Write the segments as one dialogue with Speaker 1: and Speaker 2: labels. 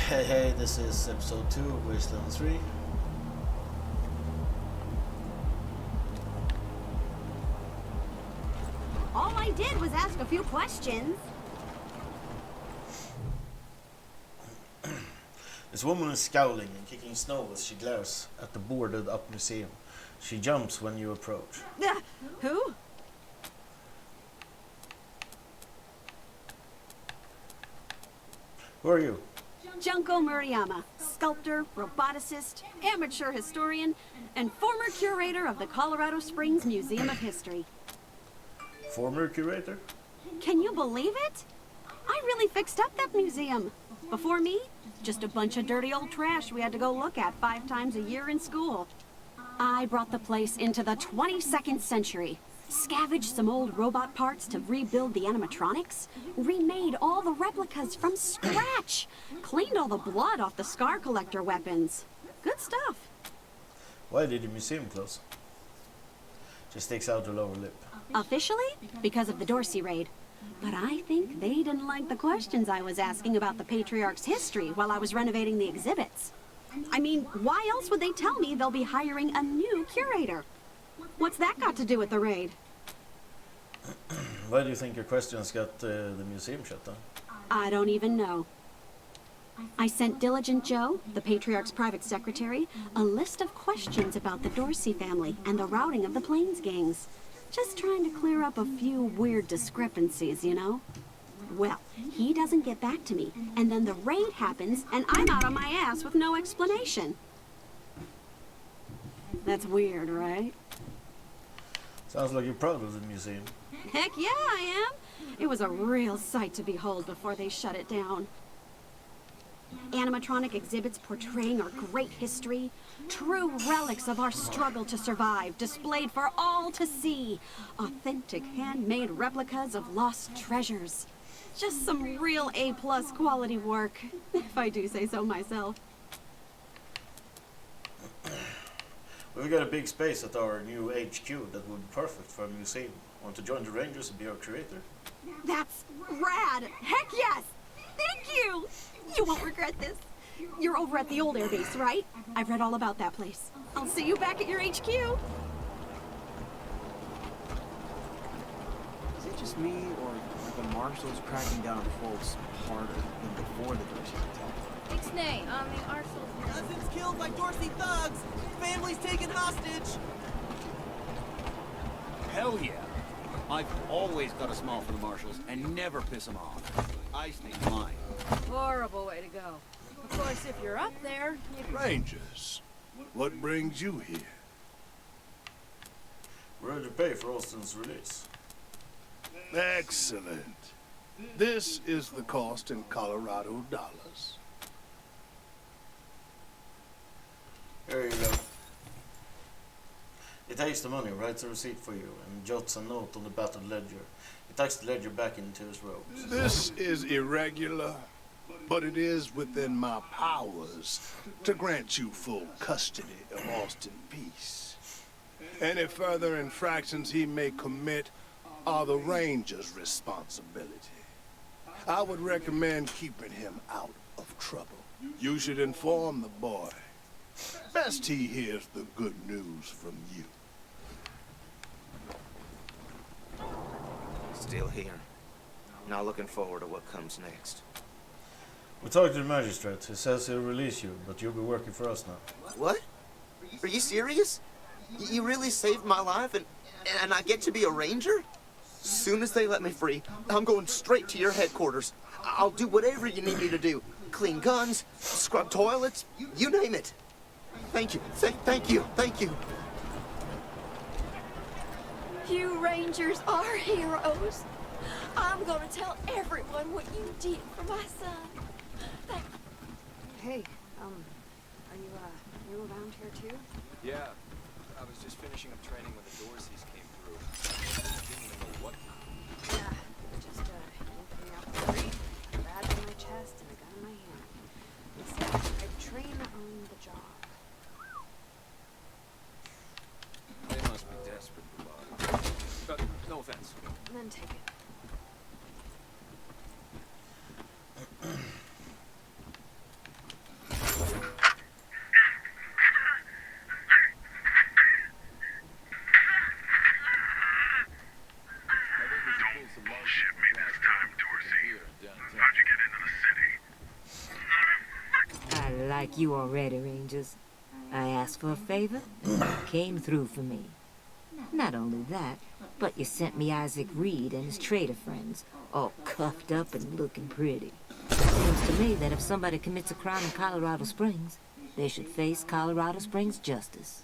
Speaker 1: Hey, this is episode 2 of Wasteland 3.
Speaker 2: All I did was ask a few questions.
Speaker 1: This woman is scowling and kicking snow as she glares at the boarded up museum. She jumps when you approach.
Speaker 2: Who?
Speaker 1: Who are you?
Speaker 2: Junko Murayama, sculptor, roboticist, amateur historian, and former curator of the Colorado Springs Museum of History.
Speaker 1: Former curator?
Speaker 2: Can you believe it? I really fixed up that museum. Before me, just a bunch of dirty old trash we had to go look at 5 times a year in school. I brought the place into the 22nd century. Scavenged some old robot parts to rebuild the animatronics. Remade all the replicas from scratch. Cleaned all the blood off the scar collector weapons. Good stuff.
Speaker 1: Why did the museum close? She sticks out her lower lip.
Speaker 2: Officially, because of the Dorsey raid. But I think they didn't like the questions I was asking about the Patriarch's history while I was renovating the exhibits. I mean, why else would they tell me they'll be hiring a new curator? What's that got to do with the raid?
Speaker 1: Why do you think your questions got the museum shut down?
Speaker 2: I don't even know. I sent Diligent Joe, the Patriarch's private secretary, a list of questions about the Dorsey family and the routing of the Plains gangs. Just trying to clear up a few weird discrepancies, you know? Well, he doesn't get back to me, and then the raid happens, and I'm out on my ass with no explanation. That's weird, right?
Speaker 1: Sounds like you're proud of the museum.
Speaker 2: Heck yeah, I am. It was a real sight to behold before they shut it down. Animatronic exhibits portraying our great history, true relics of our struggle to survive, displayed for all to see. Authentic handmade replicas of lost treasures. Just some real A-plus quality work, if I do say so myself.
Speaker 1: We've got a big space at our new HQ that would be perfect for a museum. Want to join the Rangers and be our curator?
Speaker 2: That's rad! Heck yes! Thank you! You won't regret this. You're over at the old airbase, right? I've read all about that place. I'll see you back at your HQ.
Speaker 3: Is it just me, or are the marshals cracking down on folks harder than before the Dorsey attack?
Speaker 4: Ixnay, the Arsenal's now.
Speaker 5: Cousins killed by Dorsey thugs! Families taken hostage!
Speaker 6: Hell yeah! I've always got a smile for the marshals and never piss them off. I stay mine.
Speaker 4: Horrible way to go. Of course, if you're up there, you can...
Speaker 7: Rangers, what brings you here?
Speaker 1: We're ready to pay for Austin's release.
Speaker 7: Excellent. This is the cost in Colorado dollars.
Speaker 1: Here you go. It takes the money, writes a receipt for you, and jots a note on the battered ledger. He tucks the ledger back into his robes.
Speaker 7: This is irregular, but it is within my powers to grant you full custody of Austin Peace. Any further infractions he may commit are the Rangers' responsibility. I would recommend keeping him out of trouble. You should inform the boy. Best he hears the good news from you.
Speaker 3: Still here. Now looking forward to what comes next.
Speaker 1: We talked to the magistrate. He says he'll release you, but you'll be working for us now.
Speaker 8: What? Are you serious? You really saved my life and I get to be a ranger? Soon as they let me free, I'm going straight to your headquarters. I'll do whatever you need me to do. Clean guns, scrub toilets, you name it. Thank you, thank you, thank you.
Speaker 4: You Rangers are heroes. I'm gonna tell everyone what you did for my son. Thank you.
Speaker 9: Hey, are you around here too?
Speaker 10: Yeah, I was just finishing up training when the Dorseys came through. Didn't even know what.
Speaker 9: Yeah, just woke me up the street, a badge on my chest, and a gun in my hand. They said I'd train on the job.
Speaker 10: They must be desperate for blood. No offense.
Speaker 9: And then take it.
Speaker 11: like you already, Rangers. I asked for a favor, and you came through for me. Not only that, but you sent me Isaac Reed and his trader friends, all cuffed up and looking pretty. Seems to me that if somebody commits a crime in Colorado Springs, they should face Colorado Springs justice.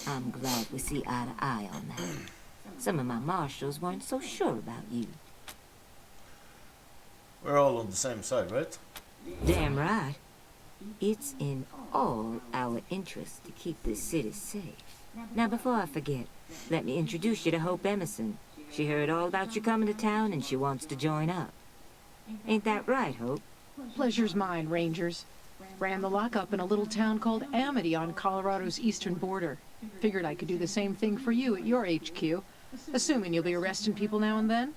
Speaker 11: I'm glad we see eye to eye on that. Some of my marshals weren't so sure about you.
Speaker 1: We're all on the same side, right?
Speaker 11: Damn right. It's in all our interest to keep this city safe. Now, before I forget, let me introduce you to Hope Emerson. She heard all about you coming to town and she wants to join up. Ain't that right, Hope?
Speaker 12: Pleasure's mine, Rangers. Ran the lockup in a little town called Amity on Colorado's eastern border. Figured I could do the same thing for you at your HQ, assuming you'll be arresting people now and then.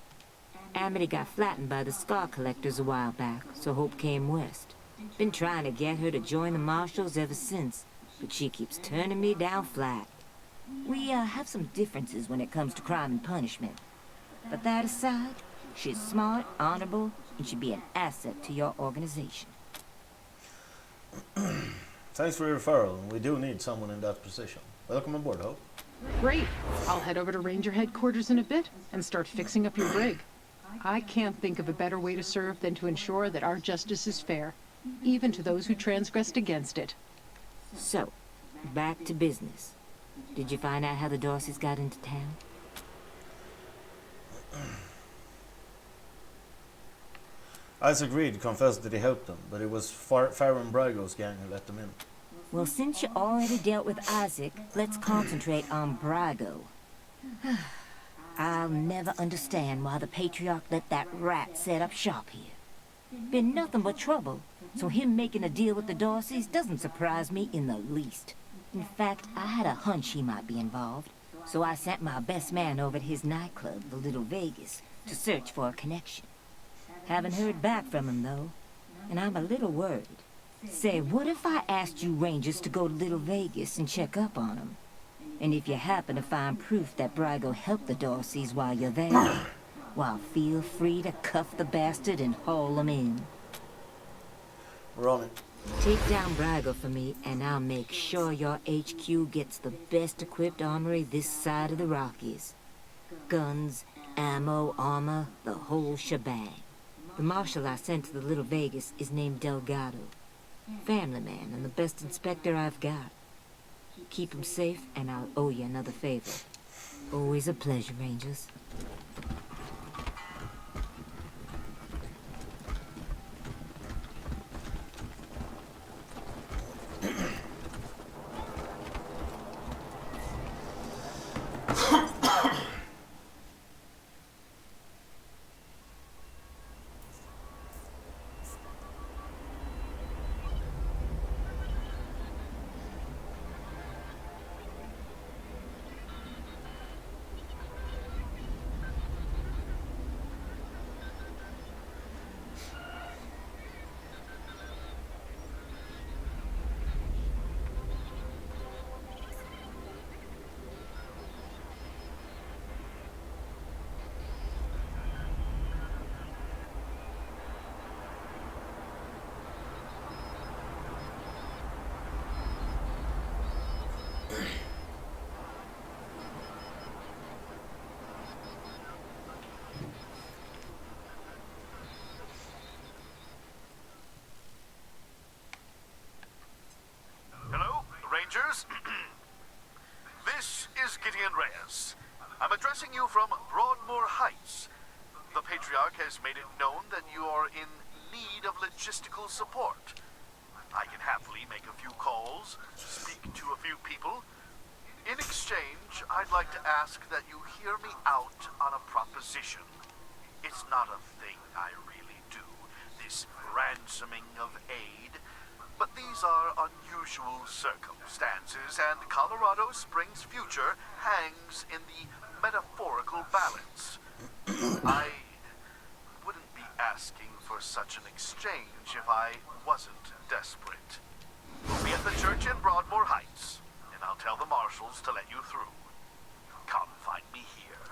Speaker 11: Amity got flattened by the scar collectors a while back, so Hope came west. Been trying to get her to join the marshals ever since, but she keeps turning me down flat. We have some differences when it comes to crime and punishment. But that aside, she's smart, honorable, and should be an asset to your organization.
Speaker 1: Thanks for your referral, and we do need someone in that position. Welcome aboard, Hope.
Speaker 12: Great. I'll head over to Ranger headquarters in a bit and start fixing up your rig. I can't think of a better way to serve than to ensure that our justice is fair, even to those who transgressed against it.
Speaker 11: So, back to business. Did you find out how the Dorseys got into town?
Speaker 1: Isaac Reed confessed that he helped them, but it was Farron Brago's gang who let them in.
Speaker 11: Well, since you already dealt with Isaac, let's concentrate on Brago. I'll never understand why the Patriarch let that rat set up shop here. Been nothing but trouble, so him making a deal with the Dorseys doesn't surprise me in the least. In fact, I had a hunch he might be involved, so I sent my best man over to his nightclub, the Little Vegas, to search for a connection. Haven't heard back from him, though, and I'm a little worried. Say, what if I asked you Rangers to go to Little Vegas and check up on him? And if you happen to find proof that Brago helped the Dorseys while you're there, well, feel free to cuff the bastard and haul him in.
Speaker 1: We're on it.
Speaker 11: Take down Brago for me, and I'll make sure your HQ gets the best equipped armory this side of the Rockies. Guns, ammo, armor, the whole shebang. The marshal I sent to the Little Vegas is named Delgado. Family man and the best inspector I've got. Keep him safe, and I'll owe you another favor. Always a pleasure, Rangers.
Speaker 13: Rangers. This is Gideon Reyes. I'm addressing you from Broadmoor Heights. The Patriarch has made it known that you are in need of logistical support. I can happily make a few calls, speak to a few people. In exchange, I'd like to ask that you hear me out on a proposition. It's not a thing I really do, this ransoming of aid. But these are unusual circumstances, and Colorado Springs' future hangs in the metaphorical balance. I wouldn't be asking for such an exchange if I wasn't desperate. We'll be at the church in Broadmoor Heights, and I'll tell the marshals to let you through. Come find me here.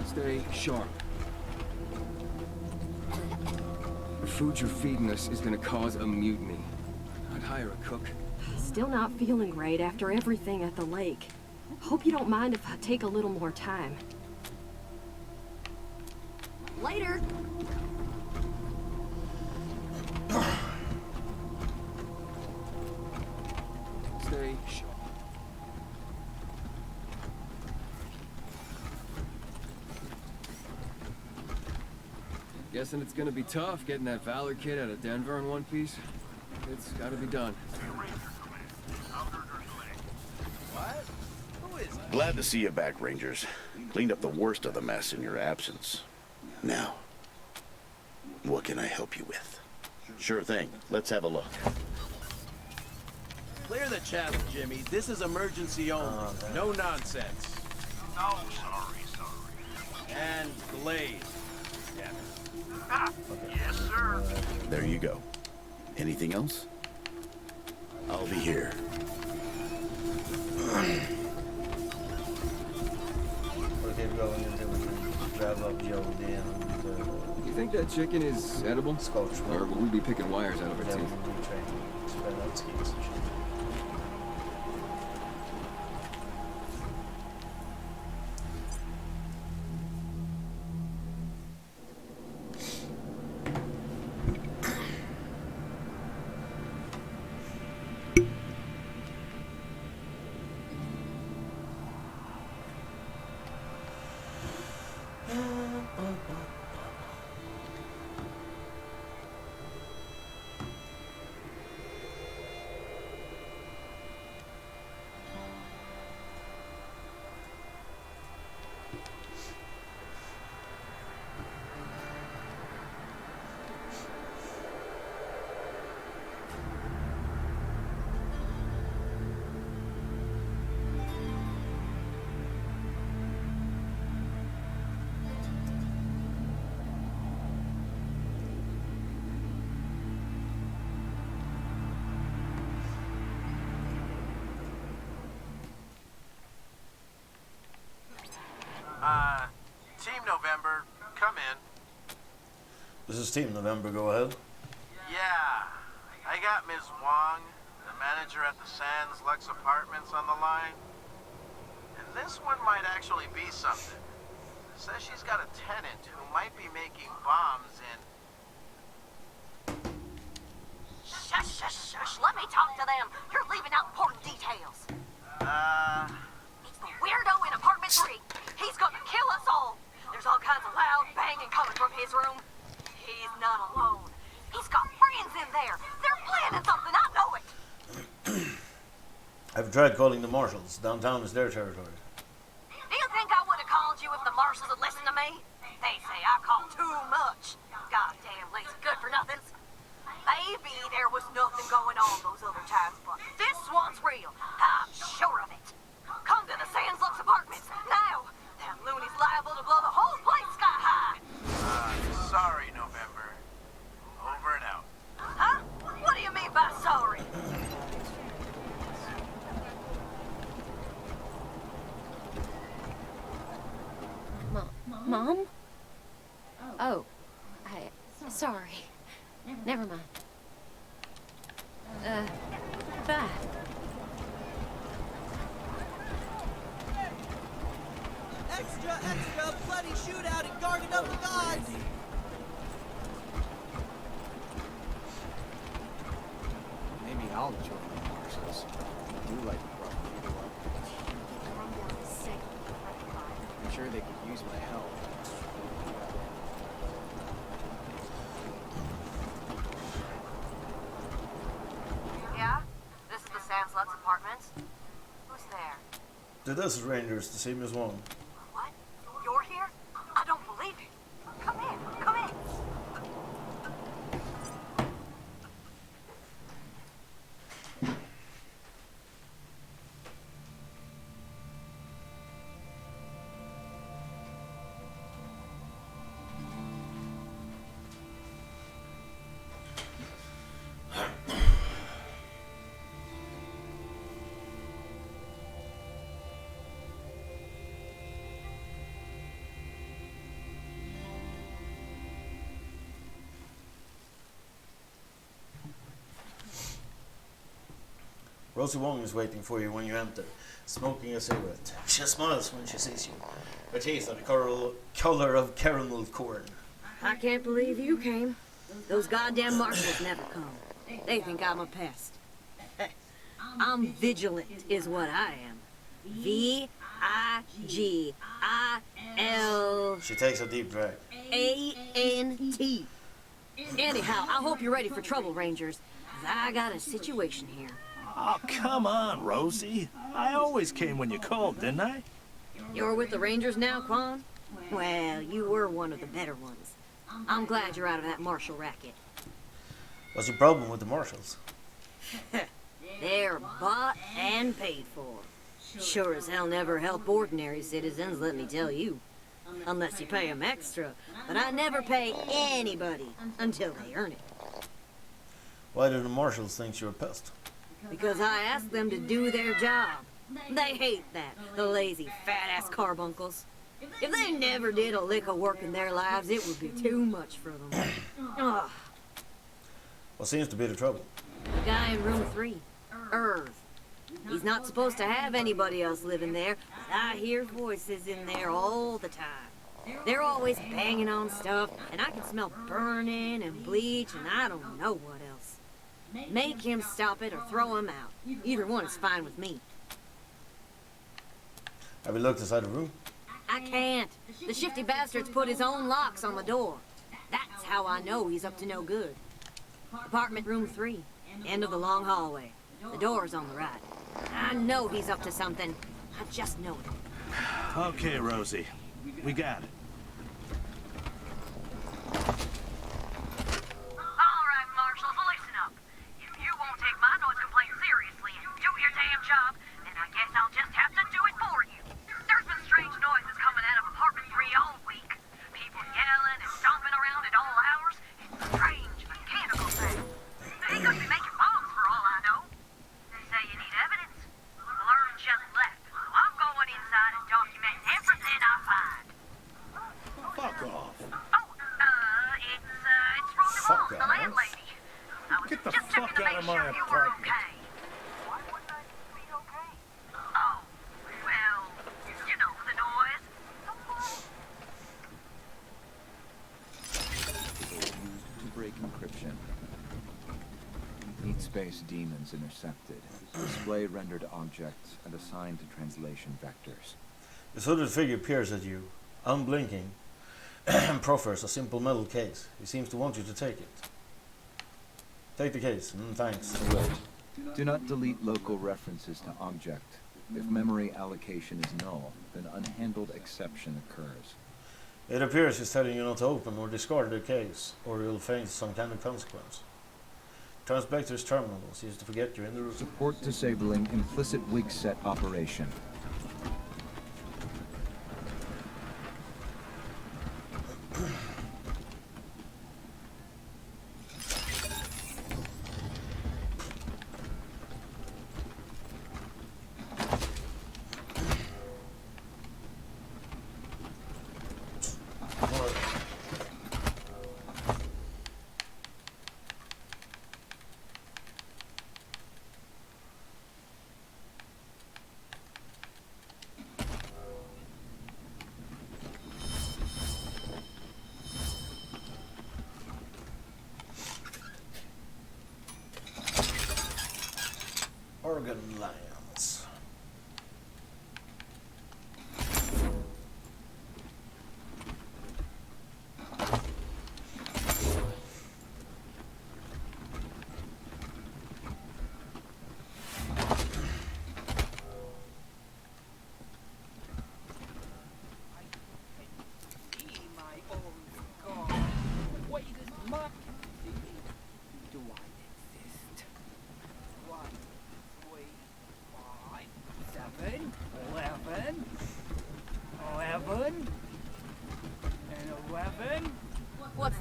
Speaker 14: Stay sharp. The food you're feeding us is gonna cause a mutiny. I'd hire a cook.
Speaker 15: Still not feeling great after everything at the lake. Hope you don't mind if I take a little more time.
Speaker 2: Later.
Speaker 14: Stay sharp. Guessing it's gonna be tough getting that Valor kid out of Denver in one piece. It's gotta be done.
Speaker 10: What? Who is it?
Speaker 16: Glad to see you back, Rangers. Cleaned up the worst of the mess in your absence. Now, what can I help you with? Sure thing. Let's have a look.
Speaker 5: Clear the channel, Jimmy. This is emergency only. No nonsense.
Speaker 13: Oh, sorry.
Speaker 5: And Glade.
Speaker 13: Yes, sir.
Speaker 16: There you go. Anything else? I'll be here.
Speaker 1: We'll keep going until we can grab up Jody and
Speaker 14: You think that chicken is edible?
Speaker 1: Scotch.
Speaker 14: Or will we be picking wires out of her
Speaker 1: then
Speaker 14: teeth?
Speaker 1: we'll retrain, spread out skis and shit.
Speaker 5: Team November, come in.
Speaker 1: This is Team November, go ahead.
Speaker 5: Yeah, I got Ms. Wong, the manager at the Sands Lux Apartments on the line. And this one might actually be something. Says she's got a tenant who might be making bombs in...
Speaker 17: Shush, shush, shush. Let me talk to them. You're leaving out important details. It's the weirdo in apartment 3. He's gonna kill us all. There's all kinds of loud banging coming from his room. He's not alone. He's got friends in there. They're planning something. I know it.
Speaker 1: I've tried calling the marshals. Downtown is their territory.
Speaker 17: Do you think I would have called you if the marshals had listened to me? They say I call too much. Goddamn lazy good for nothings. Maybe there was nothing going on those other times, but this one's real. I'm sure of it. Come to the Sands Lux Apartments now. That loony's liable to blow the whole place sky high.
Speaker 5: Sorry, November. Over and out.
Speaker 17: Huh? What do you mean by sorry?
Speaker 15: Mom? Oh, sorry. Never mind. Bye.
Speaker 5: Extra, extra, bloody shootout and Garden of the Gods!
Speaker 3: Maybe I'll join the marshals. I do like to rub people up. You sure sure they could use my help.
Speaker 17: Yeah? This is the Sans Lux Apartments? Who's there?
Speaker 1: The Desert Rangers, the same as one.
Speaker 17: What? You're here? I don't believe it. Come in, come in.
Speaker 1: Rosie Wong is waiting for you when you enter, smoking a cigarette. She smiles when she sees you. Her teeth are the color of caramel corn.
Speaker 18: I can't believe you came. Those goddamn marshals never come. They think I'm a pest. I'm vigilant, is what I am. V-I-G-I-L...
Speaker 1: She takes a deep drag.
Speaker 18: A-N-T. Anyhow, I hope you're ready for trouble, Rangers. 'Cause I got a situation here.
Speaker 19: Oh, come on, Rosie. I always came when you called, didn't I?
Speaker 18: You're with the Rangers now, Quan? Well, you were one of the better ones. I'm glad you're out of that marshal racket.
Speaker 1: What's your problem with the marshals?
Speaker 18: They're bought and paid for. Sure as hell never help ordinary citizens, let me tell you. Unless you pay them extra. But I never pay anybody until they earn it.
Speaker 1: Why do the marshals think you're a pest?
Speaker 18: Because I ask them to do their job. They hate that, the lazy, fat-ass carbuncles. If they never did a lick of work in their lives, it would be too much for them. Ugh.
Speaker 1: What seems to be the trouble?
Speaker 18: The guy in room 3, Irv. He's not supposed to have anybody else living there, but I hear voices in there all the time. They're always banging on stuff, and I can smell burning and bleach, and I don't know what else. Make him stop it or throw him out. Either one is fine with me.
Speaker 1: Have you looked inside the room?
Speaker 18: I can't. The shifty bastard's put his own locks on the door. That's how I know he's up to no good. Apartment room 3, end of the long hallway. The door's on the right. I know he's up to something. I just know it.
Speaker 19: Okay, Rosie. We got it.
Speaker 17: All right, marshals, listen up. If you won't take my noise complaint seriously and do your damn job, then I guess I'll just have to do it for you. There's been strange noises coming out of apartment 3 all week. People yelling and stomping around at all hours, and strange mechanical sounds. They could be making bombs for all I know. They say you need evidence. Learn just left, so I'm going inside and document everything I find.
Speaker 7: Fuck off.
Speaker 17: It's Rosie
Speaker 7: Fuck
Speaker 17: Wong, the
Speaker 7: off.
Speaker 17: landlady. I was
Speaker 7: Get the
Speaker 17: just
Speaker 7: fuck
Speaker 17: checking to
Speaker 7: out of
Speaker 17: make
Speaker 7: my
Speaker 17: sure you were
Speaker 7: apartment.
Speaker 17: okay. Why wouldn't I be okay? Oh, well, you know, the noise.
Speaker 20: To break encryption. Need space demons intercepted. Display rendered objects and assigned to translation vectors.
Speaker 1: This hooded figure peers at you, unblinking, and proffers a simple metal case. He seems to want you to take it. Take the case. Thanks.
Speaker 20: Do not delete local references to object. If memory allocation is null, then unhandled exception occurs.
Speaker 1: It appears he's telling you not to open or discard the case, or you'll face some kind of consequence. Turns back to his terminal, seems to forget you're in the room.
Speaker 20: Support disabling implicit wig set operation.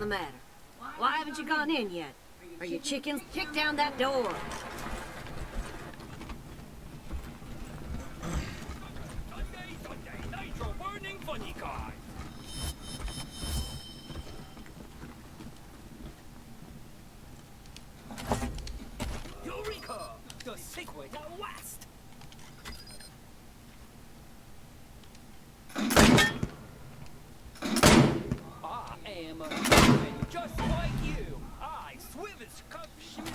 Speaker 18: the matter? Why haven't you gone in yet? Are you chickens? Kick down that door.
Speaker 21: Sunday, Nitro burning funny guy. Eureka! The secret of West! I am a human just like you. I swim and scuff shoot to...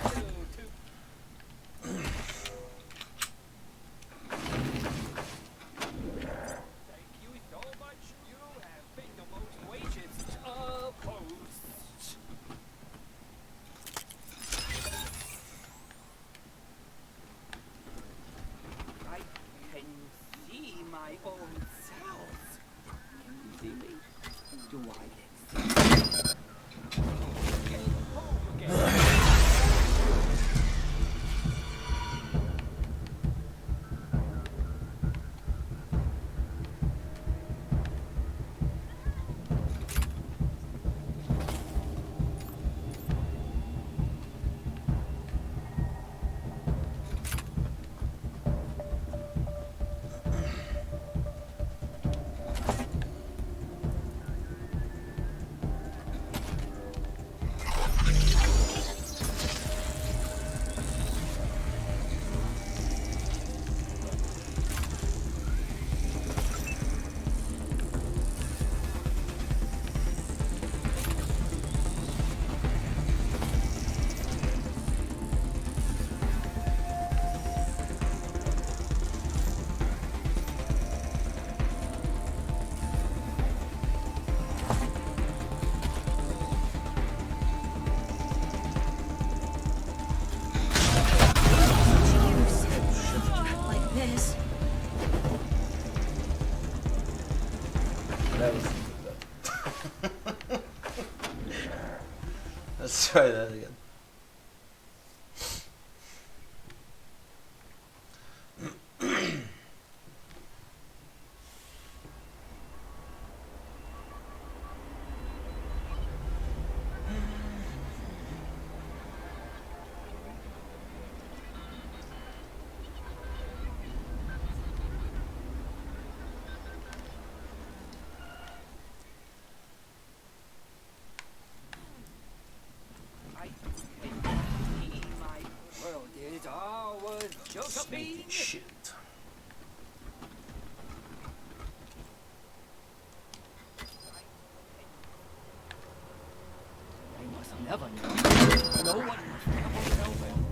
Speaker 21: Thank you so much. You have paid the most wages posts. I can see my own self. Can you see me? Do I
Speaker 18: Like this.
Speaker 1: That was. Let's try that again.
Speaker 21: world is ours, Josephine.
Speaker 1: Shit.
Speaker 21: They must never know. No one must ever tell them.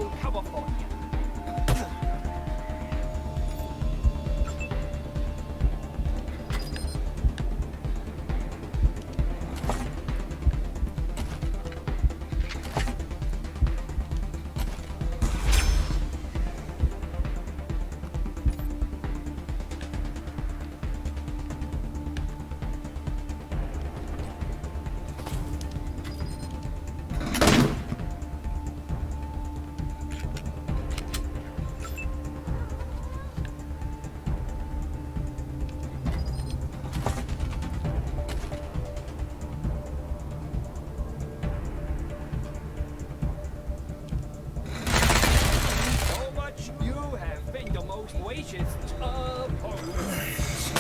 Speaker 21: I'll cover for you. You have been the most gracious of hosts.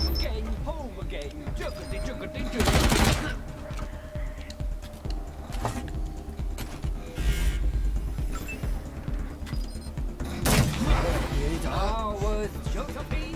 Speaker 21: Again, home again, juggity juggity juggity. I was Josephine.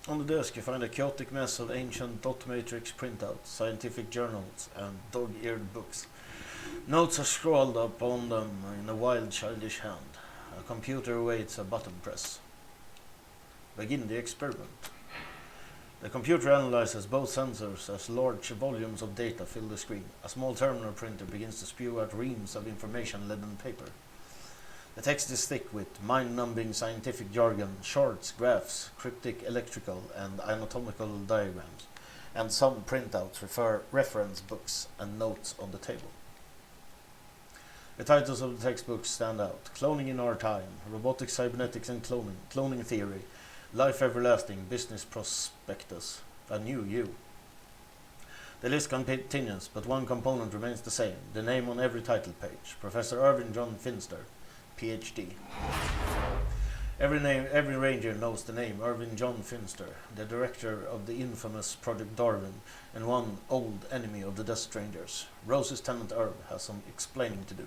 Speaker 1: On the desk you find a chaotic mess of ancient dot matrix printouts, scientific journals, and dog-eared books. Notes are scrawled upon them in a wild, childish hand. A computer awaits a button press. Begin the experiment. The computer analyzes both sensors as large volumes of data fill the screen. A small terminal printer begins to spew out reams of information-laden paper. The text is thick with mind-numbing scientific jargon, charts, graphs, cryptic electrical and anatomical diagrams, and some printouts reference books and notes on the table. The titles of the textbooks stand out: Cloning in Our Time, Robotics, Cybernetics and Cloning, Cloning Theory, Life Everlasting, Business Prospectus, A New You. The list continues, but one component remains the same, the name on every title page, Professor Irvin John Finster, PhD. Every ranger knows the name Irvin John Finster, the director of the infamous Project Darwin and one old enemy of the Death Strangers. Rose's tenant Herb has some explaining to do.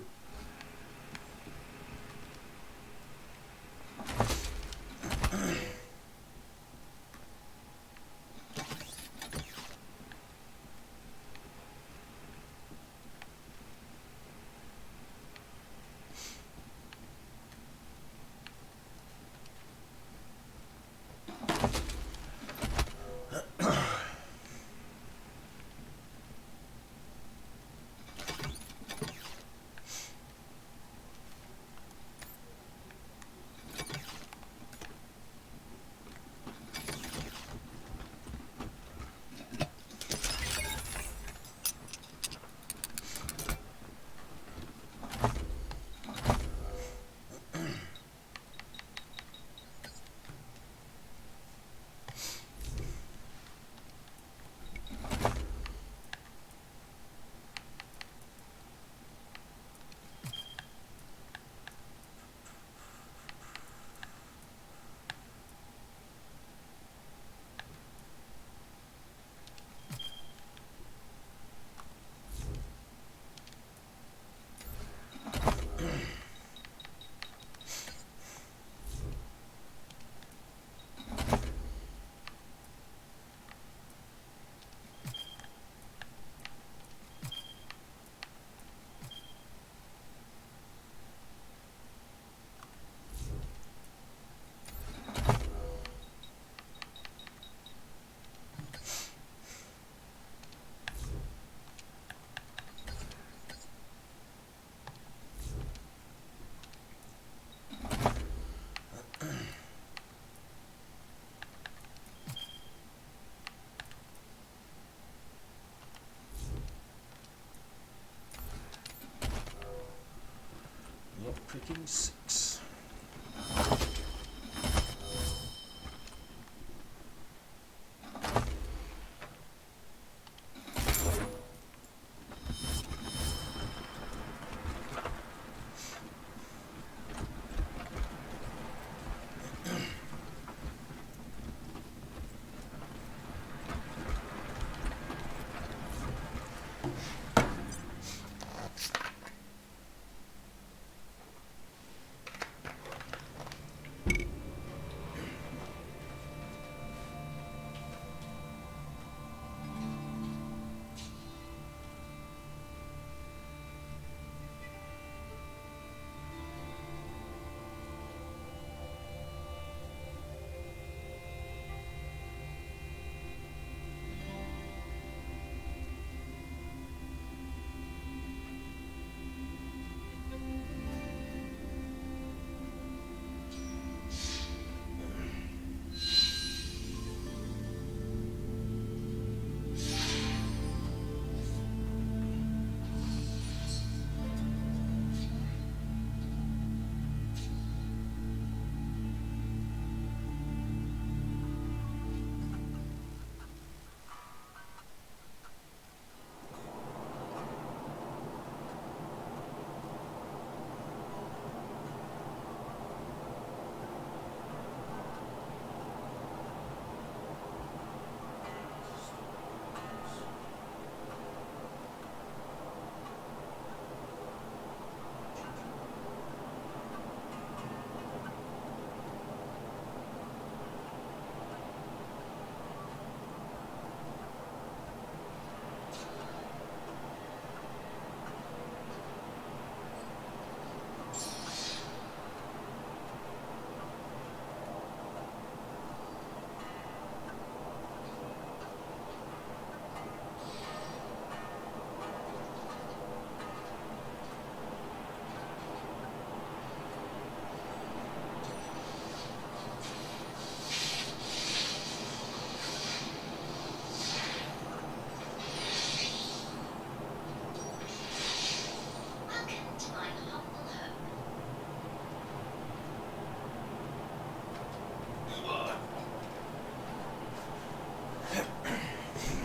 Speaker 1: Pricking 6.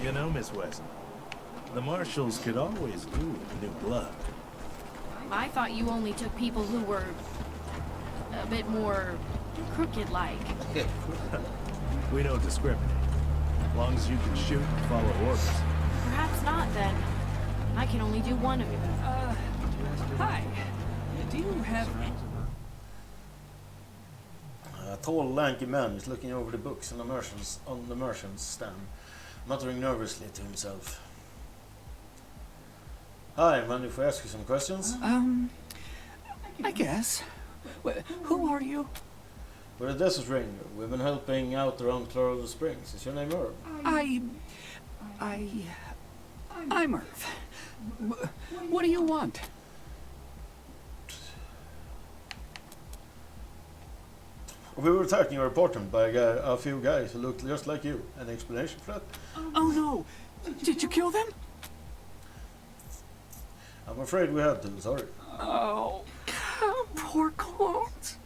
Speaker 19: You know, Miss Wesley, the marshals could always do with new blood.
Speaker 15: I thought you only took people who were a bit more crooked-like.
Speaker 19: We don't discriminate. As long as you can shoot and follow orders.
Speaker 15: Perhaps not, then. I can only do one of it.
Speaker 6: Hi. Do you have...
Speaker 1: A tall, lanky man is looking over the books on the merchant's stand, muttering nervously to himself. Hi, mind if I ask you some questions?
Speaker 6: I guess. Who are you?
Speaker 1: We're a desert ranger. We've been helping out around Colorado Springs. Is your name Herb?
Speaker 6: I'm Earth. What do you want?
Speaker 1: We were attacking your apartment by a few guys who looked just like you. Any explanation for that?
Speaker 6: Oh no! Did you kill them?
Speaker 1: I'm afraid we had to, sorry.
Speaker 6: Oh, poor clones.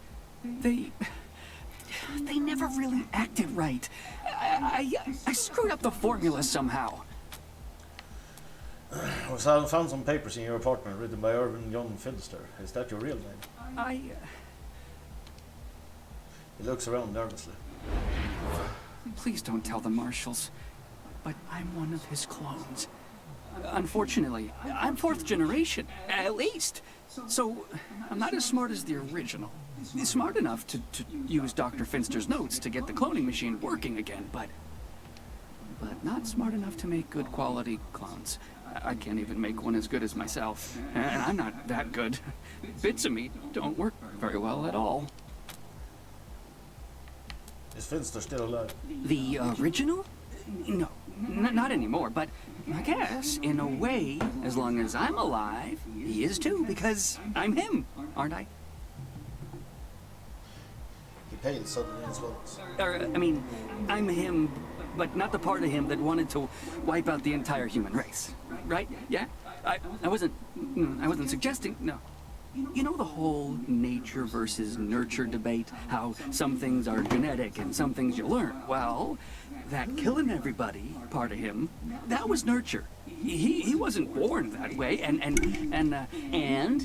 Speaker 6: They never really acted right. I screwed up the formula somehow.
Speaker 1: We found some papers in your apartment written by Irvin John Finster. Is that your real name? He looks around nervously.
Speaker 6: Please don't tell the marshals, but I'm one of his clones. Unfortunately, I'm 4th generation, at least. So, I'm not as smart as the original. Smart enough to use Dr. Finster's notes to get the cloning machine working again, but not smart enough to make good quality clones. I can't even make one as good as myself, and I'm not that good. Bits of me don't work very well at all.
Speaker 1: Is Finster still alive?
Speaker 6: The original? No, not anymore, but I guess, in a way, as long as I'm alive, he is too, because I'm him, aren't I?
Speaker 1: He pales suddenly and swells.
Speaker 6: I mean, I'm him, but not the part of him that wanted to wipe out the entire human race. Right? Yeah? I wasn't suggesting, no. You know the whole nature versus nurture debate? How some things are genetic and some things you learn? Well, that killing everybody part of him, that was nurture. He wasn't born that way, and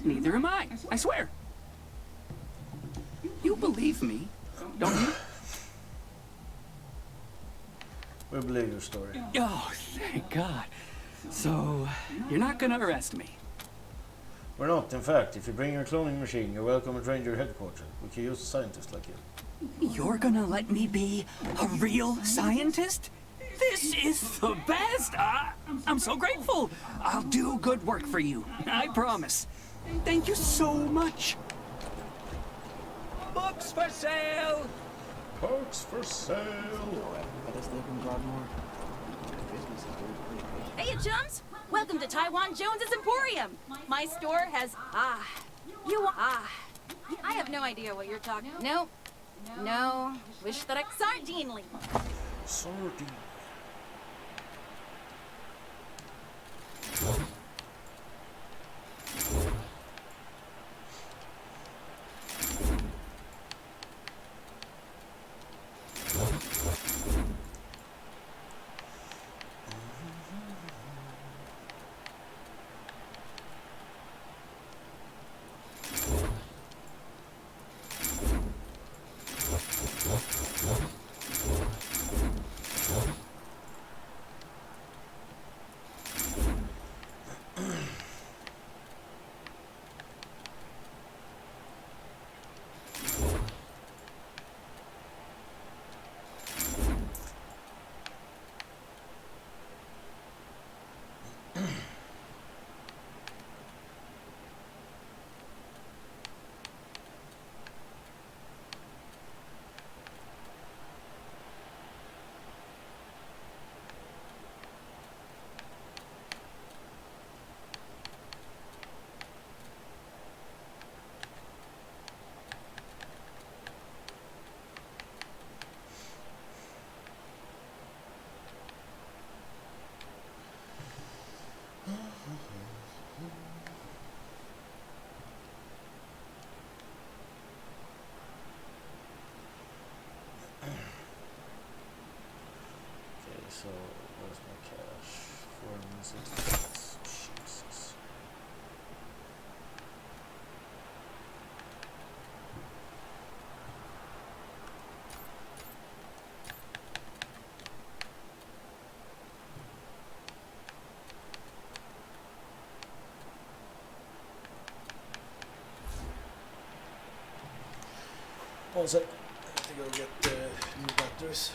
Speaker 6: neither am I swear. You believe me, don't you?
Speaker 1: We believe your story.
Speaker 6: Oh, thank God. So, you're not gonna arrest me?
Speaker 1: We're not. In fact, if you bring your cloning machine, you're welcome at Ranger headquarters. We can use a scientist like you.
Speaker 6: You're gonna let me be a real scientist? This is the best! I'm so grateful! I'll do good work for you, I promise. Thank you so much.
Speaker 21: Books for sale!
Speaker 1: Books for sale!
Speaker 3: I guess live in Broadmoor. Business is doing pretty good.
Speaker 15: Hey, chums! Welcome to Taiwan Jones's Emporium. My store has I have no idea what you're talking. No. Wish that I sardine leaf.
Speaker 1: Sardine. So, where's my cash? 466. Jesus. One sec. I have to go get new batteries.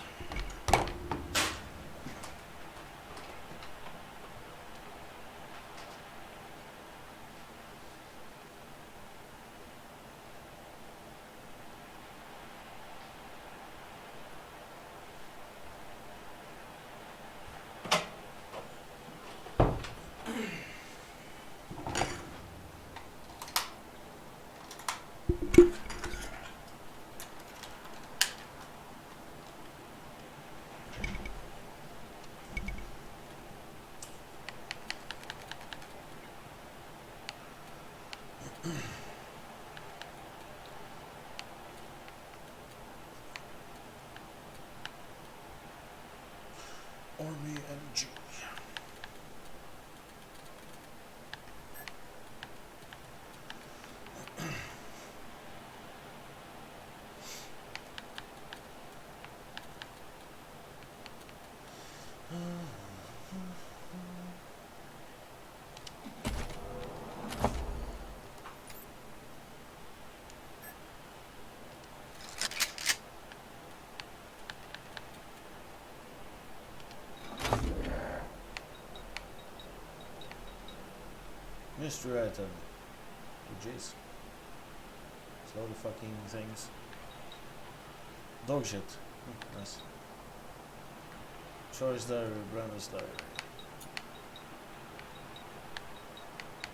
Speaker 1: Army MG. Mystery item. Oh jeez. It's a lot of fucking things. Dog shit. Nice. Choice diary, Brandon's diary.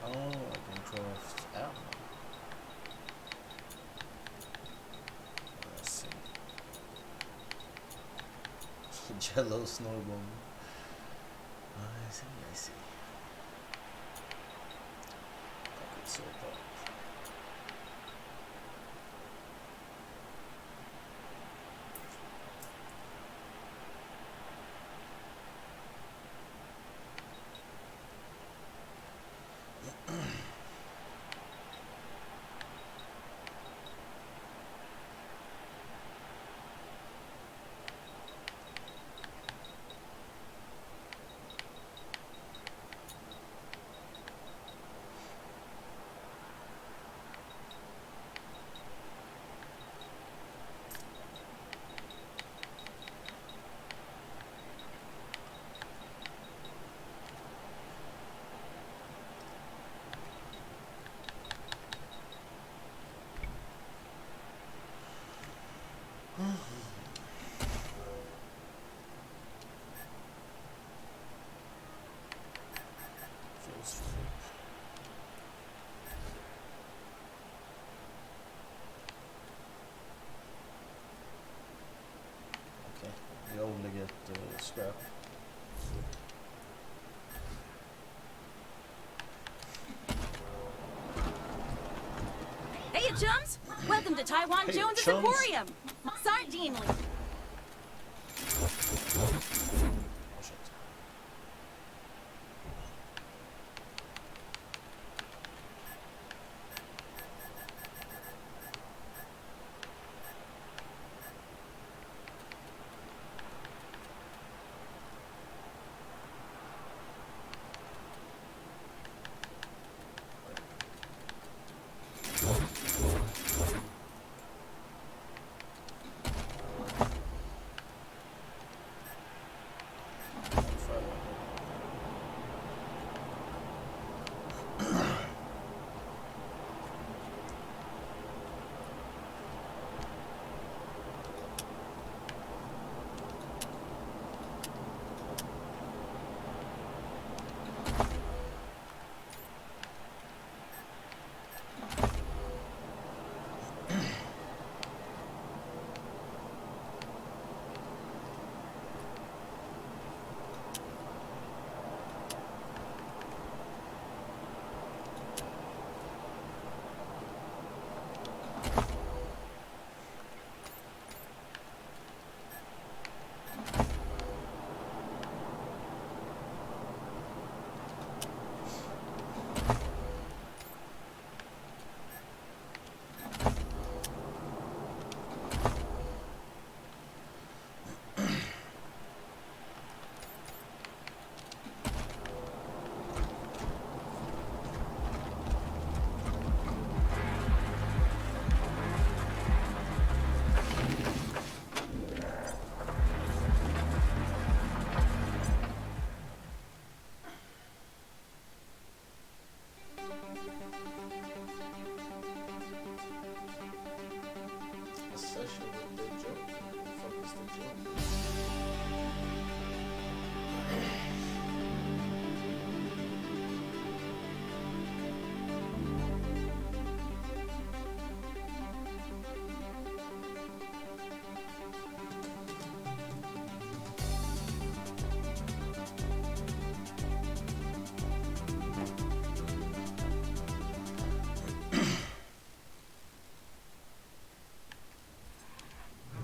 Speaker 1: Oh, I can craft ammo. Let's see. Jello snowball. I see. So Marshals. Okay, we only get scrap.
Speaker 17: Hey, you chums! Welcome to Taiwan
Speaker 1: Hey,
Speaker 17: Jones's
Speaker 1: chums.
Speaker 17: Emporium! Sardine Leaf.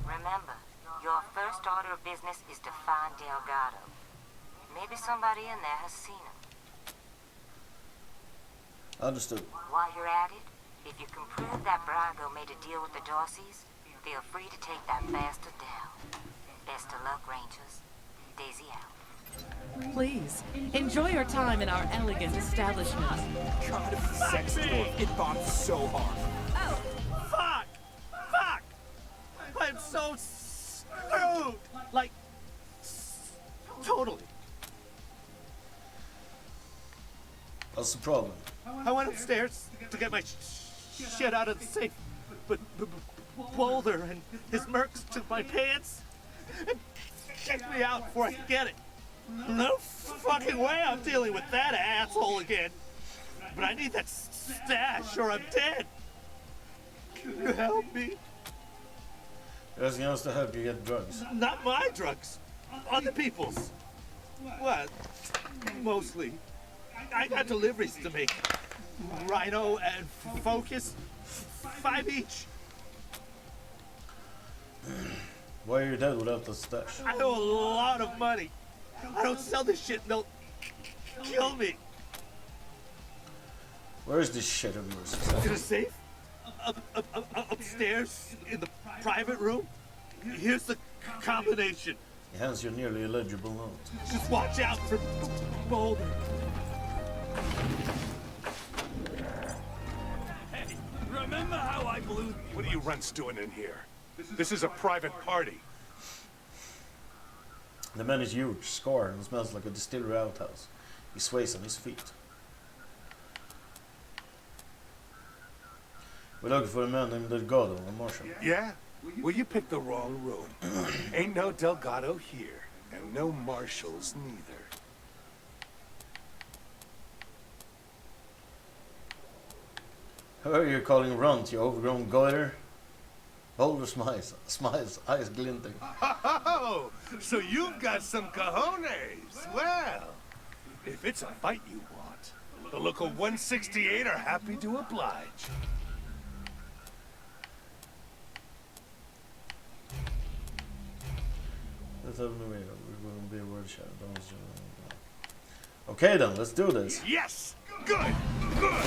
Speaker 11: Remember, your first order of business is to find Delgado. Maybe somebody in there has seen him.
Speaker 1: Understood.
Speaker 11: While you're at it, if you can prove that Brago made a deal with the Dorseys, feel free to take that bastard down. Best of luck, Rangers. Daisy out.
Speaker 8: Please, enjoy your time in our elegant establishment.
Speaker 22: God, sex dwarf, it bombed so hard.
Speaker 17: Oh,
Speaker 22: Fuck! Fuck! I'm so screwed! Like, totally.
Speaker 1: What's the problem?
Speaker 22: I went upstairs to get my shit out of the safe, but Boulder and his mercs took my pants and kicked me out before I could get it. No fucking way I'm dealing with that asshole again. But I need that stash or I'm dead. Can you help me?
Speaker 1: Asking us to help you get drugs.
Speaker 22: Not my drugs. Other people's. What? Mostly. I got deliveries to make. Rhino and Focus. 5 each.
Speaker 1: Why are you dead without the stash?
Speaker 22: I owe a lot of money. I don't sell this shit and they'll kill me.
Speaker 1: Where is this shit of yours?
Speaker 22: In a safe? Upstairs in the private room? Here's the combination.
Speaker 1: He hands you nearly illegible note.
Speaker 22: Just watch out for Boulder.
Speaker 21: Hey, remember how I blew...
Speaker 7: What are you runts doing in here? This is a private party.
Speaker 1: The man is huge, scarred, and smells like a distillery outhouse. He sways on his feet. We're looking for a man named Delgado on Marshall.
Speaker 7: Yeah? Well, you picked the wrong room. Ain't no Delgado here, and no Marshals neither.
Speaker 1: Who are you calling runt, you overgrown goiter? Boulder smiles, eyes glinting.
Speaker 7: Oh, so you've got some cojones. Well, if it's a fight you want, the local 168 are happy to oblige.
Speaker 1: Let's have no way. We're going to be a word shot. Okay then, let's do this.
Speaker 7: Yes! Good! Good!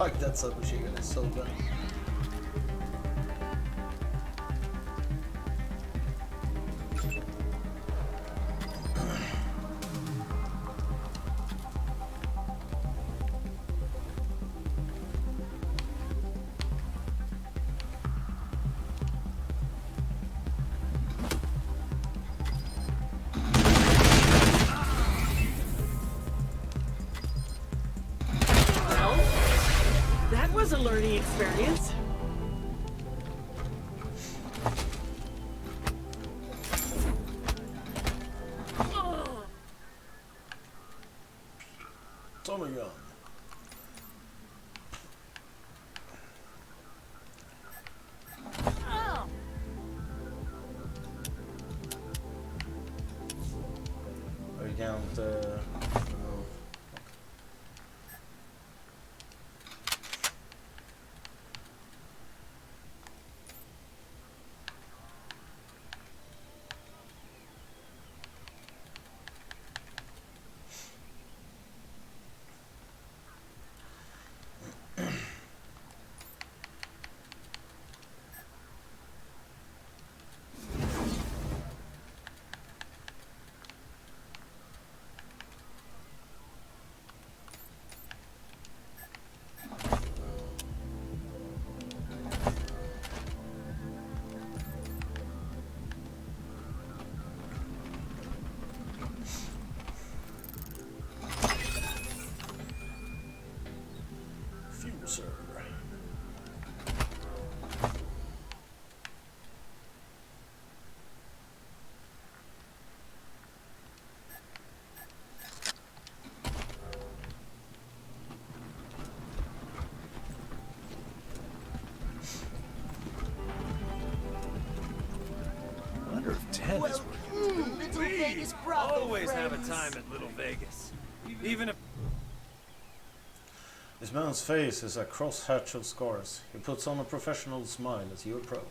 Speaker 1: Fuck, that submachine gun is so good.
Speaker 4: That was a learning experience.
Speaker 1: Tommy gun. I can't move.
Speaker 22: good time at Little Vegas. Even if...
Speaker 1: This man's face is a cross-hatch of scars. He puts on a professional smile as you approach.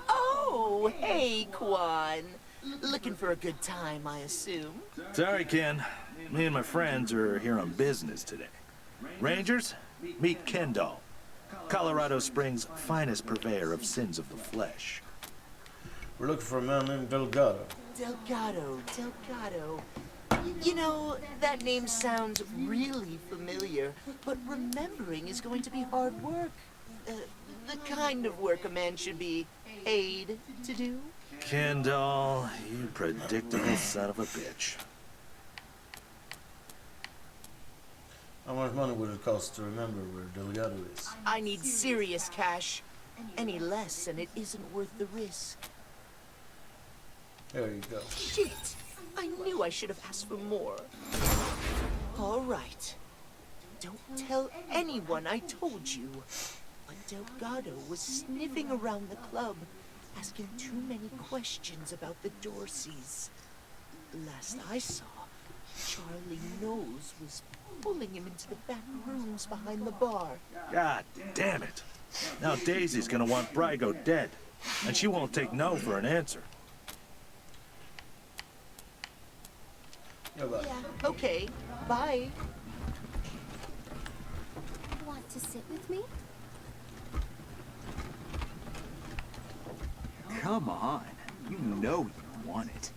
Speaker 9: Oh, hey, Quan. Looking for a good time, I assume?
Speaker 22: Sorry, Ken. Me and my friends are here on business today. Rangers, meet Kendall, Colorado Springs' finest purveyor of sins of the flesh.
Speaker 1: We're looking for a man named Delgado.
Speaker 9: Delgado. You know, that name sounds really familiar, but remembering is going to be hard work. The kind of work a man should be paid to do.
Speaker 22: Kendall, you predictable son of a bitch.
Speaker 1: How much money would it cost to remember where Delgado is?
Speaker 9: I need serious cash. Any less, and it isn't worth the risk.
Speaker 1: There you go.
Speaker 9: Shit! I knew I should have asked for more. All right. Don't tell anyone I told you. But Delgado was sniffing around the club, asking too many questions about the Dorseys. Last I saw, Charlie Nose was pulling him into the back rooms behind the bar.
Speaker 22: God damn it. Now Daisy's gonna want Brygo dead, and she won't take no for an answer.
Speaker 1: Yeah,
Speaker 9: okay. Bye.
Speaker 2: Want to sit with me?
Speaker 20: Come on. You know you want it.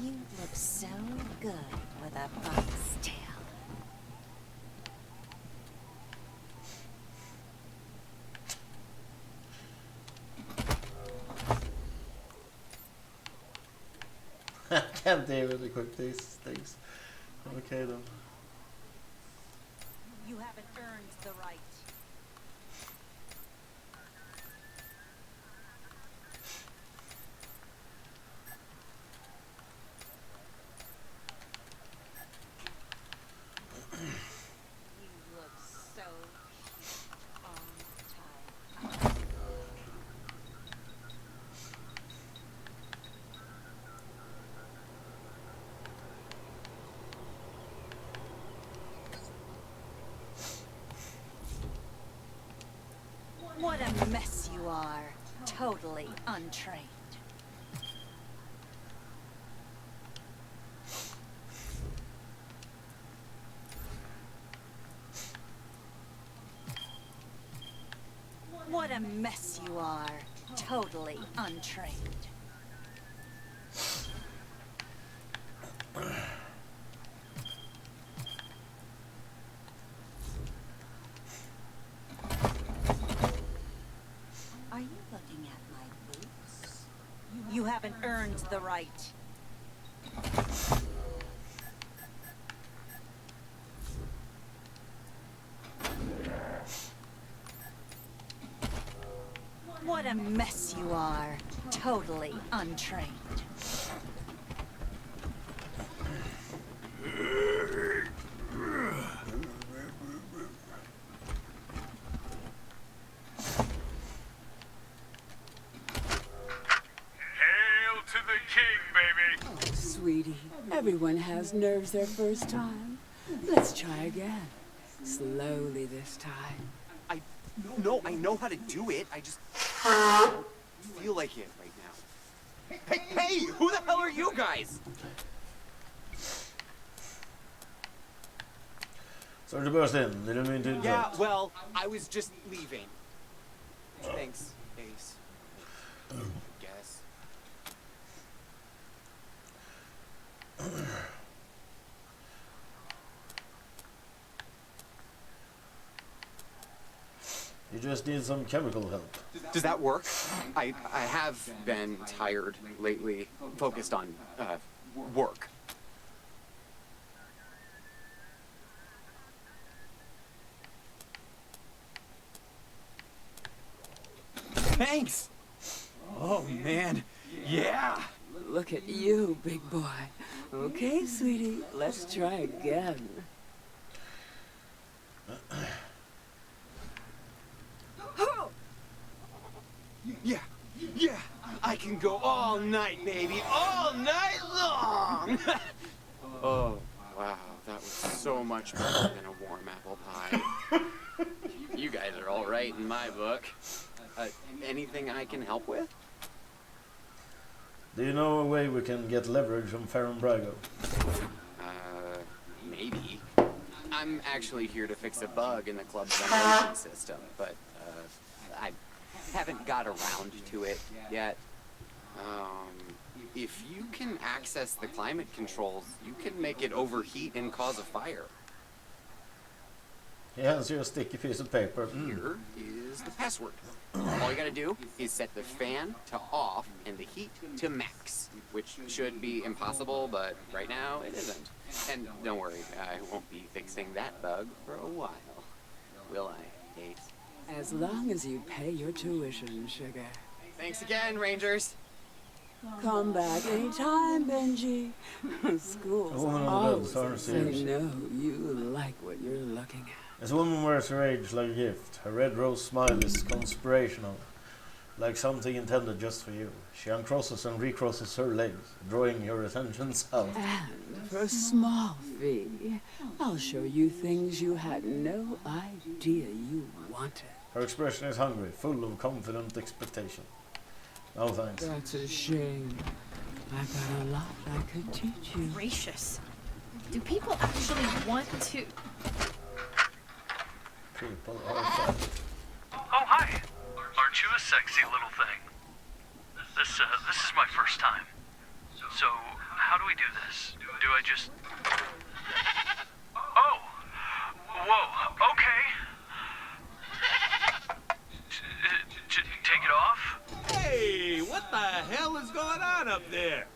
Speaker 11: You look so good with a foxtail.
Speaker 1: I can't deal with the quick these things. Okay then.
Speaker 17: You haven't earned the right. You look so cute all the time. What a mess you are. Totally untrained. What a mess you are. Totally untrained. Are you looking at my boots? You haven't earned the right. What a mess you are. Totally untrained.
Speaker 12: Hail to the king, baby!
Speaker 4: Oh, sweetie, everyone has nerves their first time. Let's try again. Slowly this time.
Speaker 10: No, I know how to do it. I just don't feel like it right now. Hey, who the hell are you guys?
Speaker 1: Sorry to burst in. Didn't mean to interrupt.
Speaker 10: Yeah, well, I was just leaving. Thanks, Ace. I guess.
Speaker 1: You just need some chemical help.
Speaker 10: Does that work? I have been tired lately, focused on work. Thanks! Oh, man. Yeah!
Speaker 4: Look at you, big boy. Okay, sweetie, let's try again.
Speaker 10: Yeah, I can go all night, baby, all night long! Oh, wow, that was so much better than a warm apple pie. You guys are all right in my book. Anything I can help with?
Speaker 1: Do you know a way we can get leverage from Farron Brago?
Speaker 10: Maybe. I'm actually here to fix a bug in the club's ventilation system, but, I haven't got around to it yet. If you can access the climate controls, you can make it overheat and cause a fire.
Speaker 1: He hands you a sticky piece of paper.
Speaker 10: Here is the password. All you gotta do is set the fan to off and the heat to max, which should be impossible, but right now it isn't. And don't worry, I won't be fixing that bug for a while. Will I, Ace?
Speaker 4: As long as you pay your tuition, sugar.
Speaker 10: Thanks again, Rangers.
Speaker 4: Come back anytime, Benji. School's always say no. You like what you're looking at.
Speaker 1: As a woman wears her age like a gift, her red rose smile is conspirational, like something intended just for you. She uncrosses and recrosses her legs, drawing your attention south.
Speaker 4: And for a small fee, I'll show you things you had no idea you wanted.
Speaker 1: Her expression is hungry, full of confident expectation. No thanks.
Speaker 4: That's a shame. I got a lot I could teach you.
Speaker 15: Gracious. Do people actually want to...
Speaker 1: People are fun.
Speaker 12: Oh, hi. Aren't you a sexy little thing? This is my first time. So, how do we do this? Do I just... Oh! Whoa, okay. Take it off?
Speaker 22: Hey, what the hell is going on up there?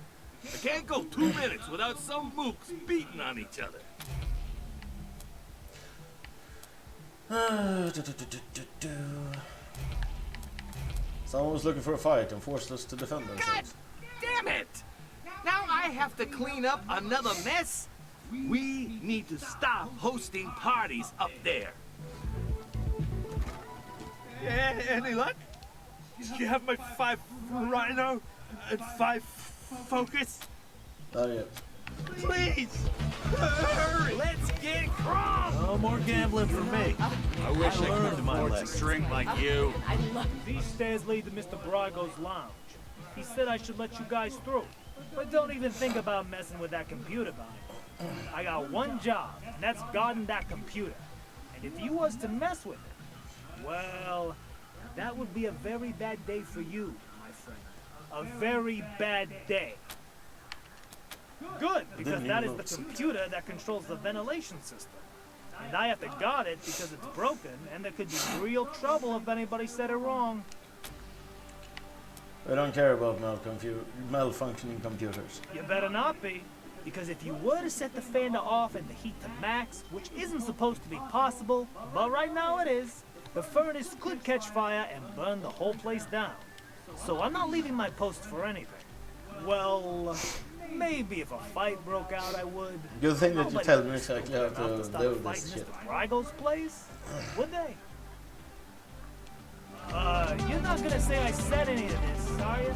Speaker 22: I can't go 2 minutes without some mooks beating on each other.
Speaker 1: Someone was looking for a fight and forced us to defend ourselves.
Speaker 22: Damn it! Now I have to clean up another mess? We need to stop hosting parties up there. Yeah, any luck? Did you have my 5 rhino and 5 focus?
Speaker 1: Not yet.
Speaker 22: Please! Hurry! Let's get crunk!
Speaker 19: No more gambling for me. I wish I learned to my legs.
Speaker 22: Drink like you.
Speaker 13: These stairs lead to Mr. Brago's lounge. He said I should let you guys through. But don't even think about messing with that computer behind me. I got one job, and that's guarding that computer. And if you was to mess with it, well, that would be a very bad day for you, my friend. A very bad day. Good, because that is the computer that controls the ventilation system. And I have to guard it because it's broken, and there could be real trouble if anybody said it wrong.
Speaker 1: I don't care about malfunctioning computers.
Speaker 13: You better not be, because if you were to set the fan to off and the heat to max, which isn't supposed to be possible, but right now it is, the furnace could catch fire and burn the whole place down. So I'm not leaving my post for anything. Well, maybe if a fight broke out, I would.
Speaker 1: Good thing that you tell me exactly how to do this shit.
Speaker 13: Mr. Brago's place? Would they? You're not gonna say I said any of this, are you?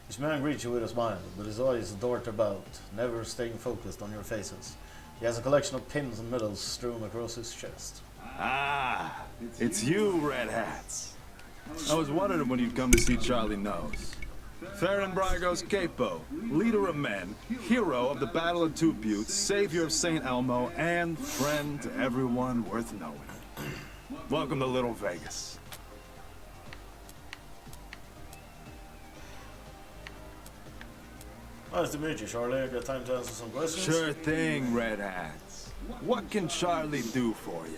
Speaker 1: This man greets you with a smile, but his eyes dart about, never staying focused on your faces. He has a collection of pins and medals strewn across his chest.
Speaker 19: Ah, it's you, Red Hats. I was wondering when you'd come to see Charlie Nose. Farron Brago's capo, leader of men, hero of the Battle of Two Buttes, savior of St. Elmo, and friend to everyone worth knowing. Welcome to Little Vegas.
Speaker 1: Nice to meet you, Charlie. I got time to answer some questions?
Speaker 19: Sure thing, Red Hats. What can Charlie do for you?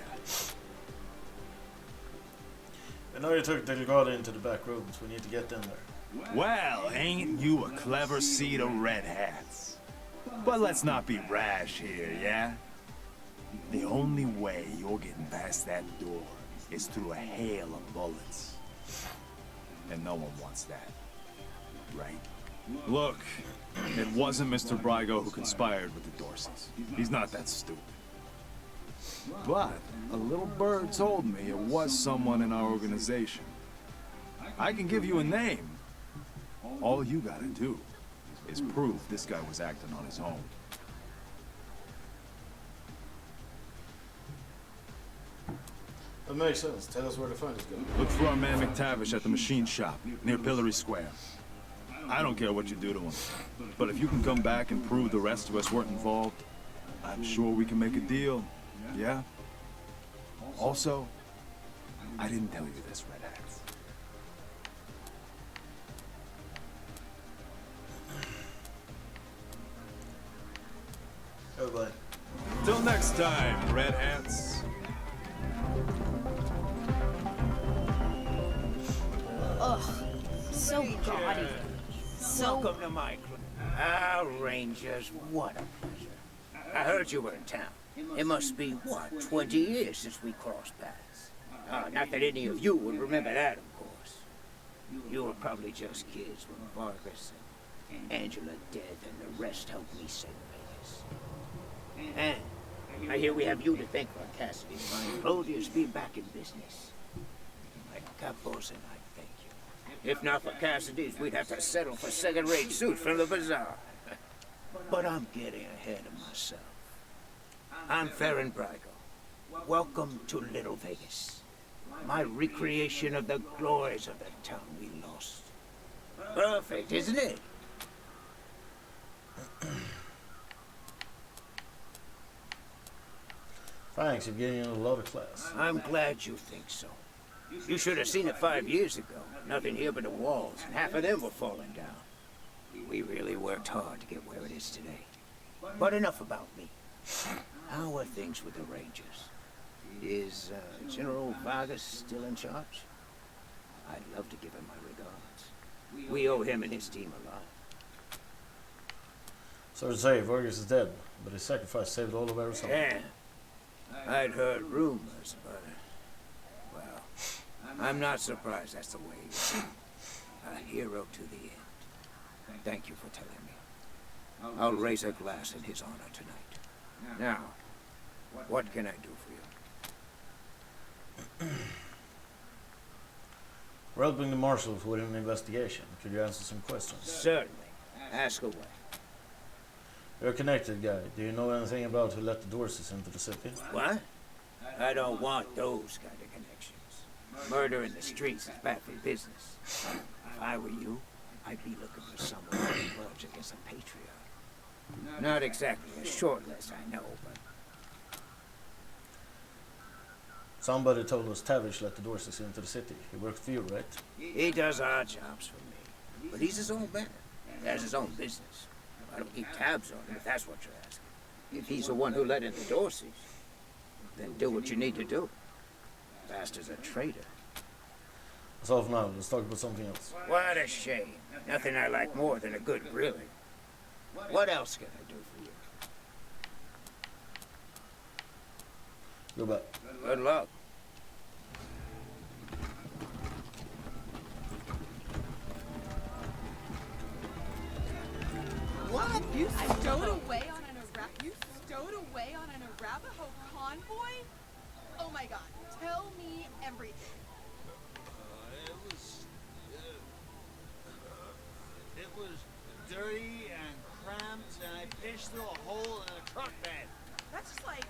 Speaker 1: I know you took Delgado into the back rooms. We need to get in there.
Speaker 19: Well, ain't you a clever seed of Red Hats? But let's not be rash here, yeah? The only way you're getting past that door is through a hail of bullets. And no one wants that, right? Look, it wasn't Mr. Brago who conspired with the Dorseys. He's not that stupid. But a little bird told me it was someone in our organization. I can give you a name. All you gotta do is prove this guy was acting on his own.
Speaker 1: That makes sense. Tell us where to find this guy.
Speaker 19: Look for our man McTavish at the machine shop, near Pillory Square. I don't care what you do to him, but if you can come back and prove the rest of us weren't involved, I'm sure we can make a deal, yeah? Also, I didn't tell you this, Red Hats.
Speaker 1: Oh, bye.
Speaker 19: Till next time, Red Hats.
Speaker 15: Ugh, so gaudy. So.
Speaker 14: Welcome to my club. Ah, Rangers, what a pleasure. I heard you were in town. It must be, what, 20 years since we crossed paths. Not that any of you would remember that, of course. You were probably just kids when Vargas and Angela dead and the rest helped me save Vegas. And I hear we have you to thank for Cassidy's fine Claudius being back in business. My capos and I thank you. If not for Cassidy's, we'd have to settle for second-rate suits from the bazaar. But I'm getting ahead of myself. I'm Farron Brygo. Welcome to Little Vegas. My recreation of the glories of the town we lost. Perfect, isn't it?
Speaker 1: Thanks, you're getting in a lot of class.
Speaker 14: I'm glad you think so. You should have seen it 5 years ago. Nothing here but the walls, and half of them were falling down. We really worked hard to get where it is today. But enough about me. How are things with the Rangers? Is General Vargas still in charge? I'd love to give him my regards. We owe him and his team a lot.
Speaker 1: Sorry to say, Vargas is dead, but his sacrifice saved all of Arizona.
Speaker 14: Yeah. I'd heard rumors, but... well, I'm not surprised that's the way he is. A hero to the end. Thank you for telling me. I'll raise a glass in his honor tonight. Now, what can I do for you?
Speaker 1: We're helping the marshals with an investigation. Could you answer some questions?
Speaker 14: Certainly. Ask away.
Speaker 1: You're a connected guy. Do you know anything about who let the Dorseys into the city?
Speaker 14: What? I don't want those kind of connections. Murder in the streets is bad for business. If I were you, I'd be looking for someone with a grudge against a patriot. Not exactly a short list, I know, but...
Speaker 1: Somebody told us Tavish let the Dorseys into the city. He worked for you, right?
Speaker 14: He does odd jobs for me. But he's his own man. He has his own business. I don't keep tabs on him, if that's what you're asking. If he's the one who let in the Dorseys, then do what you need to do. Bastard's a traitor.
Speaker 1: That's all for now. Let's talk about something else.
Speaker 14: What a shame. Nothing I like more than a good grilling. What else can I do for you?
Speaker 1: Goodbye.
Speaker 14: Good luck.
Speaker 16: What? You stowed away on an Arapaho convoy? Oh my god, tell me everything.
Speaker 22: It was dirty and cramped, and I pitched through a hole in a truck bed.
Speaker 16: That's just like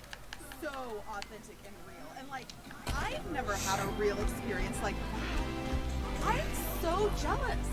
Speaker 16: so authentic and real. And like, I've never had a real experience like that. I'm so jealous.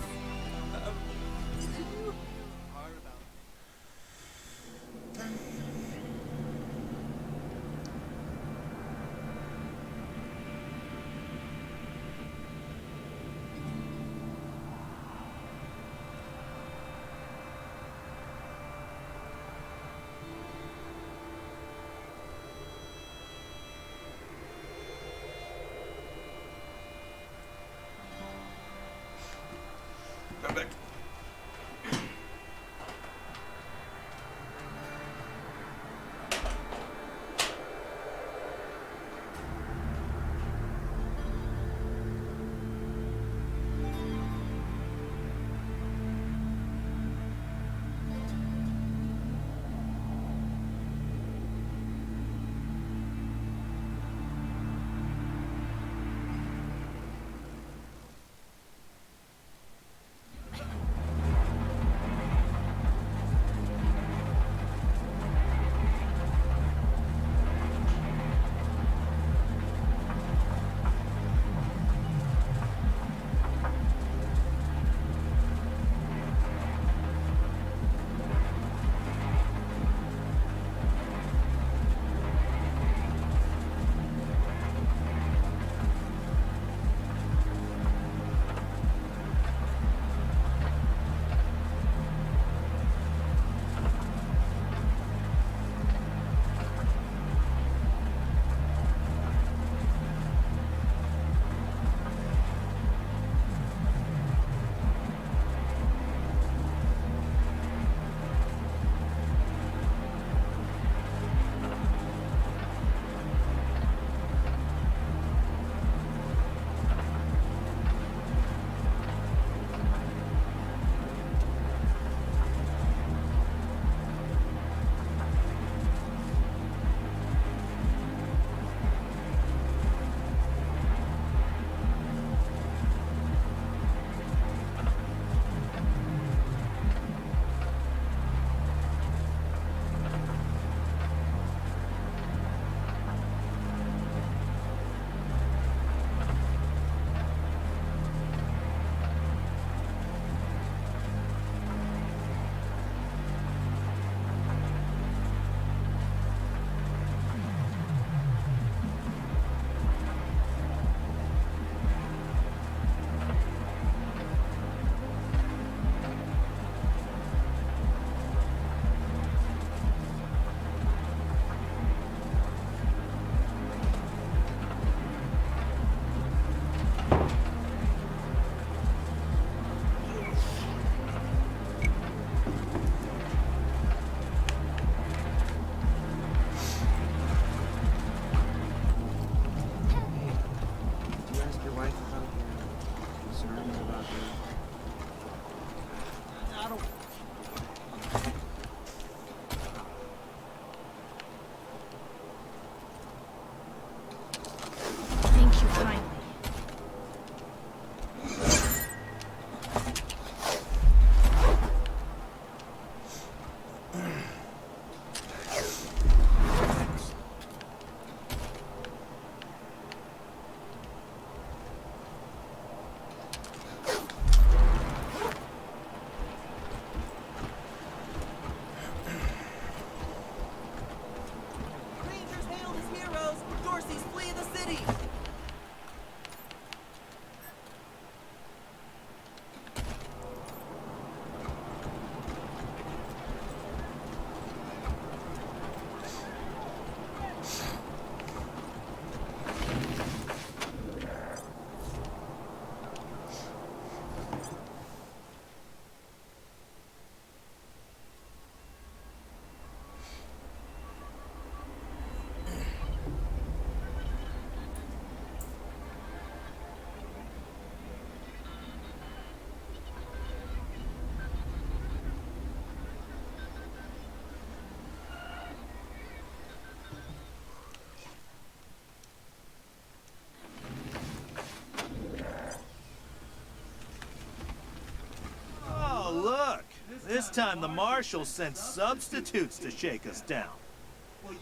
Speaker 22: this time the marshals sent substitutes to shake us down.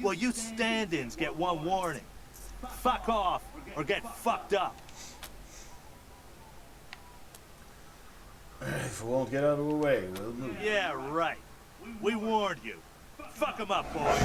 Speaker 22: Well, you stand-ins get one warning. Fuck off or get fucked up.
Speaker 1: If we won't get out of the way, we'll move.
Speaker 22: Yeah, right. We warned you. Fuck 'em up, boys.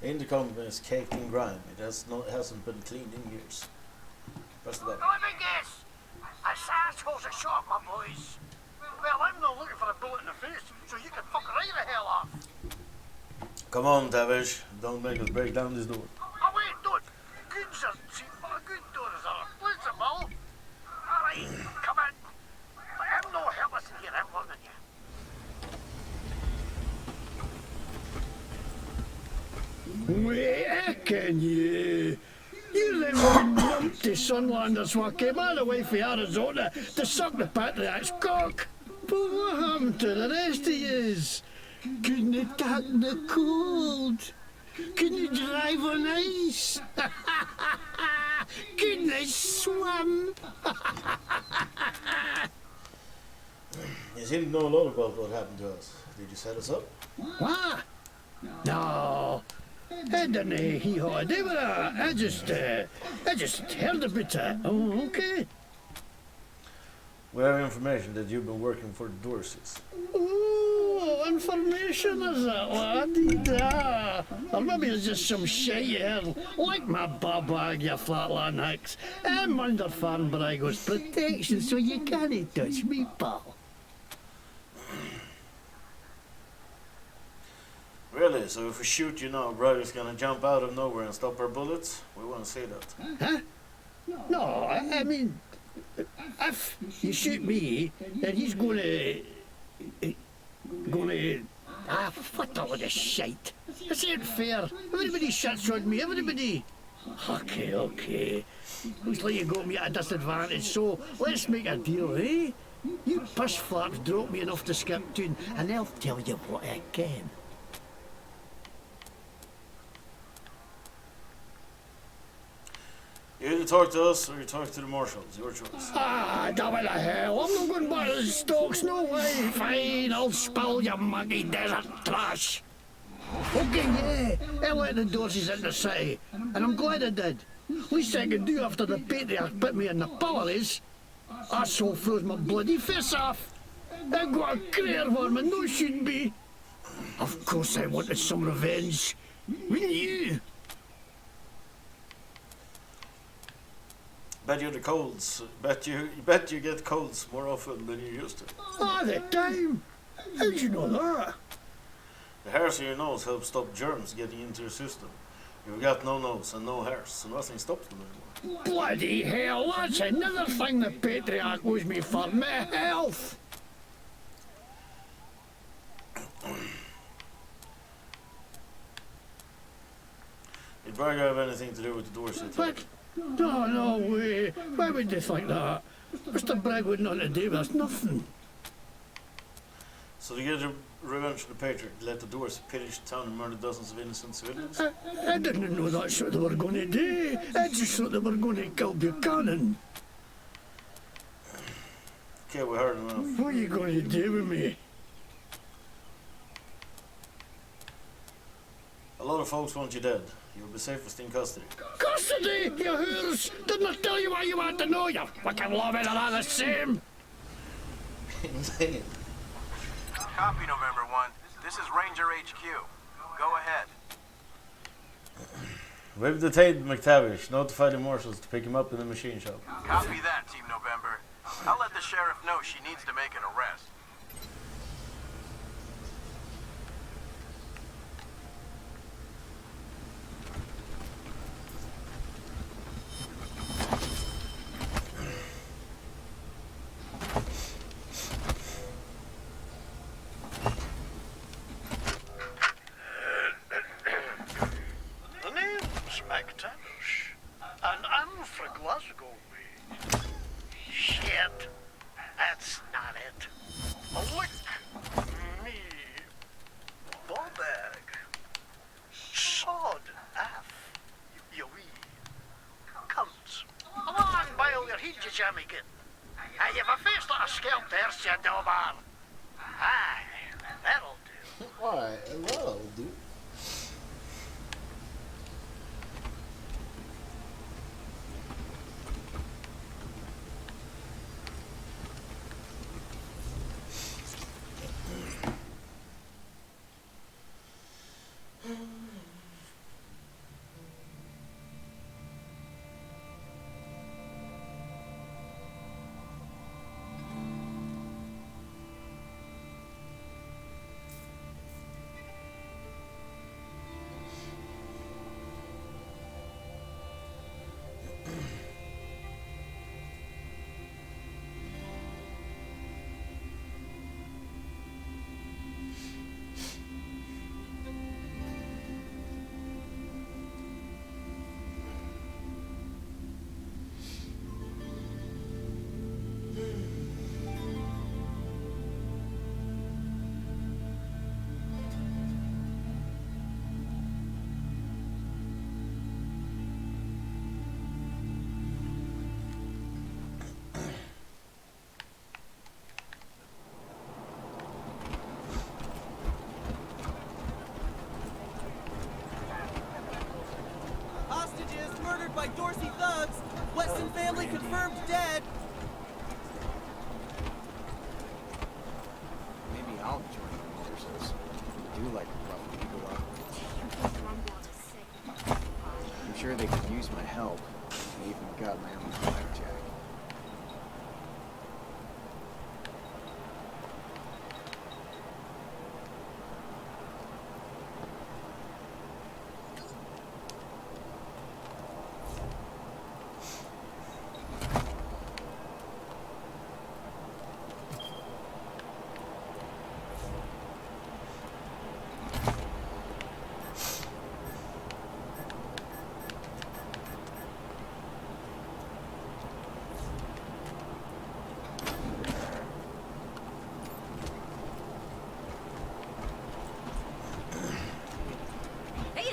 Speaker 1: Intercom is caked in grime. Hasn't been cleaned in years. Press the button.
Speaker 5: Let me guess. Assassin's a shot, my boys. Well, I'm not looking for a bullet in the face, so you can fuck right the hell off.
Speaker 1: Come on, Tavish. Don't make us break down this door.
Speaker 5: Oh, wait, don't. Good, sir. See, what a good door is that? Please, a ball. All right, come in. I'm no helpless in here. I'm warning you.
Speaker 18: Wait, can you? You them numpty Sunlanders what came all the way from Arizona to suck the patriarch's cock. But what happened to the rest of yous? Couldn't you tack the cold? Couldn't you drive on ice? Couldn't you swim?
Speaker 1: You seem to know a lot about what happened to us. Did you set us up?
Speaker 18: What? No, I didn't hee-haw a day with that. I just heard about it. Oh, okay.
Speaker 1: We have information that you've been working for the Dorseys.
Speaker 18: Oh, information is it, laddie? Or maybe it's just some shit you heard, like my bag, you flatland hicks. I'm under Farnbrago's protection, so you can't touch me, pal.
Speaker 1: Really? So if we shoot you now, brother's gonna jump out of nowhere and stop our bullets? We want to see that.
Speaker 18: Huh? No, I mean, if you shoot me, then he's gonna... what a load of shite. This ain't fair. Everybody shits on me, everybody. Okay. Looks like you got me at a disadvantage, so let's make a deal, eh? You push flaps drop me enough to skip tune, and I'll tell you what I can.
Speaker 1: You either talk to us or you talk to the marshals. Your choice.
Speaker 18: Damn it to hell. I'm not going back to the stocks, no way. Fine, I'll spill your muggy desert trash. Okay, yeah, I let the Dorseys in the city, and I'm glad I did. Least I can do after the patriarch put me in the pillories. That soul froze my bloody face off. I got a career worm and no shouldn't be. Of course I wanted some revenge. Wouldn't you?
Speaker 1: Bet you the colds. Bet you get colds more often than you used to.
Speaker 18: All the time. How'd you know that?
Speaker 1: The hairs in your nose help stop germs getting into your system. You've got no nose and no hairs, so nothing stops them anymore.
Speaker 18: Bloody hell, that's another thing the patriarch owes me for my health.
Speaker 1: Did Braga have anything to do with the Dorsey?
Speaker 18: What? No way. Why would they think that? Mr. Bragg would not have to do with nothing.
Speaker 1: So to get revenge for the Patriot, let the Dorsey pillage the town and murder dozens of innocent civilians?
Speaker 18: I didn't know that's what they were going to do. I just thought they were going to kill Buchanan.
Speaker 1: Okay, we heard enough.
Speaker 18: What are you going to do with me?
Speaker 1: A lot of folks want you dead. You'll be safest in custody.
Speaker 18: Custody, you hoors! Didn't I tell you what you want to know, you fucking loving and all the same?
Speaker 1: Insane.
Speaker 3: Copy, November 1. This is Ranger HQ. Go ahead.
Speaker 1: We've detained McTavish. Notify the marshals to pick him up in the machine shop.
Speaker 3: Copy that, Team November. I'll let the sheriff know she needs to make an arrest.
Speaker 5: The name's McTavish, and I'm from Glasgow. Shit, that's not it. Lick me, ball bag. Sod aff, you wee cunts. Come on, bile your heed, you jammy git. Hey, you've a face like a scalp there, you dobar. Aye, that'll do.
Speaker 1: Alright, that'll do.
Speaker 6: by Dorsey thugs. Weston family confirmed dead.
Speaker 20: Maybe I'll join the Marshals. I do like rough people up. I'm sure they could use my help. I even got my own blackjack.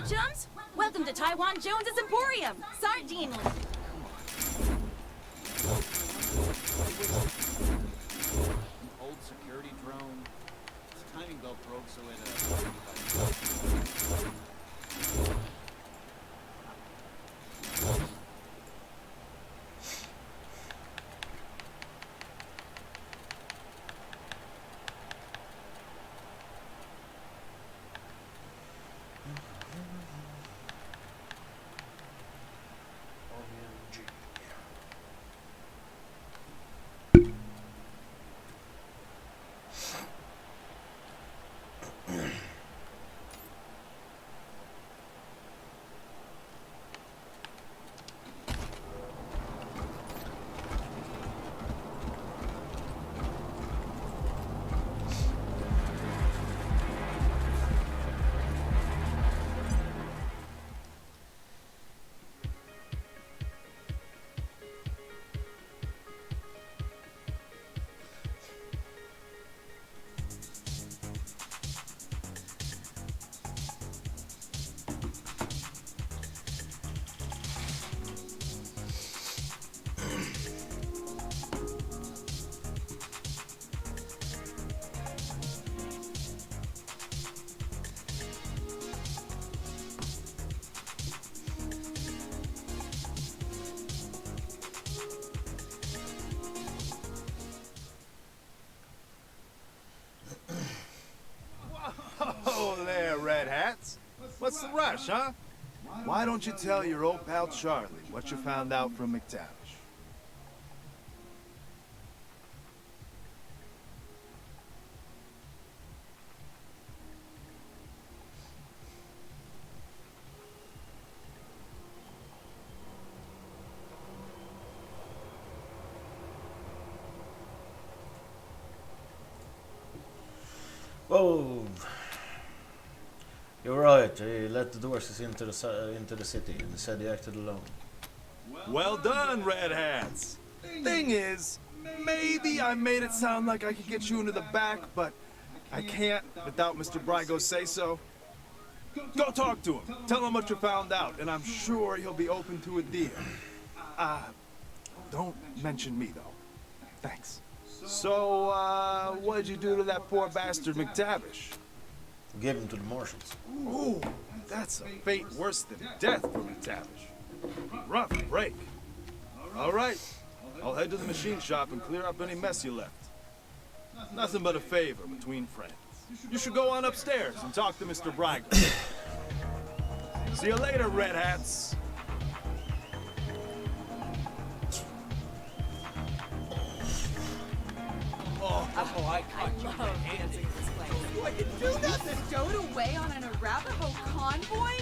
Speaker 8: Chums, welcome to Taiwan Jones's Emporium, Sardine.
Speaker 23: Old security drone. Its timing belt broke, so it
Speaker 19: Oh, there, Red Hats. What's the rush, huh? Why don't you tell your old pal Charlie what you found out from McTavish?
Speaker 1: Whoa! You're right. He let the Dorseys into the city, and he said he acted alone.
Speaker 19: Well done, Red Hats. Thing is, maybe I made it sound like I could get you into the back, but I can't without Mr. Brygo's say-so. Go talk to him. Tell him what you found out, and I'm sure he'll be open to a deal. Don't mention me, though. Thanks. So, what'd you do to that poor bastard McTavish?
Speaker 1: Give him to the Marshals.
Speaker 19: Ooh, that's a fate worse than death for McTavish. Rough break. All right, I'll head to the machine shop and clear up any mess you left. Nothing but a favor between friends. You should go on upstairs and talk to Mr. Brygo. See you later, Red Hats.
Speaker 6: I love dancing in this place. Oh, I can do that! Stowed away on an Arapaho convoy?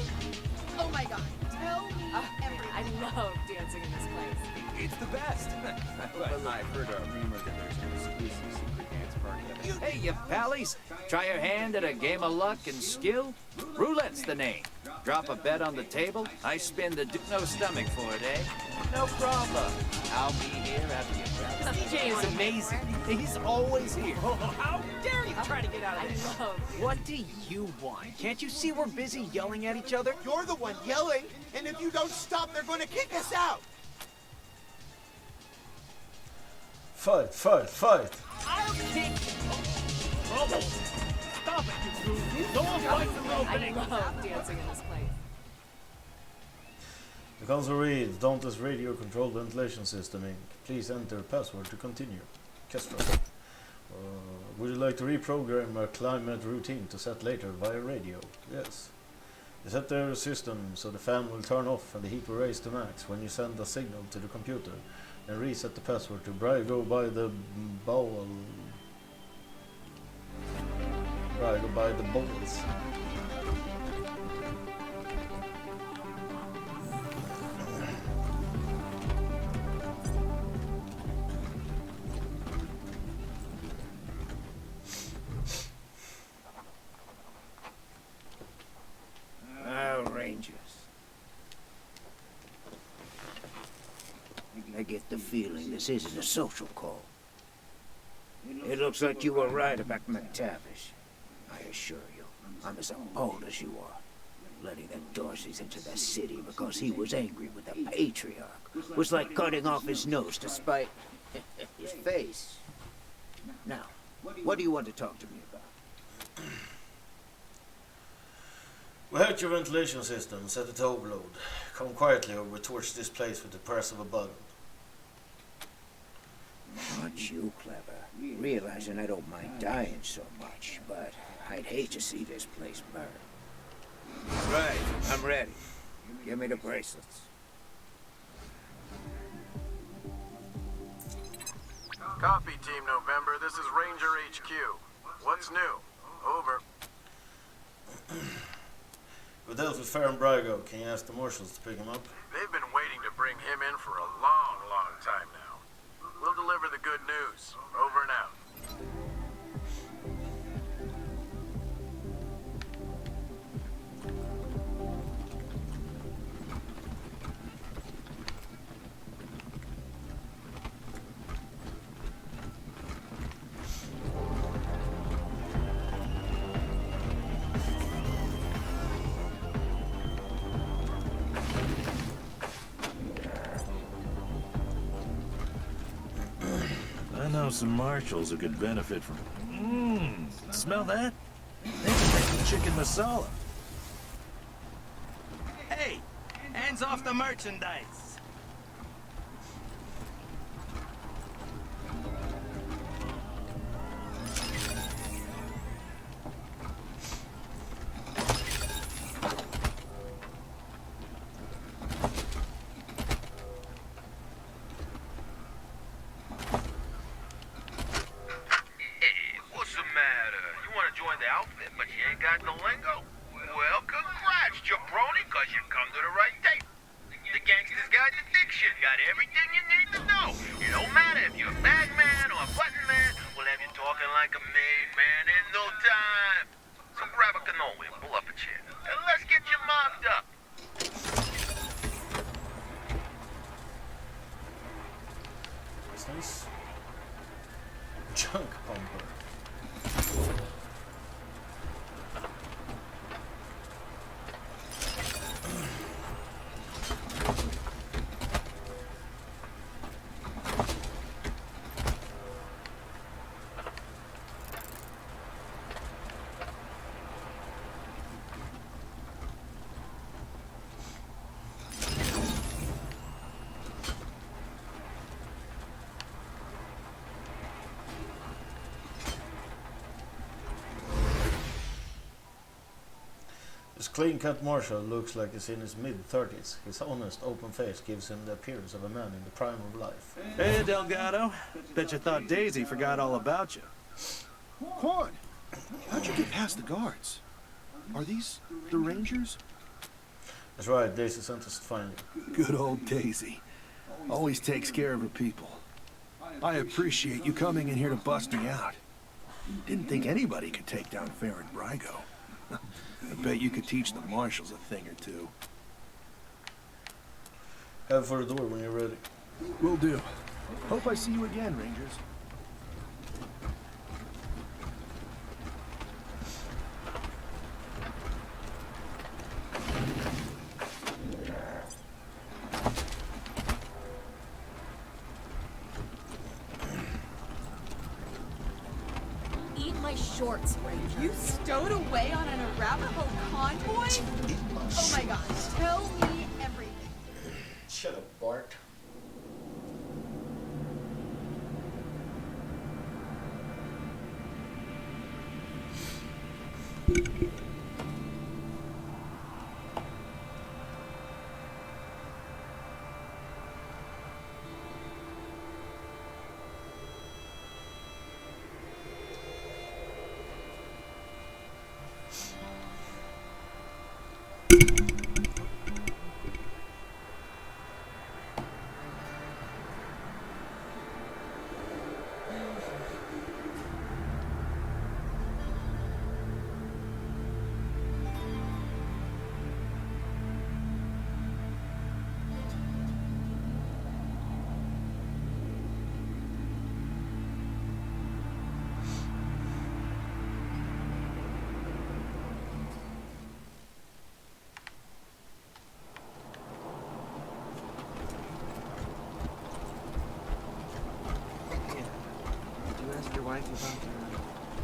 Speaker 6: Oh my god, tell me everything.
Speaker 21: I love dancing in this place. It's the best.
Speaker 20: But I've heard a rumor that there's an exclusive secret dance party.
Speaker 24: Hey, you pallies. Try your hand at a game of luck and skill? Roulette's the name. Drop a bet on the table, I spin the no stomach for it, eh? No problem. I'll be here after you. DJ is amazing. He's always here.
Speaker 21: Oh, how dare you try to get out of this?
Speaker 9: What do you want? Can't you see we're busy yelling at each other? You're the one yelling, and if you don't stop, they're going to kick us out.
Speaker 1: Fight, fight, fight!
Speaker 21: I'll kick you. Trouble. Stop it, you two. Don't fight the little thing.
Speaker 15: I love dancing in this place.
Speaker 1: The console reads, Dante's radio-controlled ventilation system, Inc. Please enter password to continue. Kestra. Would you like to reprogram a climate routine to set later via radio? Yes. You set the system so the fan will turn off and the heat will raise to max when you send a signal to the computer. Then reset the password to Brago by the bowel. Brago by the bowels.
Speaker 14: Rangers. I get the feeling this isn't a social call. It looks like you were right about McTavish. I assure you, I'm as appalled as you are. Letting the Darcys into the city because he was angry with the Patriarch was like cutting off his nose to spite his face. Now, what do you want to talk to me about?
Speaker 1: We hacked your ventilation system and set it to overload. Come quietly or we torch this place with the press of a button.
Speaker 14: Aren't you clever? Realizing I don't mind dying so much, but I'd hate to see this place burn. Right, I'm ready. Give me the bracelets.
Speaker 3: Copy, Team November. This is Ranger HQ. What's new? Over.
Speaker 1: We dealt with Farron Brago. Can you ask the marshals to pick him up?
Speaker 3: They've been waiting to bring him in for a long, long time now. We'll deliver the good news. Over and out.
Speaker 2: I know some marshals who could benefit from... Smell that? They can make chicken masala.
Speaker 21: Hey, hands off the merchandise.
Speaker 1: Chunk pumper. This clean-cut marshal looks like he's in his mid-30s. His honest, open face gives him the appearance of a man in the prime of life.
Speaker 2: Hey, Delgado. Bet you thought Daisy forgot all about you.
Speaker 7: Quan, how'd you get past the guards? Are these the Rangers?
Speaker 1: That's right, Daisy sent us to find you.
Speaker 7: Good old Daisy. Always takes care of her people. I appreciate you coming in here to bust me out. Didn't think anybody could take down Farron Brago. I bet you could teach the marshals a thing or two.
Speaker 1: Head for the door when you're ready.
Speaker 7: Will do. Hope I see you again, Rangers.
Speaker 8: Eat my shorts, Ranger.
Speaker 16: You stowed away on an Arapaho convoy? Oh my gosh, tell me everything.
Speaker 1: Shut up, Bart.
Speaker 20: Did you ask your wife about her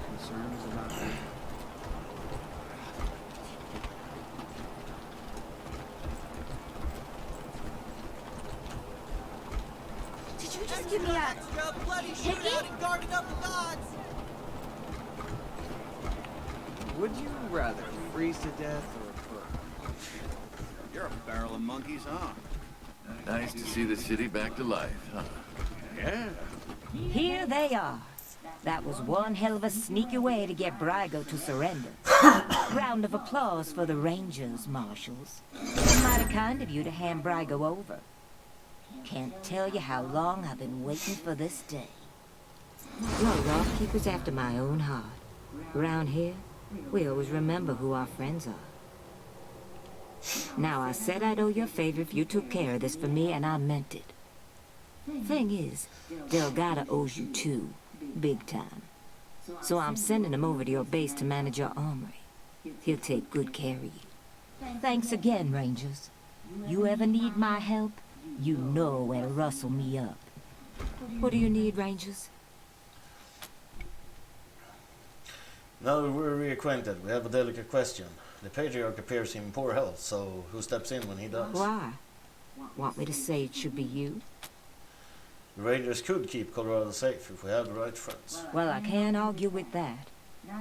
Speaker 20: concerns about her?
Speaker 8: Did you just give me a
Speaker 6: bloody
Speaker 8: ticket?
Speaker 6: shootout and guarding up the gods?
Speaker 20: Would you rather freeze to death or burn?
Speaker 23: You're a barrel of monkeys, huh?
Speaker 4: Nice to see the city back to life, huh?
Speaker 23: Yeah.
Speaker 10: Here they are. That was one hell of a sneaky way to get Brygo to surrender. Round of applause for the Rangers, Marshals. Mighty kind of you to hand Brygo over. Can't tell you how long I've been waiting for this day. You're law keepers after my own heart. Around here, we always remember who our friends are. Now, I said I'd owe you a favor if you took care of this for me, and I meant it. Thing is, Delgado owes you too, big time. So I'm sending him over to your base to manage your armory. He'll take good care of you. Thanks again, Rangers. You ever need my help, you know where to rustle me up. What do you need, Rangers?
Speaker 1: Now that we're reacquainted, we have a delicate question. The Patriarch appears in poor health, so who steps in when he does?
Speaker 10: Why? Want me to say it should be you?
Speaker 1: The Rangers could keep Colorado safe if we had the right friends.
Speaker 10: Well, I can't argue with that.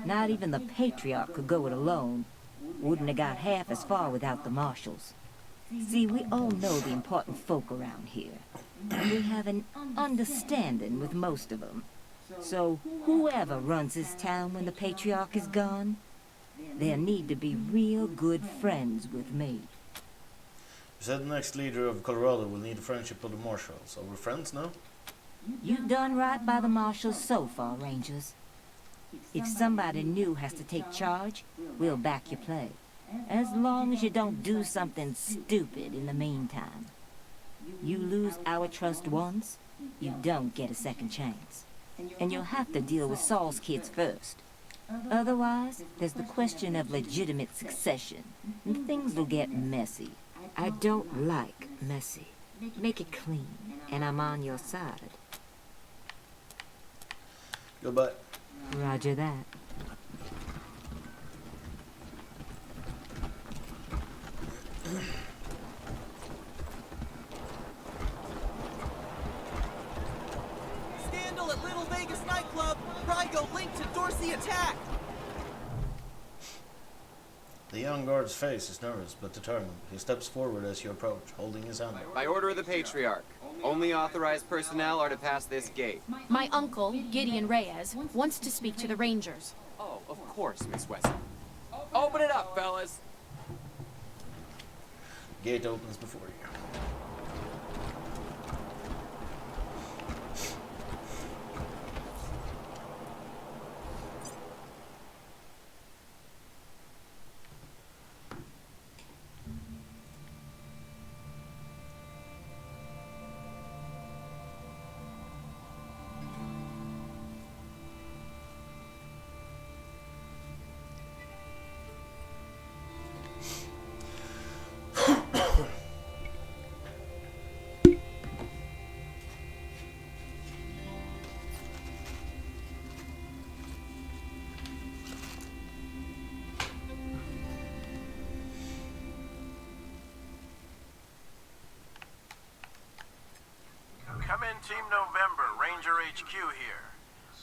Speaker 10: Not even the Patriarch could go it alone. Wouldn't have got half as far without the Marshals. See, we all know the important folk around here. And we have an understanding with most of them. So, whoever runs this town when the Patriarch is gone, they'll need to be real good friends with me.
Speaker 1: You said the next leader of Colorado will need the friendship of the Marshals. Are we friends now?
Speaker 10: You've done right by the Marshals so far, Rangers. If somebody new has to take charge, we'll back your play. As long as you don't do something stupid in the meantime. You lose our trust once, you don't get a second chance. And you'll have to deal with Saul's kids first. Otherwise, there's the question of legitimate succession, and things will get messy. I don't like messy. Make it clean, and I'm on your side.
Speaker 1: Goodbye.
Speaker 10: Roger that.
Speaker 6: Scandal at Little Vegas nightclub. Brygo linked to Dorsey attack.
Speaker 1: The young guard's face is nervous but determined. He steps forward as you approach, holding his hand.
Speaker 11: By order of the Patriarch, only authorized personnel are to pass this gate.
Speaker 15: My uncle, Gideon Reyes, wants to speak to the Rangers.
Speaker 11: Oh, of course, Miss Wesson. Open it up, fellas.
Speaker 1: Gate opens before you.
Speaker 3: Come in, Team November, Ranger HQ here.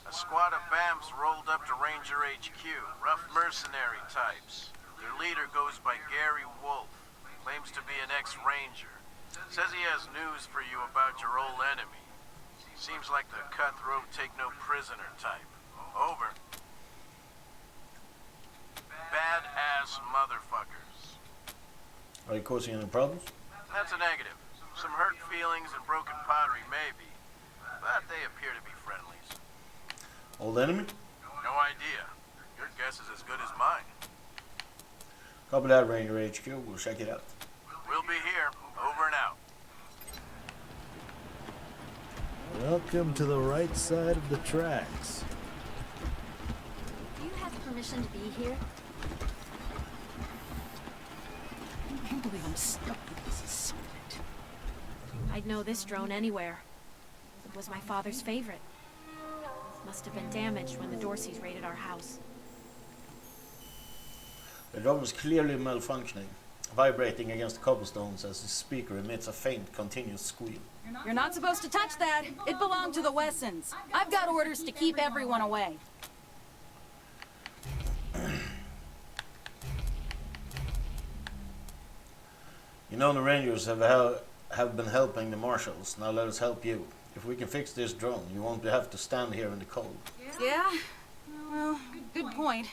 Speaker 3: A squad of BAMFs rolled up to Ranger HQ, rough mercenary types. Their leader goes by Gary Wolf, claims to be an ex-Ranger. Says he has news for you about your old enemy. Seems like the cutthroat take-no-prisoner type. Over. Badass motherfuckers.
Speaker 1: Are you causing any problems?
Speaker 3: That's a negative. Some hurt feelings and broken pottery, maybe. But they appear to be friendlies.
Speaker 1: Old enemy?
Speaker 3: No idea. Your guess is as good as mine.
Speaker 1: Copy that, Ranger HQ. We'll check it out.
Speaker 3: We'll be here. Over and out.
Speaker 2: Welcome to the right side of the tracks.
Speaker 8: Do you have permission to be here?
Speaker 15: I can't believe I'm stuck with this assignment. I'd know this drone anywhere. It was my father's favorite. Must have been damaged when the Dorseys raided our house.
Speaker 1: The drone is clearly malfunctioning, vibrating against the cobblestones as the speaker emits a faint, continuous squeal.
Speaker 6: You're not supposed to touch that. It belonged to the Wessons. I've got orders to keep everyone away.
Speaker 1: You know the Rangers have been helping the Marshals. Now let us help you. If we can fix this drone, you won't have to stand here in the cold.
Speaker 6: Yeah? Well, good point.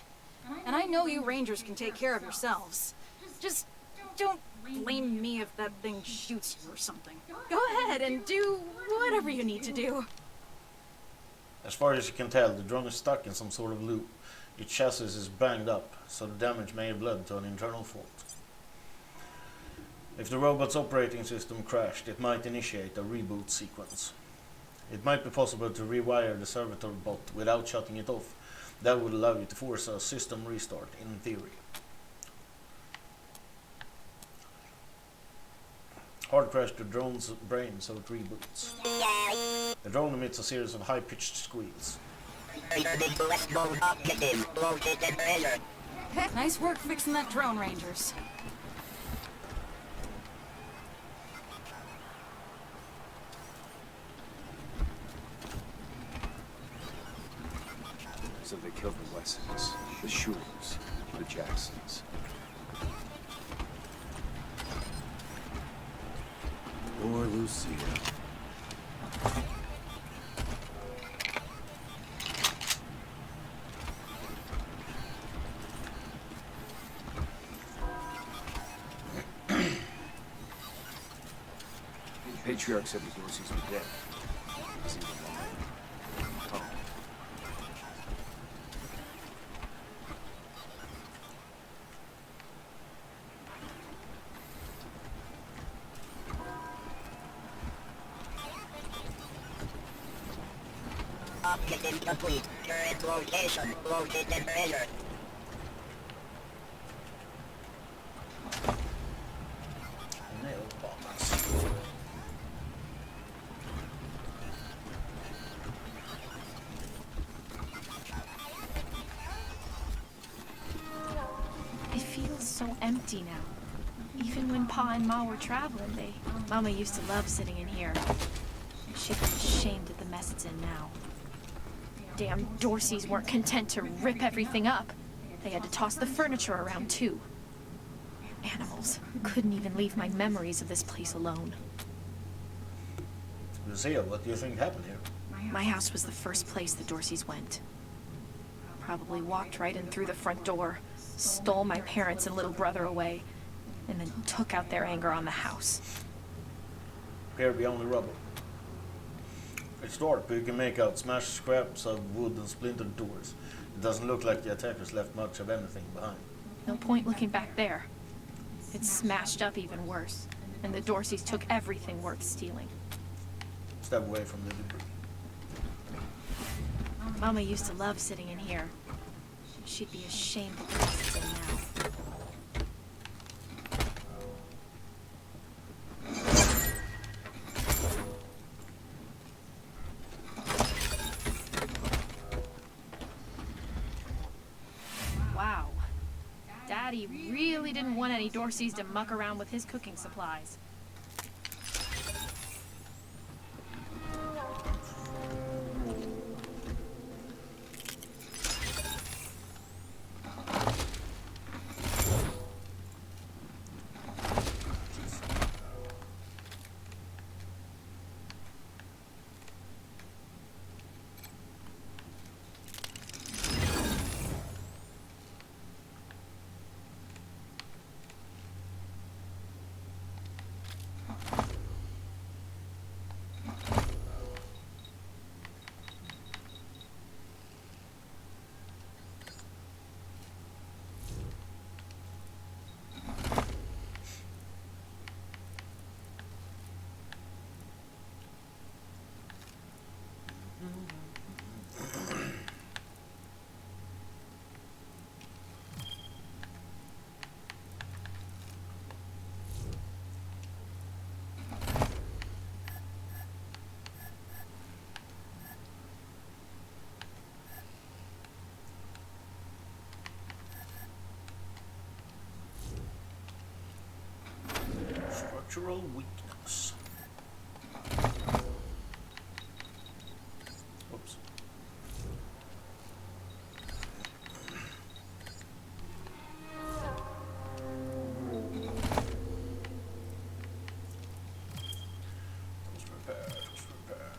Speaker 6: And I know you Rangers can take care of yourselves. Just don't blame me if that thing shoots you or something. Go ahead and do whatever you need to do.
Speaker 1: As far as you can tell, the drone is stuck in some sort of loop. Its chassis is banged up, so the damage may have led to an internal fault. If the robot's operating system crashed, it might initiate a reboot sequence. It might be possible to rewire the servitor bot without shutting it off. That would allow you to force a system restart, in theory. Hard crash the drone's brain so it reboots. The drone emits a series of high-pitched squeals.
Speaker 6: Nice work fixing that drone, Rangers.
Speaker 20: So they killed the Wessons, the Shules, the Jacksons.
Speaker 2: Or Lucia.
Speaker 20: The Patriarch said the Dorseys were dead. Is he alive? Oh.
Speaker 12: Objective complete. Current location located measure.
Speaker 15: It feels so empty now. Even when Pa and Ma were traveling, Mama used to love sitting in here. She'd be ashamed at the mess it's in now. Damn Dorseys weren't content to rip everything up. They had to toss the furniture around too. Animals. Couldn't even leave my memories of this place alone.
Speaker 1: Lucia, what do you think happened here?
Speaker 15: My house was the first place the Dorseys went. Probably walked right in through the front door, stole my parents and little brother away, and then took out their anger on the house.
Speaker 1: Appear beyond the rubble. It's dark, but you can make out smashed scraps of wood and splintered doors. It doesn't look like the attackers left much of anything behind.
Speaker 15: No point looking back there. It's smashed up even worse, and the Dorseys took everything worth stealing.
Speaker 1: Step away from the debris.
Speaker 15: Mama used to love sitting in here. She'd be ashamed of the mess it's in now. Wow. Daddy really didn't want any Dorseys to muck around with his cooking supplies.
Speaker 1: Natural weakness. Oops. Let's repair, let's repair.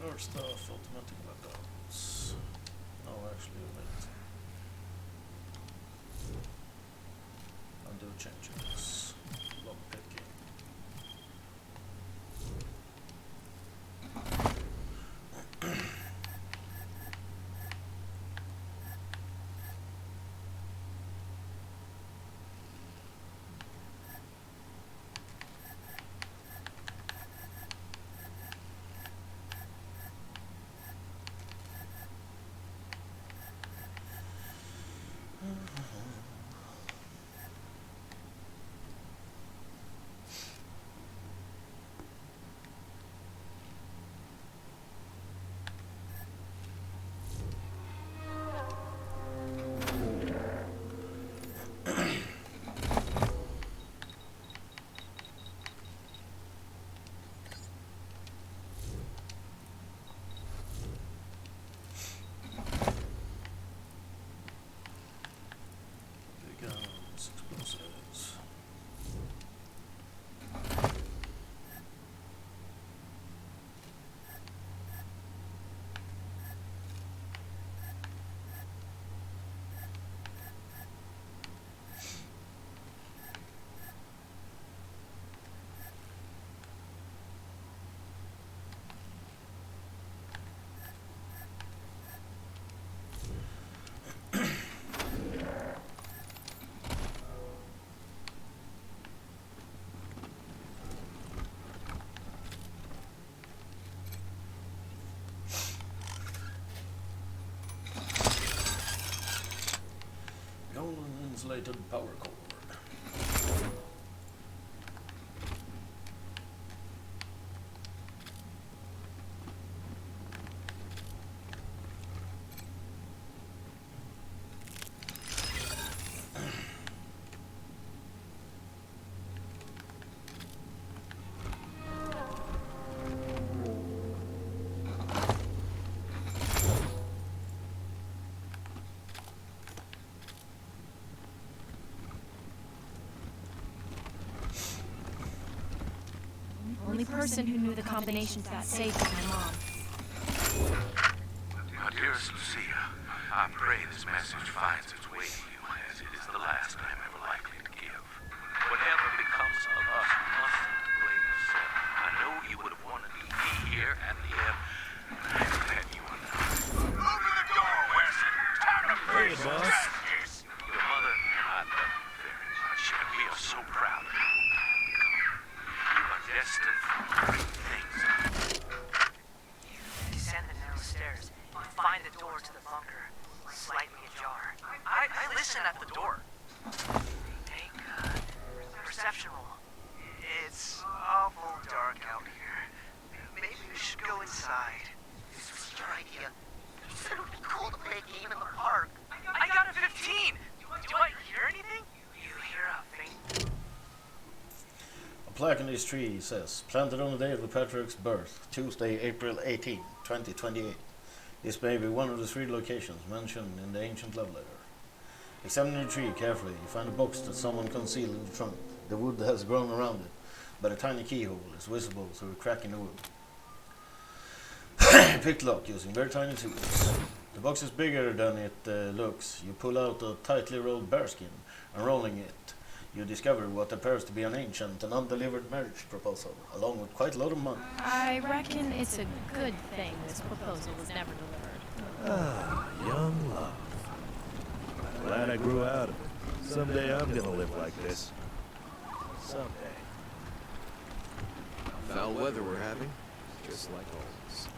Speaker 1: More stuff, automatic weapons. No, actually, wait. Undo changes. Lock picking. Guns, explosives. Golden insulated power cord.
Speaker 15: Only person who knew the combination to that safe was my mom.
Speaker 13: My dearest Lucia, I pray this message finds its way to you, as it is the last I'm ever likely to give. Whatever becomes of us, you mustn't blame yourself. I know you would have wanted to be here at the end. I'm glad you are now. Open the door, Wesley! Time to face the sadness! Your mother and I love you very much, and we are so proud of you. You are destined for great things.
Speaker 9: Descend the narrow stairs and find the door to the bunker, slightly ajar. I listen at the door. Make a perception roll. It's awful dark out here. Maybe we should go inside. This was your idea. You said it would be cool to play a game in the park. I got a 15! Do I hear anything? You hear a faint...
Speaker 1: A plaque on this tree says, planted on the day of the patriarch's birth, Tuesday, April 18, 2028. This may be one of the 3 locations mentioned in the ancient love letter. Examining the tree carefully, you find a box that someone concealed in the trunk. The wood has grown around it, but a tiny keyhole is visible through a crack in the wood. Pick the lock using very tiny tools. The box is bigger than it looks. You pull out a tightly rolled bearskin, unrolling it. You discover what appears to be an ancient and undelivered marriage proposal, along with quite a lot of money.
Speaker 15: I reckon it's a good thing this proposal was never delivered.
Speaker 2: Ah, young love.
Speaker 19: Glad I grew out of it. Someday I'm gonna live like this. Someday.
Speaker 4: Foul weather we're having, just like always.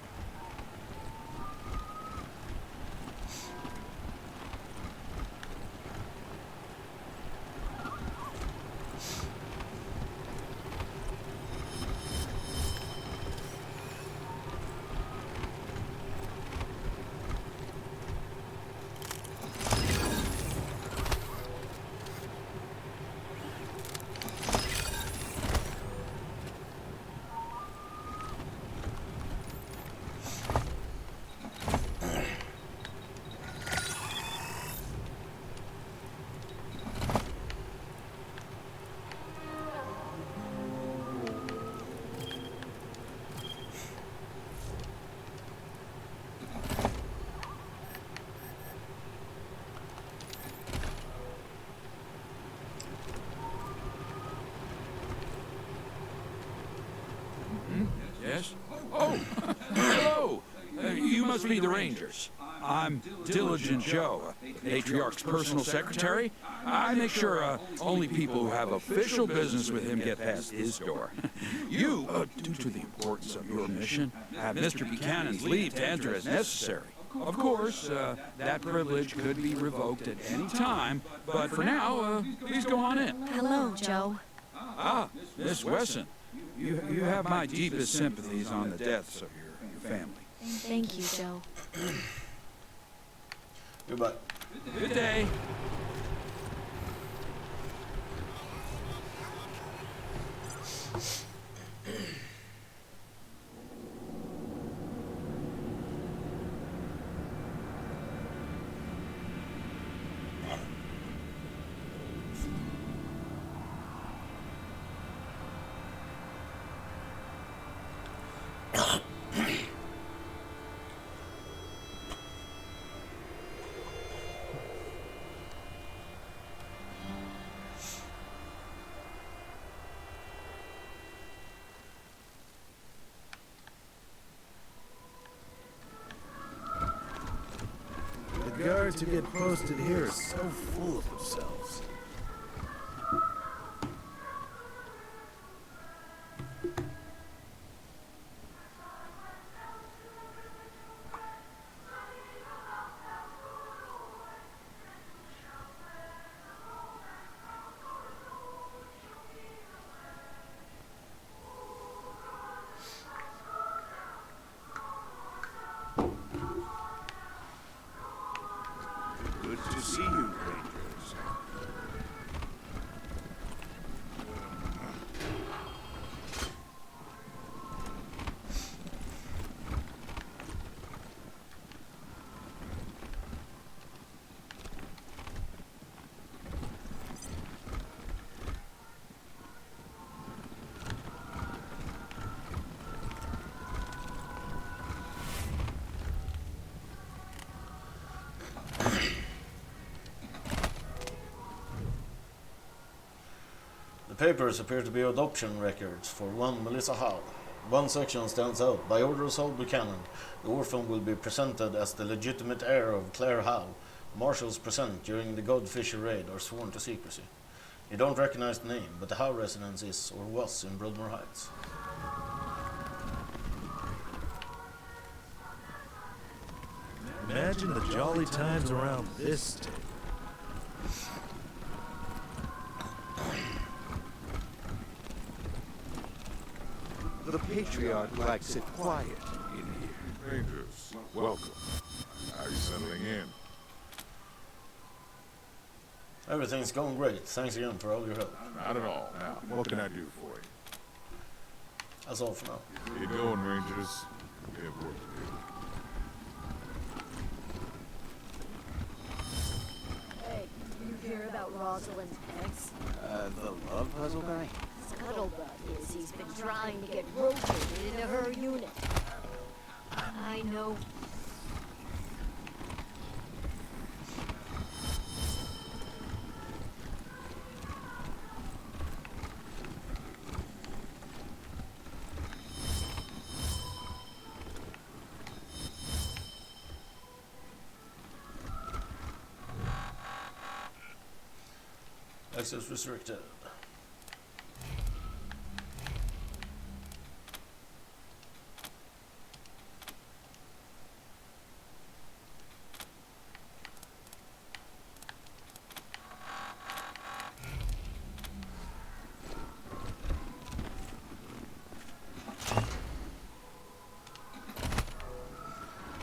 Speaker 5: Yes? Oh, hello! You must be the Rangers. I'm Diligent Joe, the Patriarch's personal secretary. I make sure only people who have official business with him get past his door. You, due to the importance of your mission, have Mr. Buchanan's leave to enter as necessary. Of course, that privilege could be revoked at any time, but for now, please go on in.
Speaker 15: Hello, Joe.
Speaker 5: Ah, Miss Wesson. You have my deepest sympathies on the deaths of your family.
Speaker 15: Thank you, Joe.
Speaker 1: Goodbye.
Speaker 5: Good day.
Speaker 19: The guards who get posted here are so full of themselves. Good to see you, Rangers.
Speaker 1: The papers appear to be adoption records for one Melissa Howe. One section stands out. By order of Saul Buchanan, the orphan will be presented as the legitimate heir of Claire Howe. Marshals present during the Godfisher raid are sworn to secrecy. You don't recognize the name, but the Howe residence is, or was, in Broadmoor Heights.
Speaker 19: Imagine the jolly times around this table.
Speaker 17: The Patriarch likes it quiet in here.
Speaker 18: Rangers, welcome. How are you settling in?
Speaker 1: Everything's going great. Thanks again for all your help.
Speaker 18: Not at all. Now, what can I do for you?
Speaker 1: That's all for now.
Speaker 18: How you doing, Rangers? We have work to do.
Speaker 8: Hey, you hear about Rosalind's ex?
Speaker 14: The love puzzle guy?
Speaker 8: Scuttlebutt is he's been trying to get rotated into her unit. I know.
Speaker 1: Access restricted.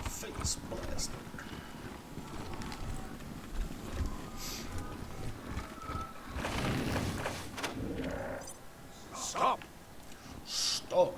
Speaker 1: Face blaster.
Speaker 5: Stop!
Speaker 1: Stop.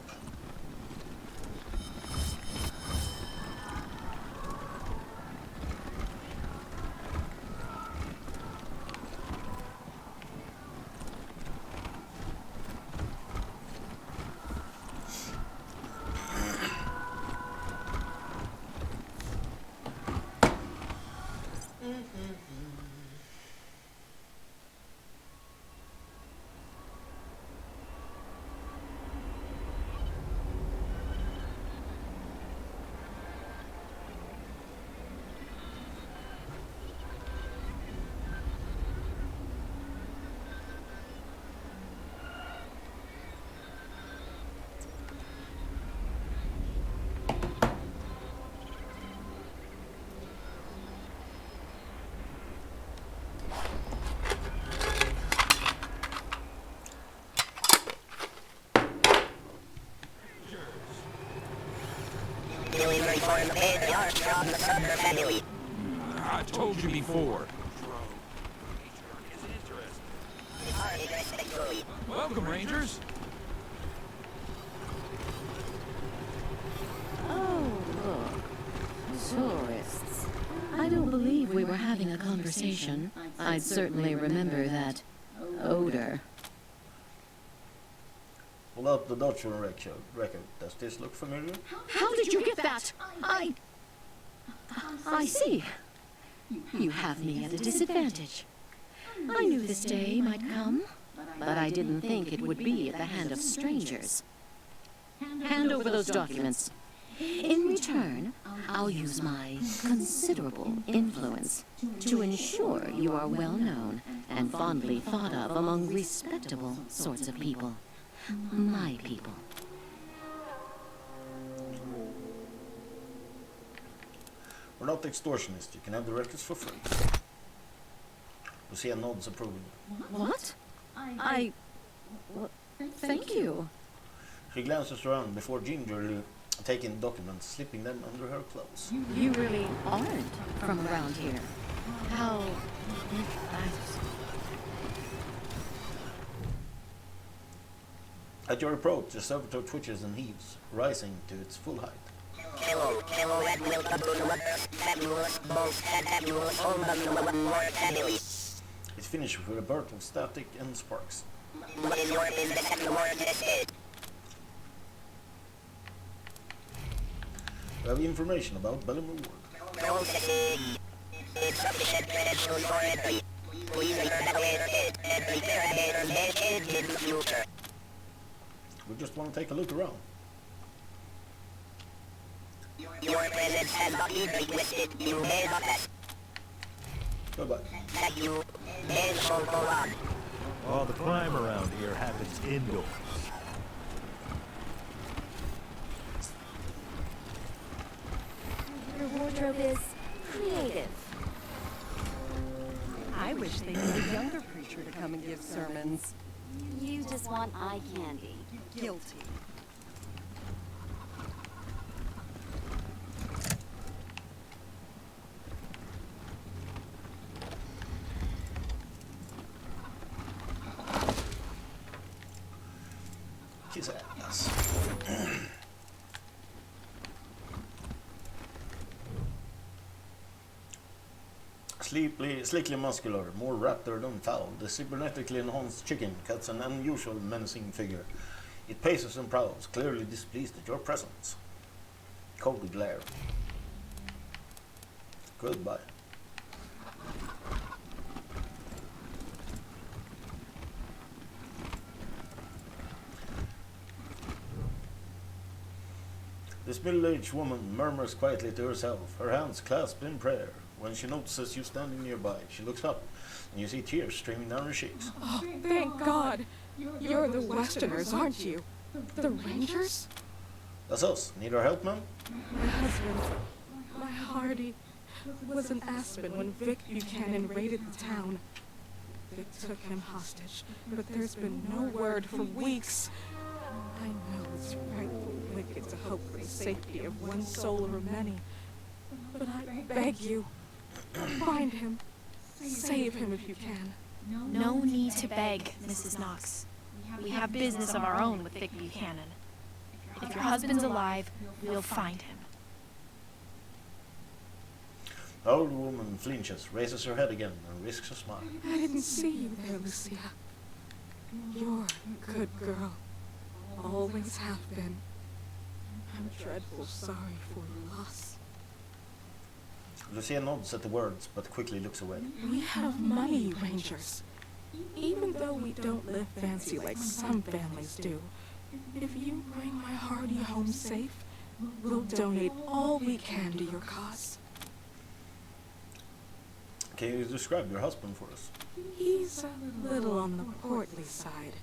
Speaker 5: I've told you before. Welcome, Rangers.
Speaker 7: Oh, look. Tourists. I don't believe we were having a conversation. I'd certainly remember that odor.
Speaker 1: Pull out the Dutchman record. Does this look familiar?
Speaker 7: How did you get that? I see. You have me at a disadvantage. I knew this day might come, but I didn't think it would be at the hand of strangers. Hand over those documents. In return, I'll use my considerable influence to ensure you are well known and fondly thought of among respectable sorts of people. My people.
Speaker 1: We're not extortionists. You can have the records for free. Lucia nods approvingly.
Speaker 7: What? Thank you.
Speaker 1: She glances around before gingerly taking documents, slipping them under her clothes.
Speaker 7: You really aren't from around here. How...
Speaker 1: At your approach, the servitor twitches and heaves, rising to its full height. It finishes with a burst of static and sparks. We have information about Bellamere Ward. We just want to take a look around.
Speaker 12: Your presence has not been requested. You may not pass.
Speaker 1: Goodbye.
Speaker 12: Thank you. Then so go on.
Speaker 19: All the crime around here happens indoors.
Speaker 8: Your wardrobe is creative.
Speaker 21: I wish they needed a younger preacher to come and give sermons.
Speaker 8: You just want eye candy.
Speaker 21: Guilty.
Speaker 1: His ass. Slickly muscular, more raptor than foul, the cybernetically enhanced chicken cuts an unusual menacing figure. It paces and prowls, clearly displeased at your presence. Cold glare. Goodbye. This middle-aged woman murmurs quietly to herself, her hands clasped in prayer. When she notices you standing nearby, she looks up, and you see tears streaming down her cheeks.
Speaker 16: Oh, thank God. You're the Westerners, aren't you? The Rangers?
Speaker 1: That's us. Need our help, ma'am?
Speaker 16: My husband, my Hardy, was in Aspen when Vic Buchanan raided the town. Vic took him hostage, but there's been no word for weeks. I know it's frightfully wicked to hope for the safety of one soul over many, but I beg you, find him. Save him if you can.
Speaker 15: No need to beg, Mrs. Knox. We have business of our own with Vic Buchanan. If your husband's alive, we'll find him.
Speaker 1: The old woman flinches, raises her head again, and risks a smile.
Speaker 16: I didn't see you there, Lucia. You're a good girl. Always have been. I'm dreadful sorry for your loss.
Speaker 1: Lucia nods at the words, but quickly looks away.
Speaker 16: We have money, Rangers. Even though we don't live fancy like some families do, if you bring my Hardy home safe, we'll donate all we can to your cause.
Speaker 1: Can you describe your husband for us?
Speaker 16: He's a little on the portly side,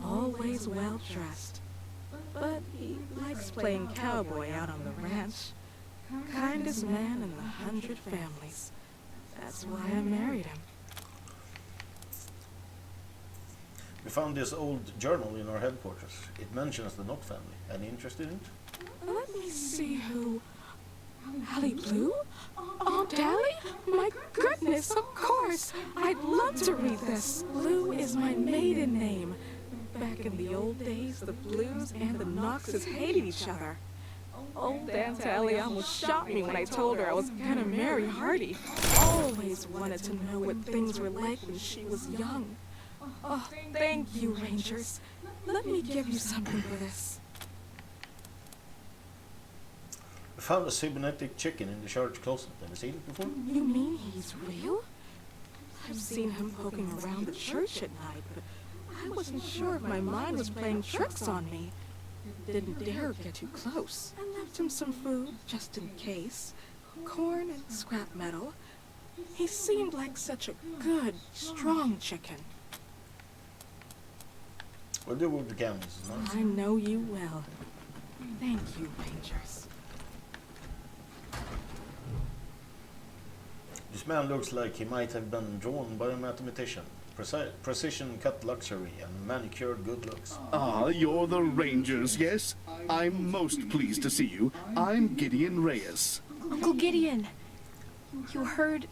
Speaker 16: always well dressed, but he likes playing cowboy out on the ranch. Kindest man in 100 families. That's why I married him.
Speaker 1: We found this old journal in our headquarters. It mentions the Knott family. Any interest in it?
Speaker 16: Let me see who... Allie Blue? Aunt Allie? My goodness, of course! I'd love to read this. Blue is my maiden name. Back in the old days, the Blues and the Knoxes hated each other. Old Aunt Allie almost shot me when I told her I was gonna marry Hardy. Always wanted to know what things were like when she was young. Oh, thank you, Rangers. Let me give you something for this.
Speaker 1: We found a cybernetic chicken in the church closet. Have you seen it before?
Speaker 16: You mean he's real? I've seen him poking around the church at night, but I wasn't sure if my mind was playing tricks on me. Didn't dare get too close. I left him some food, just in case. Corn and scrap metal. He seemed like such a good, strong chicken.
Speaker 1: We'll do what we can, Mrs. Knox.
Speaker 16: I know you will. Thank you, Rangers.
Speaker 1: This man looks like he might have been drawn by a mathematician. Precision cut luxury and manicured good looks.
Speaker 22: Ah, you're the Rangers, yes? I'm most pleased to see you. I'm Gideon Reyes.
Speaker 15: Uncle Gideon, you heard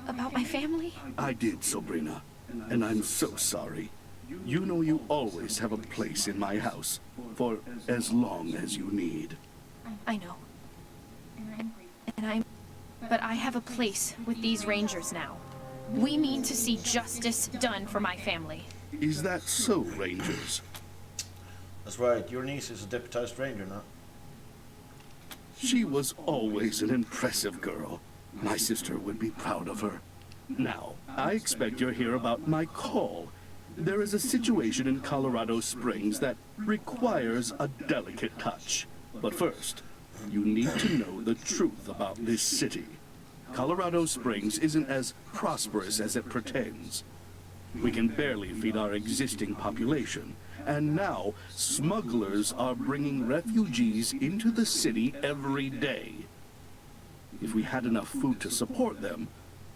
Speaker 15: about my family?
Speaker 22: I did, Sabrina, and I'm so sorry. You know you always have a place in my house, for as long as you need.
Speaker 15: I know. But I have a place with these Rangers now. We mean to see justice done for my family.
Speaker 22: Is that so, Rangers?
Speaker 1: That's right. Your niece is a deputized ranger now.
Speaker 22: She was always an impressive girl. My sister would be proud of her. Now, I expect you're here about my call. There is a situation in Colorado Springs that requires a delicate touch. But first, you need to know the truth about this city. Colorado Springs isn't as prosperous as it pretends. We can barely feed our existing population, and now smugglers are bringing refugees into the city every day. If we had enough food to support them,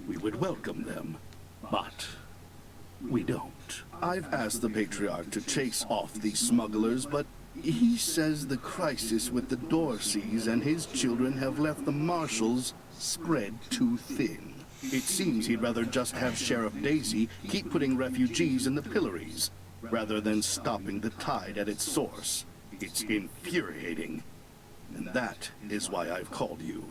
Speaker 22: we would welcome them. But we don't. I've asked the Patriarch to chase off these smugglers, but he says the crisis with the Dorseys and his children have left the marshals spread too thin. It seems he'd rather just have Sheriff Daisy keep putting refugees in the pillories, rather than stopping the tide at its source. It's infuriating. And that is why I've called you.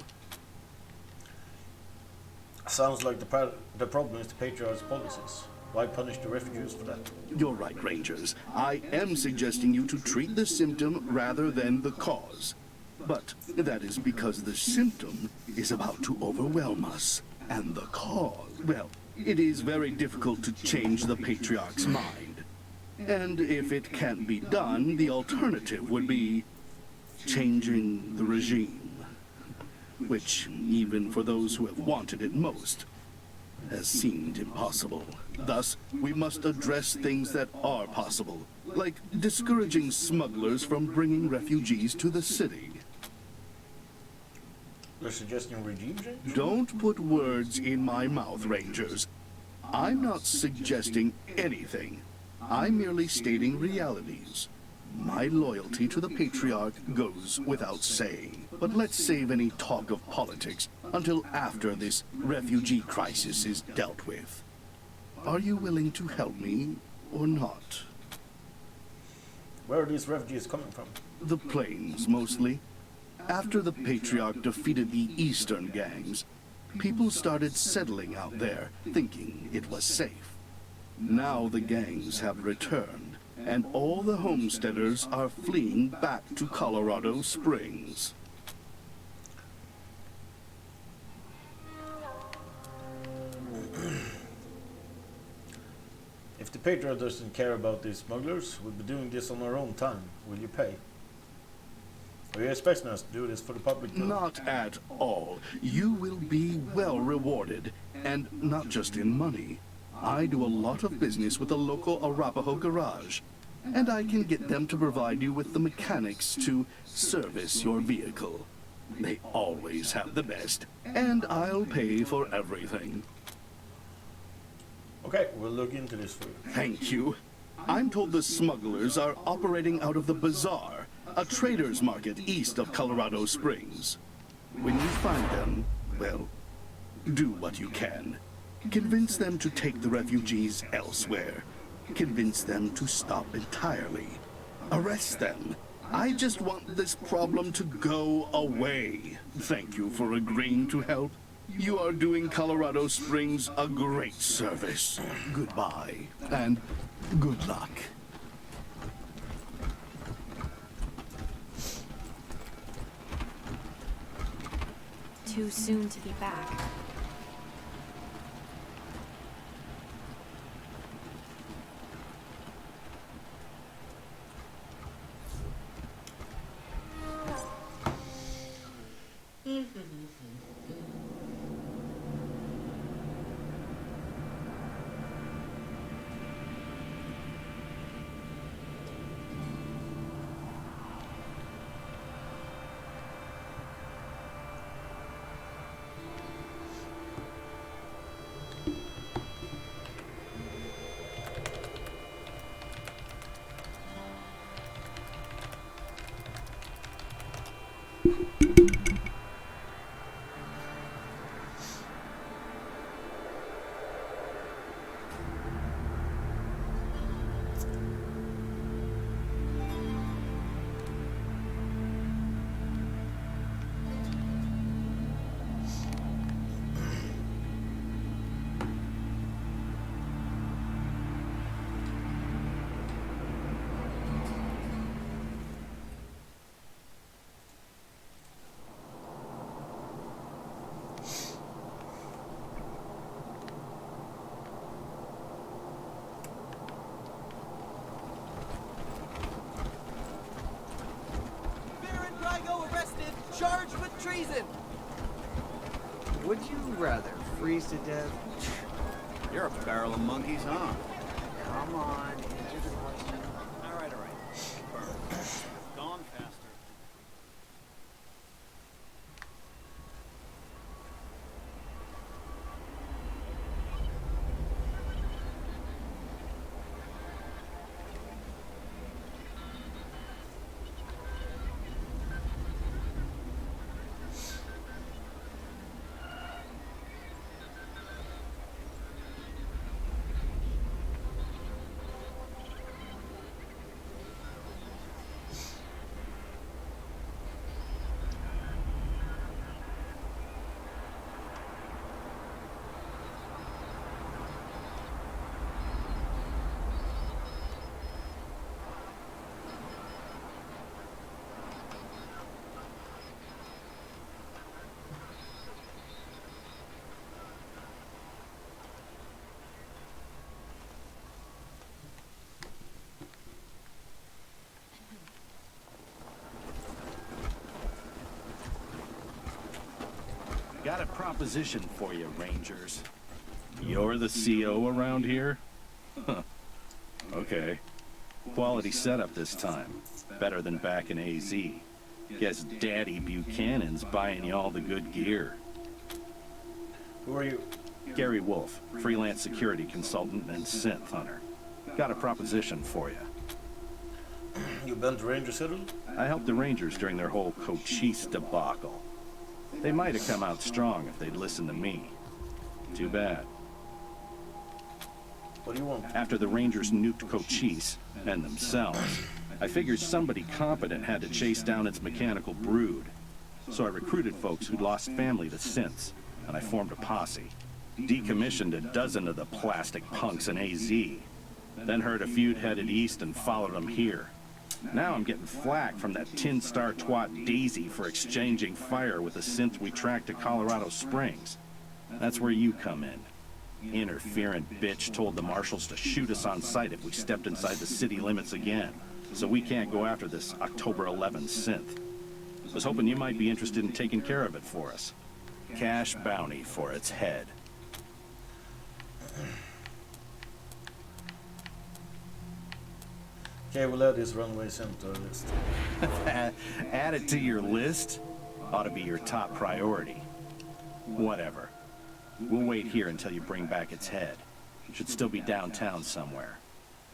Speaker 1: Sounds like the problem is the Patriarch's policies. Why punish the refugees for that?
Speaker 22: You're right, Rangers. I am suggesting you to treat the symptom rather than the cause. But that is because the symptom is about to overwhelm us. And the cause, well, it is very difficult to change the Patriarch's mind. And if it can't be done, the alternative would be changing the regime. Which, even for those who have wanted it most, has seemed impossible. Thus, we must address things that are possible, like discouraging smugglers from bringing refugees to the city.
Speaker 1: They're suggesting regime change?
Speaker 22: Don't put words in my mouth, Rangers. I'm not suggesting anything. I'm merely stating realities. My loyalty to the Patriarch goes without saying. But let's save any talk of politics until after this refugee crisis is dealt with. Are you willing to help me or not?
Speaker 1: Where are these refugees coming from?
Speaker 22: The plains, mostly. After the Patriarch defeated the eastern gangs, people started settling out there, thinking it was safe. Now the gangs have returned, and all the homesteaders are fleeing back to Colorado Springs.
Speaker 1: If the Patriot doesn't care about these smugglers, we'll be doing this on our own time. Will you pay? Are you expecting us to do this for the public good?
Speaker 22: Not at all. You will be well rewarded, and not just in money. I do a lot of business with the local Arapaho garage, and I can get them to provide you with the mechanics to service your vehicle. They always have the best, and I'll pay for everything.
Speaker 1: Okay, we'll look into this for you.
Speaker 22: Thank you. I'm told the smugglers are operating out of the bazaar, a trader's market east of Colorado Springs. When you find them, well, do what you can. Convince them to take the refugees elsewhere. Convince them to stop entirely. Arrest them. I just want this problem to go away. Thank you for agreeing to help. You are doing Colorado Springs a great service. Goodbye, and good luck.
Speaker 15: Too soon to be back.
Speaker 10: Charged with treason!
Speaker 11: Would you rather freeze to death? You're a barrel of monkeys, huh? Come on, answer the question. All right. Gone faster.
Speaker 2: Got a proposition for you, Rangers.
Speaker 3: You're the CO around here? Huh. Okay. Quality setup this time. Better than back in AZ. Guess Daddy Buchanan's buying you all the good gear.
Speaker 1: Who are you?
Speaker 3: Gary Wolf, freelance security consultant and synth hunter. Got a proposition for you.
Speaker 1: You been to Ranger Citadel?
Speaker 3: I helped the Rangers during their whole Cochise debacle. They might have come out strong if they'd listened to me. Too bad.
Speaker 1: What do you want?
Speaker 3: After the Rangers nuked Cochise, and themselves, I figured somebody competent had to chase down its mechanical brood. So I recruited folks who'd lost family to synths, and I formed a posse. Decommissioned a dozen of the plastic punks in AZ. Then heard a feud headed east and followed them here. Now I'm getting flack from that tin star twat Daisy for exchanging fire with the synth we tracked to Colorado Springs. That's where you come in. Interferent bitch told the marshals to shoot us on sight if we stepped inside the city limits again, so we can't go after this October 11 synth. Was hoping you might be interested in taking care of it for us. Cash bounty for its head.
Speaker 1: Okay, we'll add this runway synth to our list.
Speaker 3: Add it to your list? Ought to be your top priority. Whatever. We'll wait here until you bring back its head. Should still be downtown somewhere.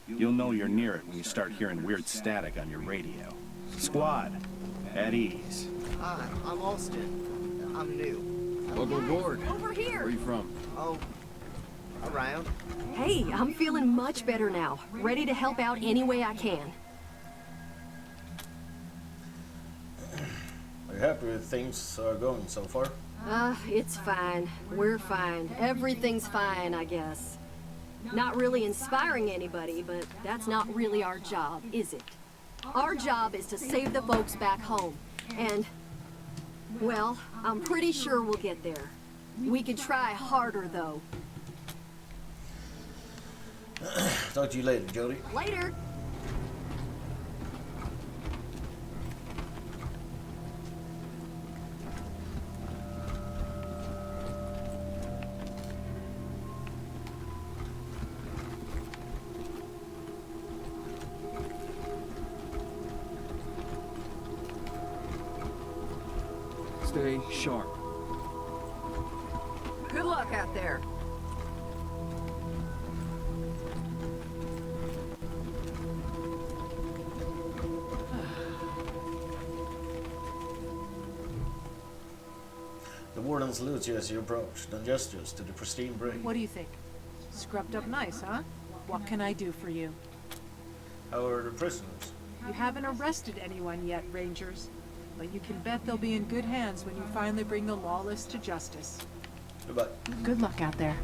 Speaker 3: You'll know you're near it when you start hearing weird static on your radio. Squad, at ease.
Speaker 10: Hi, I'm Austin. I'm new.
Speaker 4: Welcome aboard.
Speaker 21: Over here.
Speaker 4: Where are you from?
Speaker 10: Oh, around.
Speaker 21: Hey, I'm feeling much better now. Ready to help out any way I can.
Speaker 1: Are you happy with things are going so far?
Speaker 21: It's fine. We're fine. Everything's fine, I guess. Not really inspiring anybody, but that's not really our job, is it? Our job is to save the folks back home. And, well, I'm pretty sure we'll get there. We could try harder, though.
Speaker 1: Talk to you later, Jody.
Speaker 21: Later!
Speaker 5: Stay sharp.
Speaker 21: Good luck out there.
Speaker 1: The warden salutes you as you approach, then gestures to the pristine brig.
Speaker 6: What do you think? Scrubbed up nice, huh? What can I do for you?
Speaker 1: How are the prisoners?
Speaker 6: You haven't arrested anyone yet, Rangers. But you can bet they'll be in good hands when you finally bring the lawless to justice.
Speaker 1: Goodbye.
Speaker 6: Good luck out there.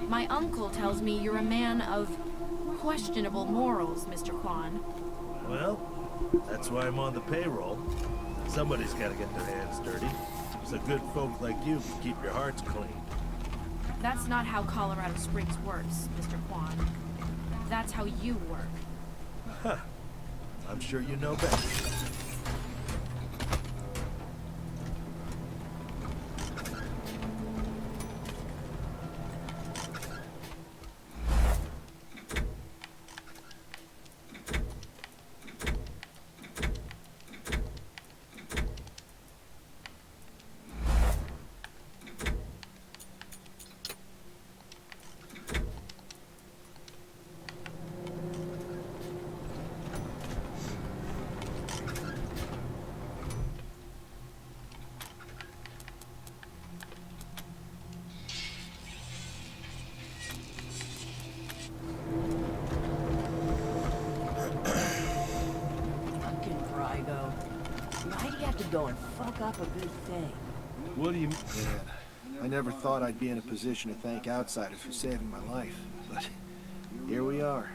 Speaker 15: My uncle tells me you're a man of questionable morals, Mr. Kwan.
Speaker 23: Well, that's why I'm on the payroll. Somebody's got to get their hands dirty, so good folk like you can keep your hearts clean.
Speaker 15: That's not how Colorado Springs works, Mr. Kwan. That's how you work.
Speaker 23: Huh. I'm sure you know better.
Speaker 9: up a good thing.
Speaker 13: What do you mean? Yeah, I never thought I'd be in a position to thank outsiders for saving my life, but here we are.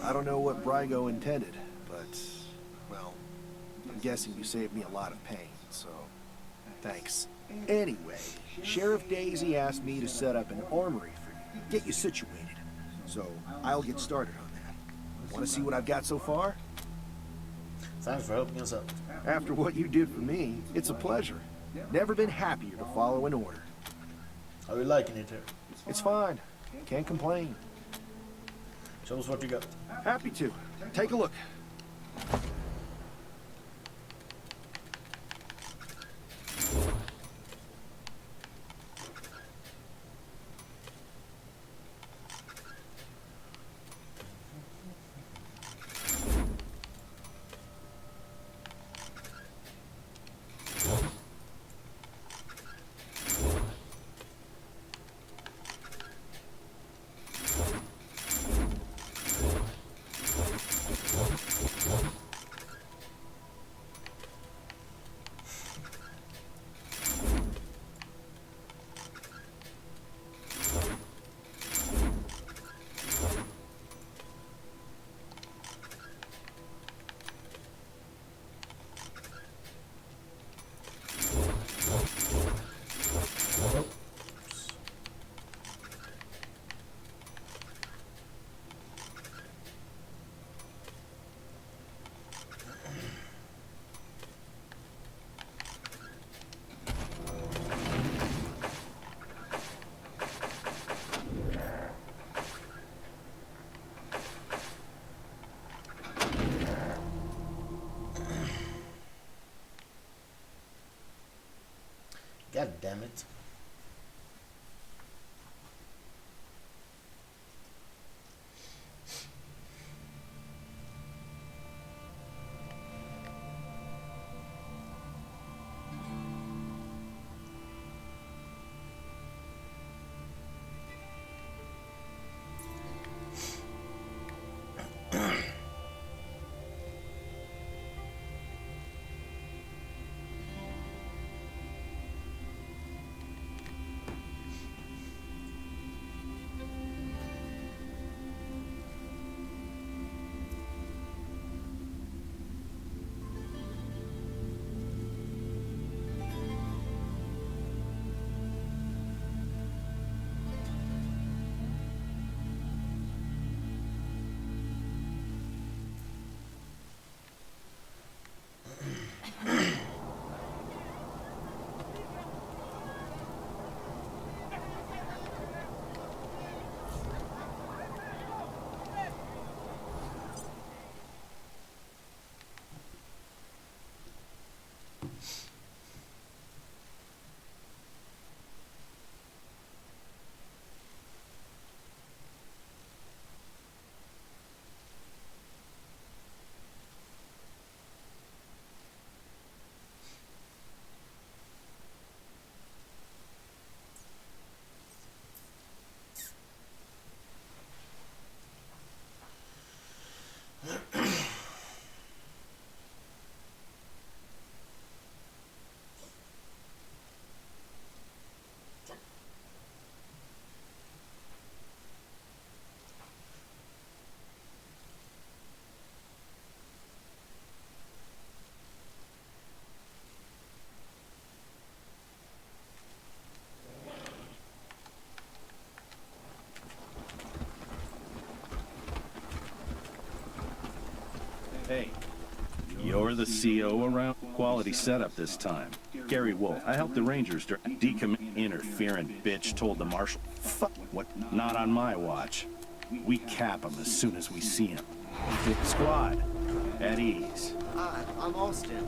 Speaker 13: I don't know what Brygo intended, but, well, I'm guessing you saved me a lot of pain, so thanks.
Speaker 20: Anyway, Sheriff Daisy asked me to set up an armory for you, get you situated. So, I'll get started on that. Want to see what I've got so far?
Speaker 1: Thanks for helping us out.
Speaker 20: After what you did for me, it's a pleasure. Never been happier to follow an order.
Speaker 1: Are you liking it here?
Speaker 20: It's fine. Can't complain.
Speaker 1: Show us what you got.
Speaker 20: Happy to. Take a look.
Speaker 1: God damn it.
Speaker 3: Hey, you're the CO around? Quality setup this time. Gary Wolf. I helped the Rangers decommit interfering bitch told the marshal. Fuck, what? Not on my watch. We cap him as soon as we see him. Squad, at ease.
Speaker 10: I'm Austin.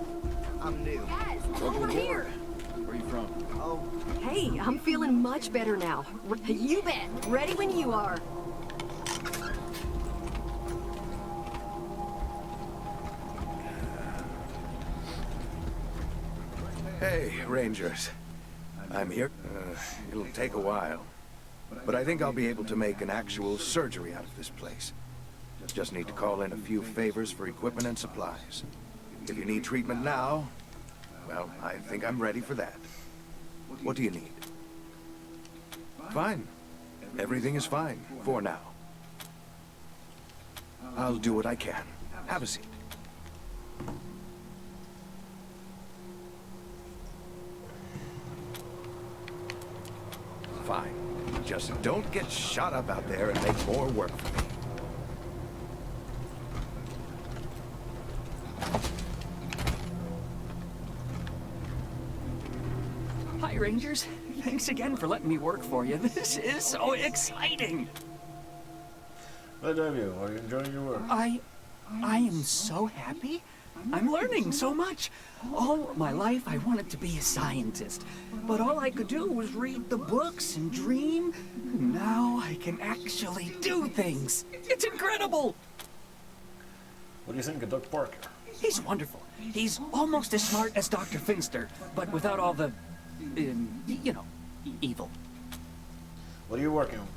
Speaker 10: I'm new.
Speaker 21: Yes, over here.
Speaker 10: Where are you from?
Speaker 21: Oh, hey, I'm feeling much better now. You bet. Ready when you are.
Speaker 17: Hey, Rangers. I'm here. It'll take a while. But I think I'll be able to make an actual surgery out of this place. Just need to call in a few favors for equipment and supplies. If you need treatment now, Well, I think I'm ready for that. What do you need? Fine. Everything is fine, for now. I'll do what I can. Have a seat. Fine. Just don't get shot up out there and make more work for me.
Speaker 9: Hi, Rangers. Thanks again for letting me work for you. This is so exciting.
Speaker 1: Well, have you? Are you enjoying your work?
Speaker 9: I am so happy. I'm learning so much. All my life I wanted to be a scientist, but all I could do was read the books and dream. Now I can actually do things. It's incredible.
Speaker 1: What do you think of Doc Parker?
Speaker 9: He's wonderful. He's almost as smart as Dr. Finster, but without all the, you know, evil.
Speaker 1: What are you working on?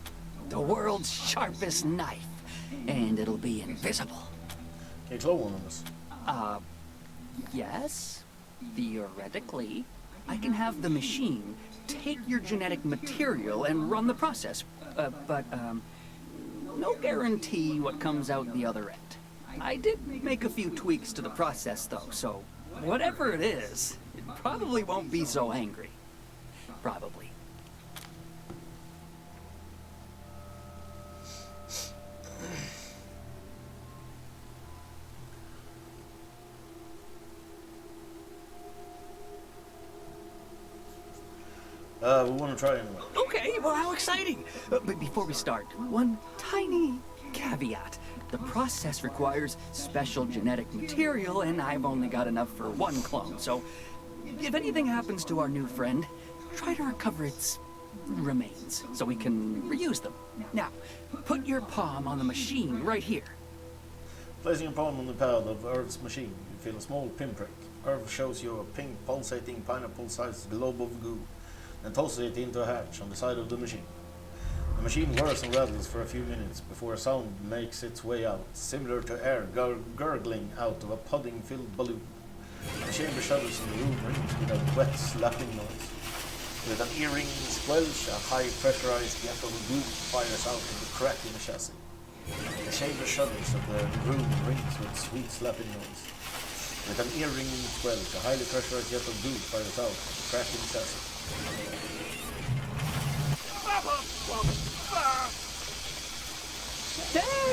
Speaker 9: The world's sharpest knife, and it'll be invisible.
Speaker 1: Can you clone one of us?
Speaker 9: Yes. Theoretically, I can have the machine take your genetic material and run the process. But no guarantee what comes out the other end. I did make a few tweaks to the process, though, so whatever it is, it probably won't be so angry. Probably.
Speaker 1: We want to try anyway.
Speaker 9: Okay, well, how exciting! But before we start, one tiny caveat. The process requires special genetic material, and I've only got enough for one clone, so if anything happens to our new friend, try to recover its remains so we can reuse them. Now, put your palm on the machine right here.
Speaker 1: Placing your palm on the pad of Earth's machine, you feel a small pinprick. Earth shows you a pink, pulsating, pineapple-sized globe of goo, and tosses it into a hatch on the side of the machine. The machine whirs and rattles for a few minutes before a sound makes its way out, similar to air gurgling out of a pudding-filled balloon. The chamber shudders and the room rings with a wet, slapping noise. With an earring squelch, a high-pressurized jet of goo fires out of the crack in the chassis. The chamber shudders of the room rings with sweet, slapping noise. With an ear-ringing squelch, a highly pressurized jet of goo fires out of the crack in the chassis.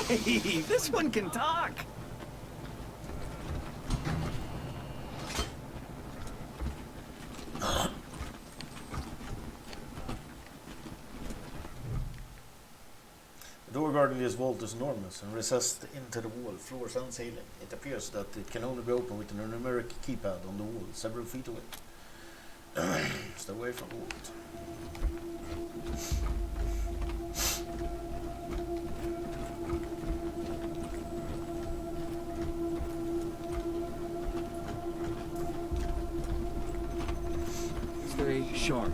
Speaker 9: Hey, this one can talk.
Speaker 1: The door guarding this vault is enormous and recessed into the wall, floors and ceiling. It appears that it can only be opened with a numeric keypad on the wall, several feet away. Stay away from the vault.
Speaker 9: Stay sharp.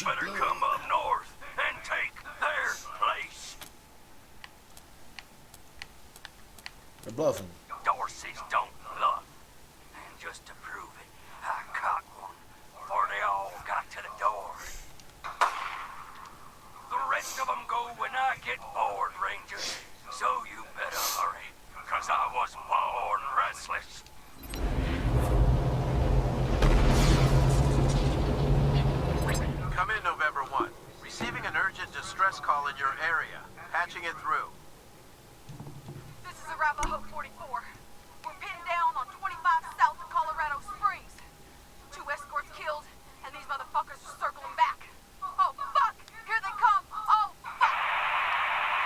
Speaker 7: You better come up north and take their place.
Speaker 1: They're bluffing.
Speaker 7: Dorsey's don't bluff. And just to prove it, I caught one before they all got to the door. The rest of them go when I get bored, Rangers. So you better hurry, 'cause I was born restless.
Speaker 14: Come in November 1. Receiving an urgent distress call in your area. Patching it through.
Speaker 18: This is Arapahoe 44. We're pinned down on 25 south of Colorado Springs. 2 escorts killed, and these motherfuckers are circling back. Oh, fuck! Here they come! Oh, fuck!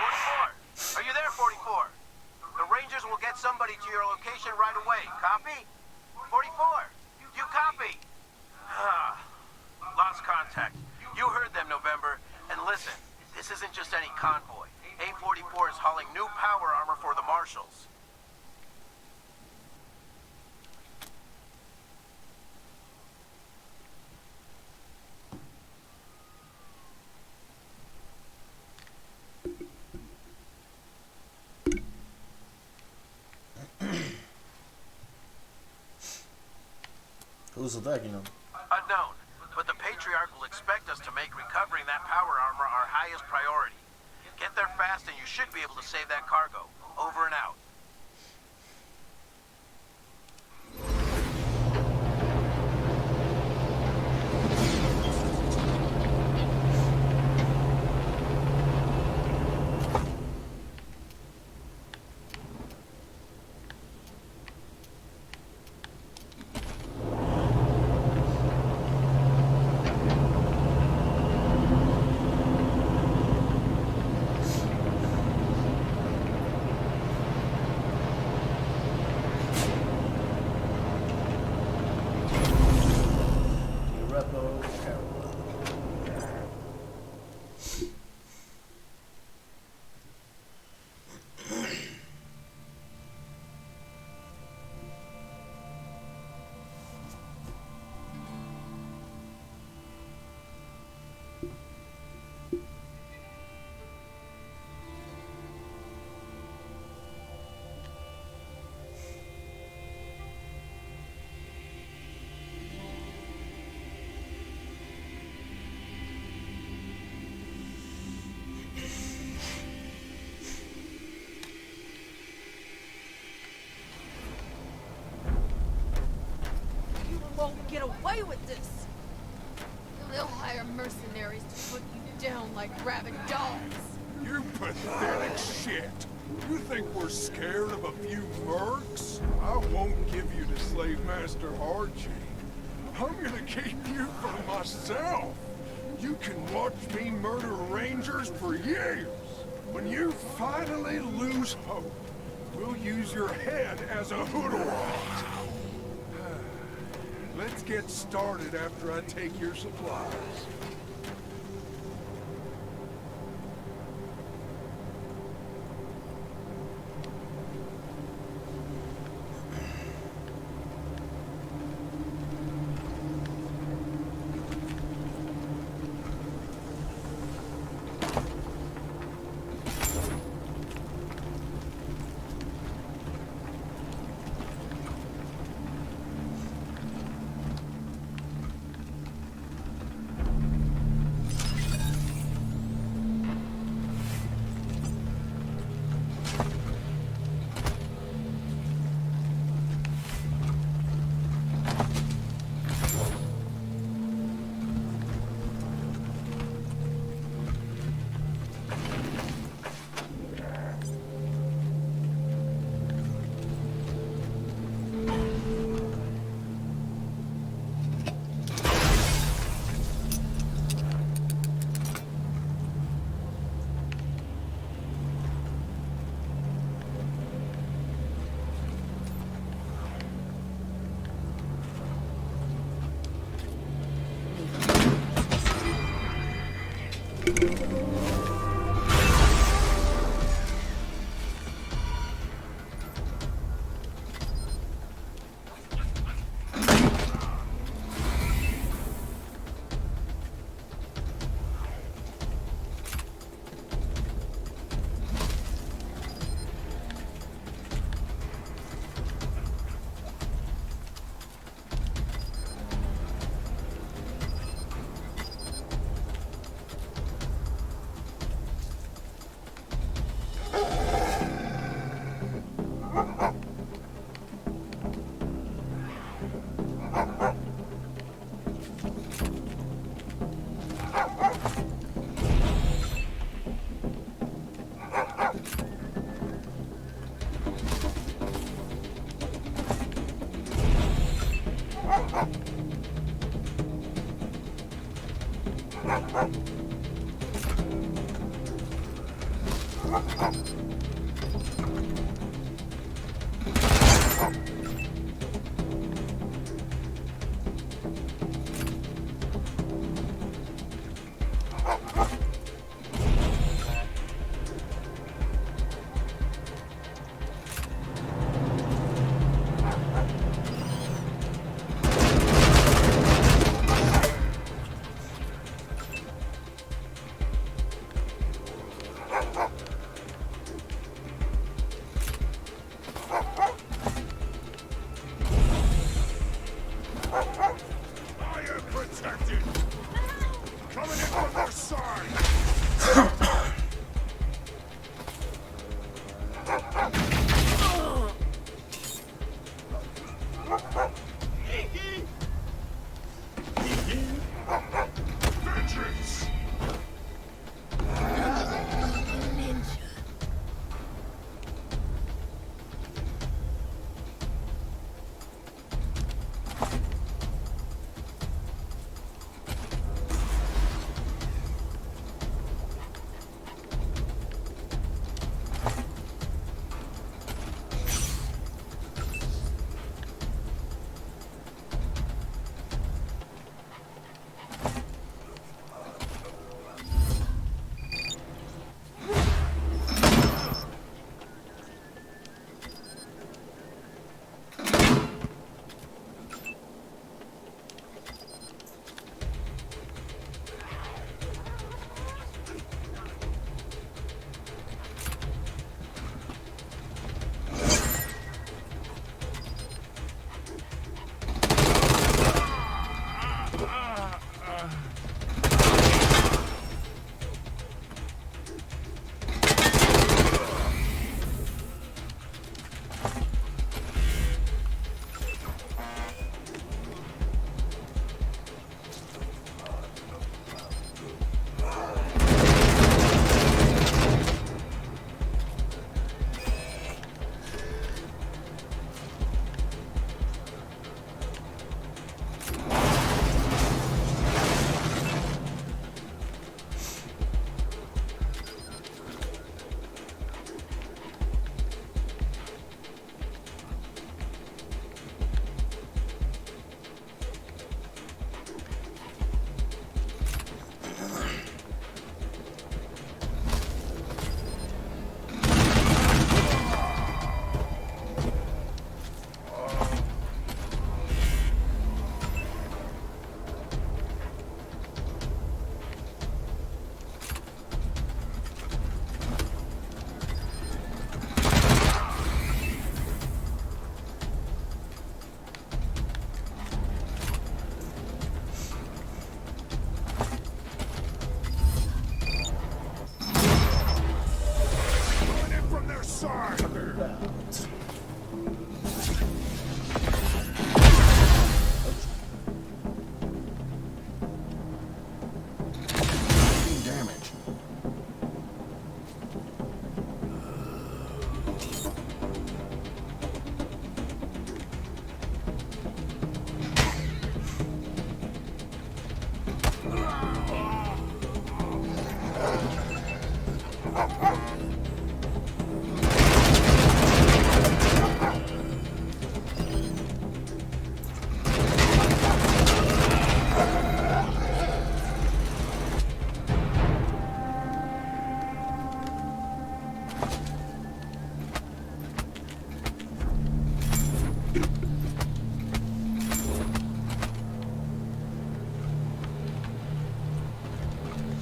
Speaker 14: 44. Are you there, 44? The Rangers will get somebody to your location right away. Copy? 44. You copy? Lost contact. You heard them, November. And listen, this isn't just any convoy. A44 is hauling new power armor for the Marshals.
Speaker 1: Who's attacking them?
Speaker 14: Unknown, but the Patriarch will expect us to make recovering that power armor our highest priority. Get there fast and you should be able to save that cargo. Over and out.
Speaker 18: Won't get away with this. They'll hire mercenaries to put you down like rabid dogs.
Speaker 5: You pathetic shit. You think we're scared of a few mercs? I won't give you to Slave Master Archie. I'm gonna keep you for myself. You can watch me murder Rangers for years. When you finally lose hope, we'll use your head as a hoodlum. Let's get started after I take your supplies.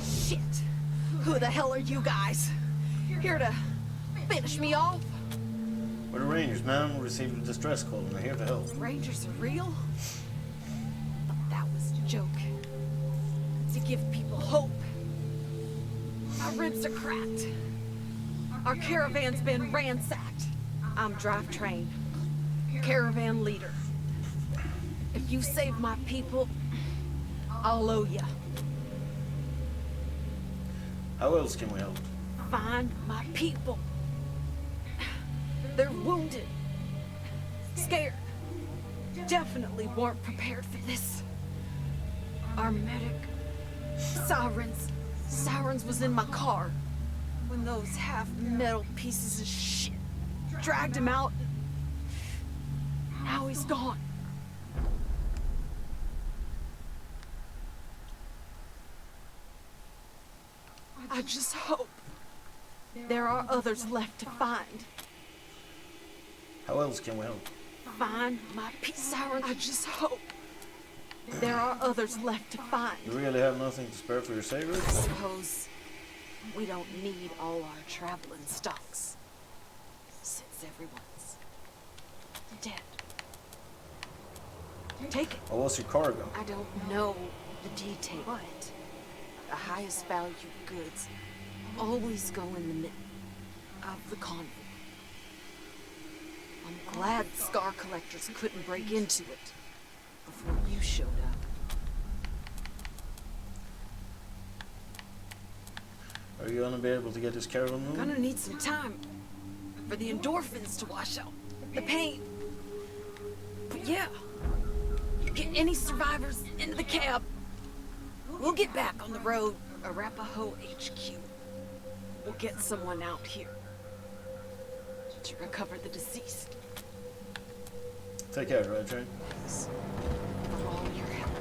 Speaker 18: Shit. Who the hell are you guys? Here to finish me off?
Speaker 1: We're the Rangers, man. We received a distress call and we're here to help.
Speaker 18: Rangers are real? Thought that was a joke. To give people hope. Our ribs are cracked. Our caravan's been ransacked. I'm drivetrain. Caravan leader. If you save my people, I'll owe ya.
Speaker 1: How else can we help?
Speaker 18: Find my people. They're wounded. Scared. Definitely weren't prepared for this. Our medic. Sirens was in my car. When those half-metal pieces of shit dragged him out. Now he's gone. I just hope there are others left to find.
Speaker 1: How else can we help?
Speaker 18: Find my siren. I just hope there are others left to find.
Speaker 1: You really have nothing to spare for your saviors?
Speaker 18: I suppose we don't need all our traveling stocks, since everyone's dead. Take it.
Speaker 1: What was your cargo?
Speaker 18: I don't know the detail, but the highest value goods always go in the middle of the convoy. I'm glad the Scar Collectors couldn't break into it before you showed up.
Speaker 1: Are you gonna be able to get this caravan moving?
Speaker 18: Gonna need some time for the endorphins to wash out the pain. But yeah, get any survivors into the cab. We'll get back on the road, Arapaho HQ. We'll get someone out here to recover the deceased.
Speaker 1: Take care, right, Train?
Speaker 18: Thanks for all your help.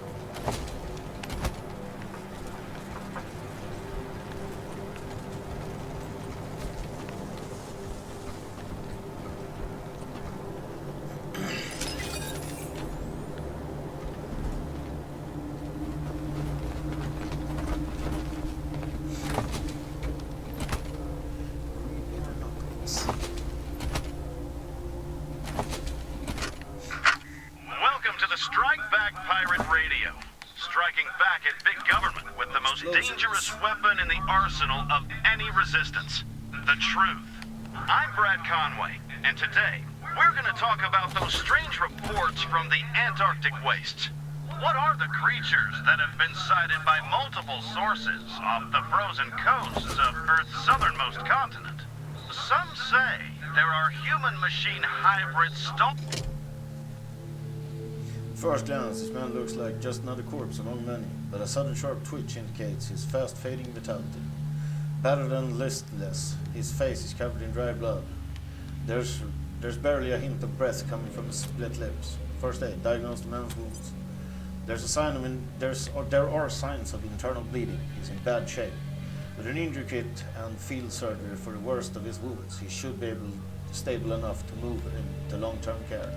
Speaker 3: Welcome to the Strike Back Pirate Radio. Striking back at big government with the most dangerous weapon in the arsenal of any resistance. The truth. I'm Brad Conway, and today we're going to talk about those strange reports from the Antarctic wastes. What are the creatures that have been sighted by multiple sources off the frozen coasts of Earth's southernmost continent? Some say there are human-machine hybrids
Speaker 1: First glance, this man looks like just another corpse among many, but a sudden sharp twitch indicates his fast-fading vitality. Battered and listless, his face is covered in dry blood. There's barely a hint of breath coming from his split lips. First aid, diagnose the man's wounds. There are signs of internal bleeding. He's in bad shape. With an injury kit and field surgery for the worst of his wounds, he should be stable enough to move into long-term care.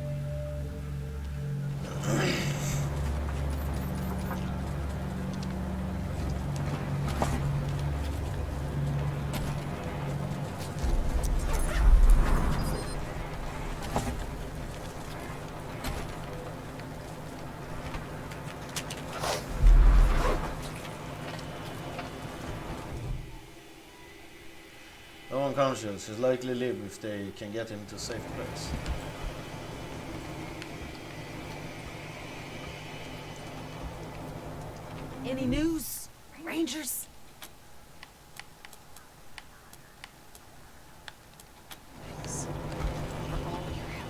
Speaker 1: No unconscious is likely live if they can get him to a safe place.
Speaker 18: Any news, Rangers? Thanks for all your help.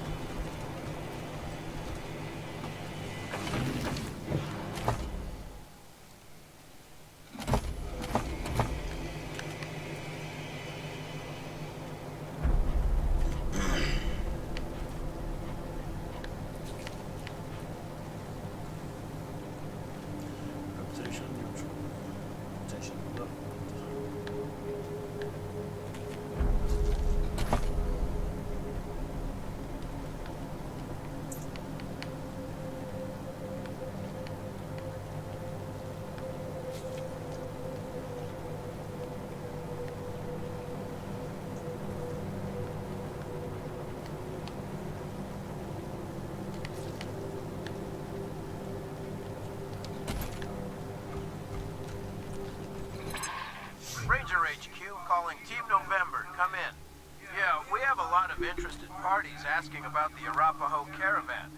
Speaker 1: Reputation neutral. Reputation
Speaker 14: parties asking about the Arapaho caravan.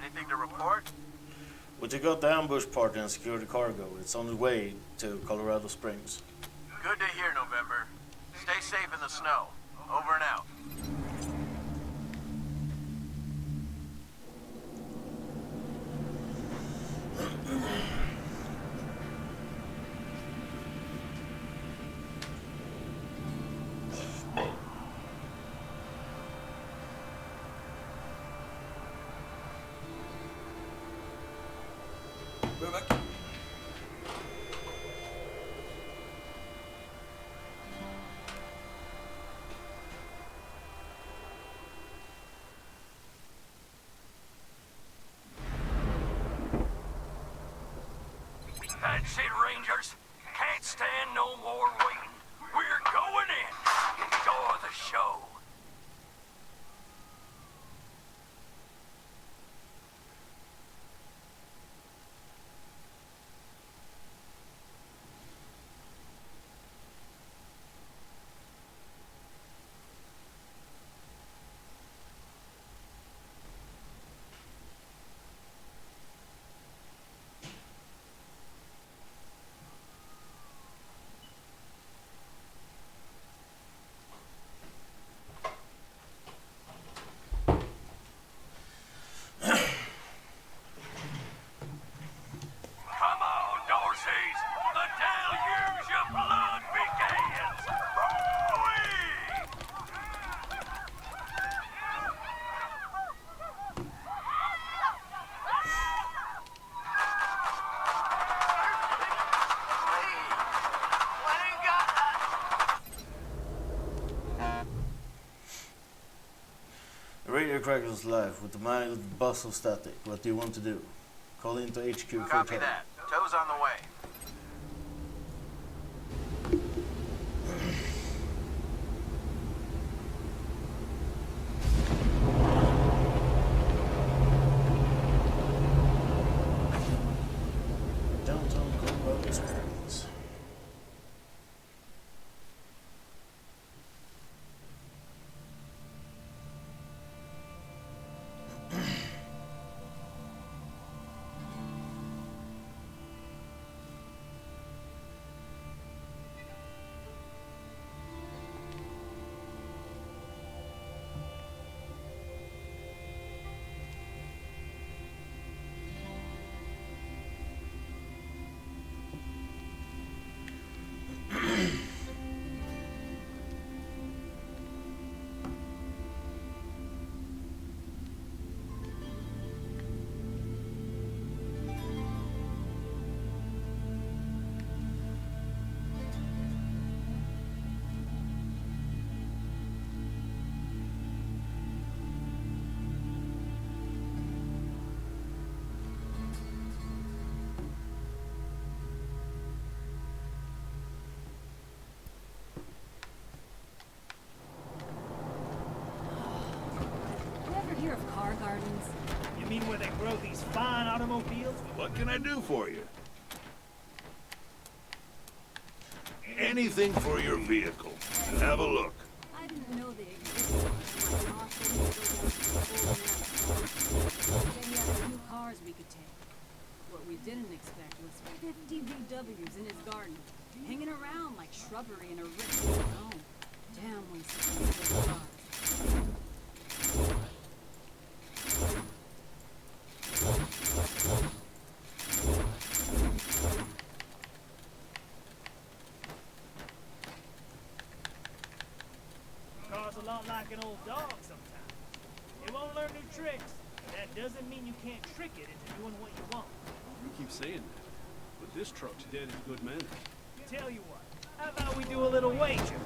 Speaker 14: Anything to report?
Speaker 1: We took out the ambush party and secured the cargo. It's on the way to Colorado Springs.
Speaker 14: Good to hear, November. Stay safe in the snow. Over and out.
Speaker 7: That's it, Rangers. Can't stand no more waiting. We're going in. Enjoy the show. Come on, Dorseys. The deluge of blood begins.
Speaker 1: The radio crackles live with a mild buzz of static. What do you want to do? Call into HQ for
Speaker 14: Copy
Speaker 1: a
Speaker 14: that. Tow's on the way.
Speaker 1: Downtown Colorado Springs.
Speaker 8: Hear of car gardens?
Speaker 12: You mean where they grow these fine automobiles?
Speaker 23: What can I do for you? Anything for your vehicle. Have a look.
Speaker 8: I didn't know they existed. Then you had a few cars we could take. What we didn't expect was 50 VWs in his garden, hanging around like shrubbery in a rich zone. Damn, we see cars.
Speaker 12: Car's a lot like an old dog sometimes. It won't learn new tricks, but that doesn't mean you can't trick it into doing what you want.
Speaker 19: You keep saying that, but this truck's dead as good manners.
Speaker 12: Tell you what, how about we do a little wager?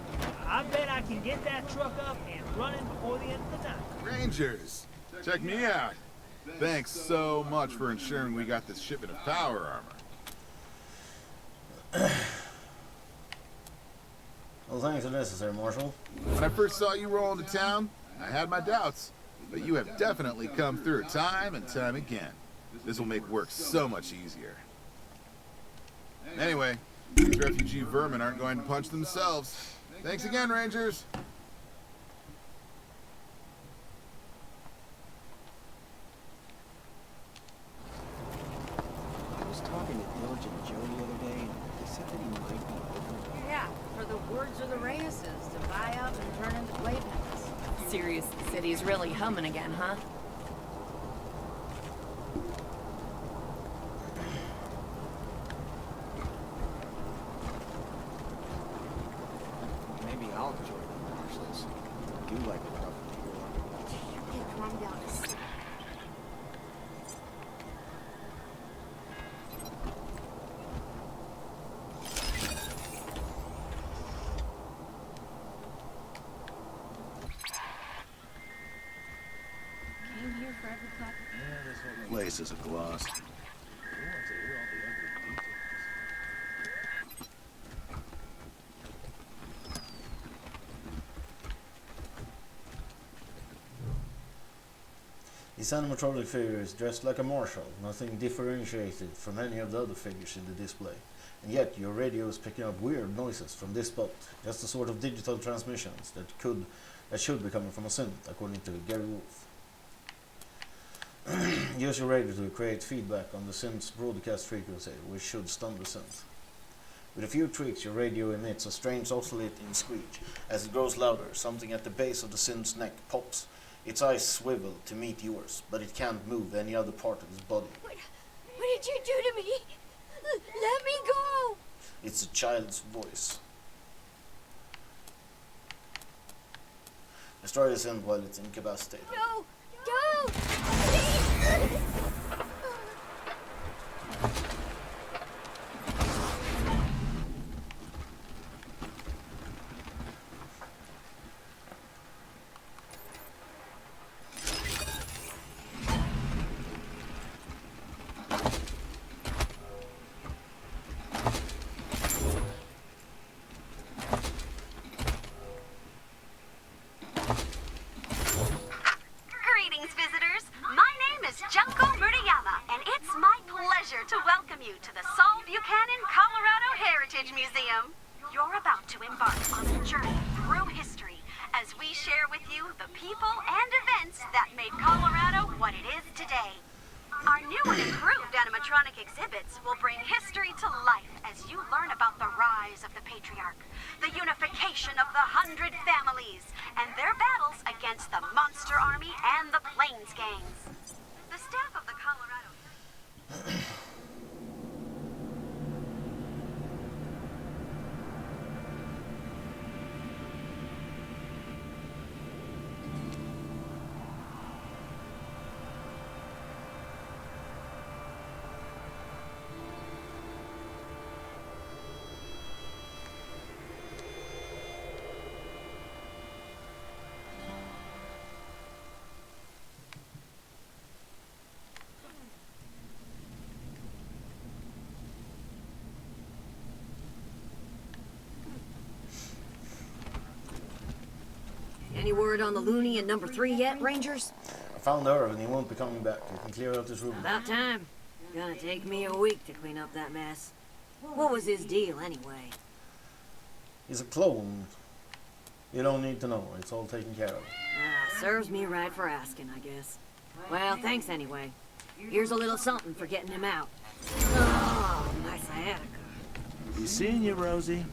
Speaker 12: I bet I can get that truck up and running before the end of the night.
Speaker 24: Rangers, check me out. Thanks so much for ensuring we got this shipment of power armor.
Speaker 1: Well, thanks are necessary, Marshal.
Speaker 24: When I first saw you roll into town, I had my doubts, but you have definitely come through time and time again. This will make work so much easier. Anyway, these refugee vermin aren't going to punch themselves. Thanks again, Rangers.
Speaker 2: Hordes of the Reyes to buy up and turn into playpens.
Speaker 11: Serious City's really humming again, huh?
Speaker 10: Maybe I'll join the Marshals. I do like it enough to go on.
Speaker 2: Get drummed out to sea.
Speaker 15: Came here for every clap.
Speaker 3: Place is a gloss.
Speaker 1: This animatronic figure is dressed like a marshal, nothing differentiated from any of the other figures in the display. And yet your radio is picking up weird noises from this spot, just the sort of digital transmissions that should be coming from a synth, according to Gary Wolf. Use your radio to create feedback on the synth's broadcast frequency, which should stun the synth. With a few tweaks, your radio emits a strange oscillating screech. As it grows louder, something at the base of the synth's neck pops. Its eyes swivel to meet yours, but it can't move any other part of its body.
Speaker 2: What did you do to me? Let me go!
Speaker 1: It's a child's voice. Destroy the synth while it's incapacitated.
Speaker 2: No! Don't! Please!
Speaker 18: Greetings, visitors. My name is Junko Murayama, and it's my pleasure to welcome you to the Saul Buchanan, Colorado Heritage Museum. You're about to embark on a journey through history as we share with you the people and events that made Colorado what it is today. Our new and improved animatronic exhibits will bring history to life as you learn about the rise of the Patriarch, the unification of the 100 families, and their battles against the Monster Army and the Plains Gangs. The staff of the Colorado...
Speaker 2: Any word on the loony in number 3 yet, Rangers?
Speaker 1: I found her and he won't be coming back. You can clear out this room.
Speaker 2: About time. Gonna take me a week to clean up that mess. What was his deal, anyway?
Speaker 1: He's a clone. You don't need to know. It's all taken care of.
Speaker 2: Serves me right for asking, I guess. Well, thanks anyway. Here's a little something for getting him out. Oh, my sciatica.
Speaker 23: He's seeing you, Rosie.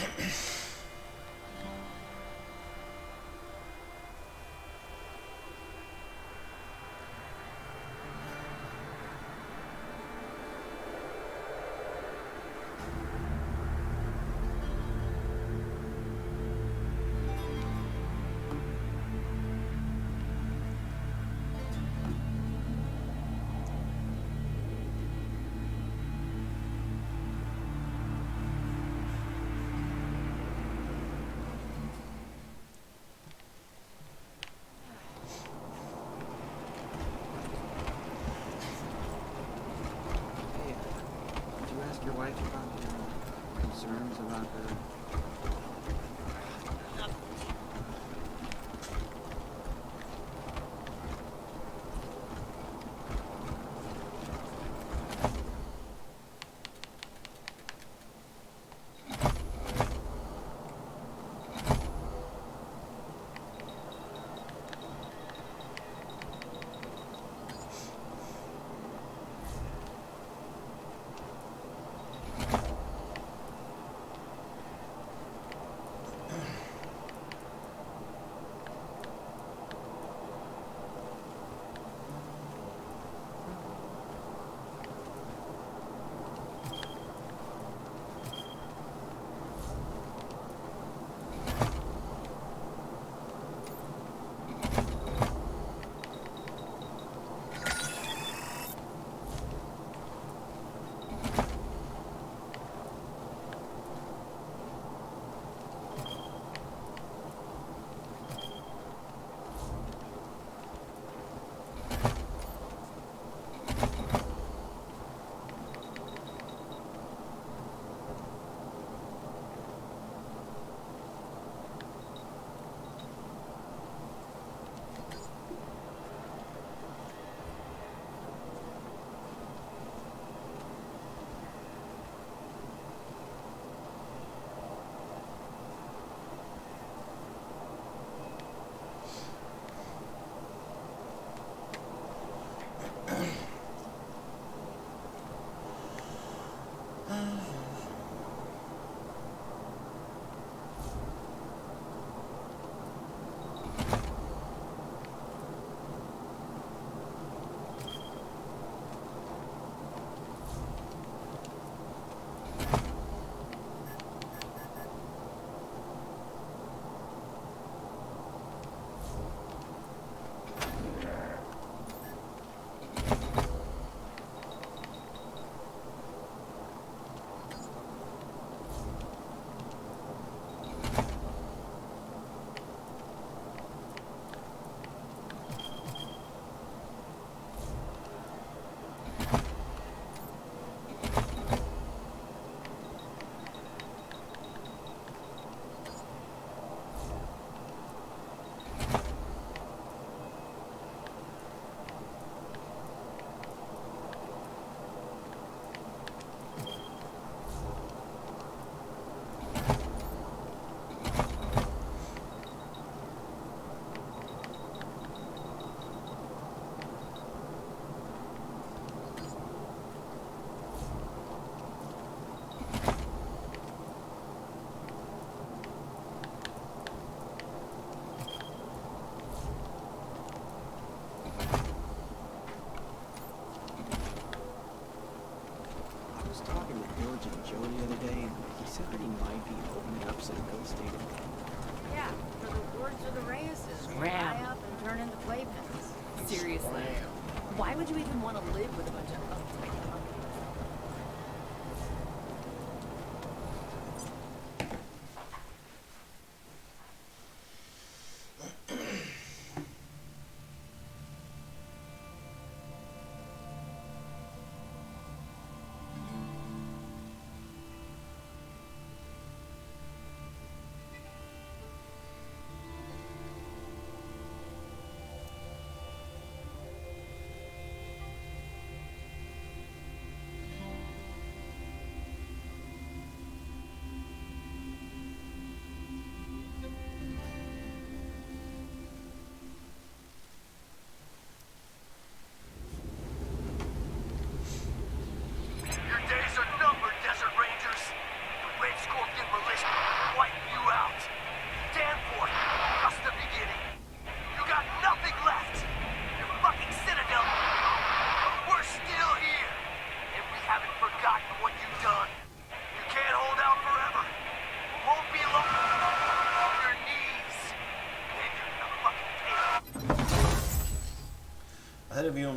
Speaker 10: Did you ask your wife about your concerns about her?
Speaker 11: Scram. Up and turn into playpens. Seriously. Why would you even want to live with a bunch of uptight monkeys?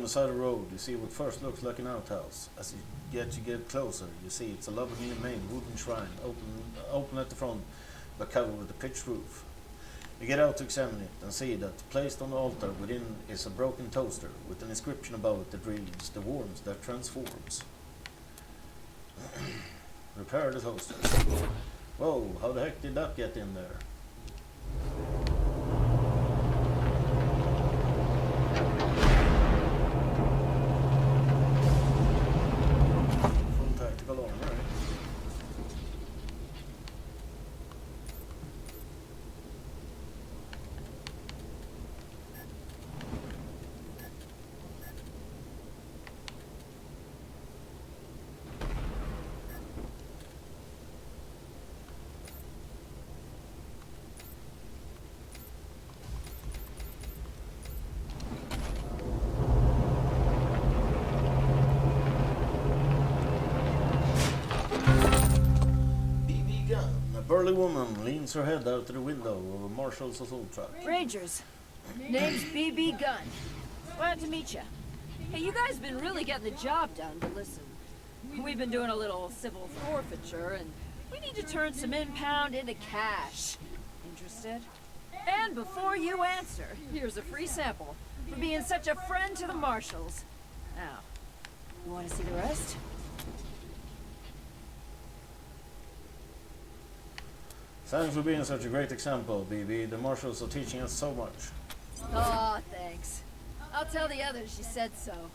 Speaker 1: the side of the road, you see what first looks like an outhouse. As you get closer, you see it's a lovely main wooden shrine, open at the front, but covered with a pitched roof. You get out to examine it and see that placed on the altar within is a broken toaster with an inscription above it that reads, "The warmth that transforms." Repair the toaster. Whoa, how the heck did that get in there? Full tactical armor, right? A burly woman leans her head out the window of a marshal's assault truck.
Speaker 11: Rangers, name's BB Gunn. Glad to meet you. Hey, you guys been really getting the job done, but listen. We've been doing a little civil forfeiture, and we need to turn some impound into cash. Interested? And before you answer, here's a free sample for being such a friend to the marshals. Now, you want to see the rest?
Speaker 1: Thanks for being such a great example, BB. The marshals are teaching us so much.
Speaker 11: Aw, thanks. I'll tell the others you said so.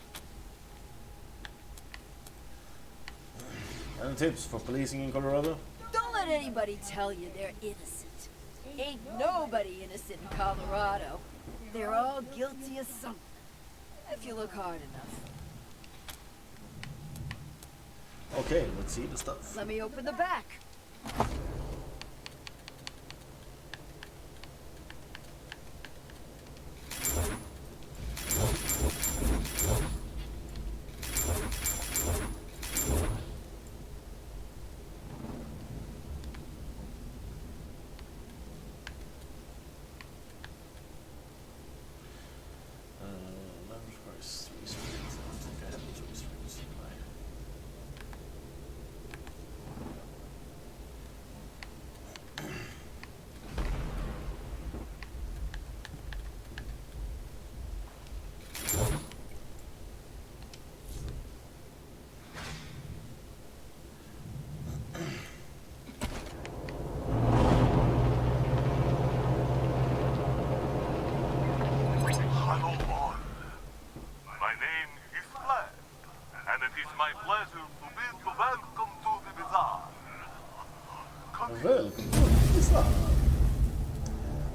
Speaker 1: Any tips for policing in Colorado?
Speaker 11: Don't let anybody tell you they're innocent. Ain't nobody innocent in Colorado. They're all guilty of something, if you look hard enough.
Speaker 1: Okay, let's see the stuff.
Speaker 11: Let me open the back.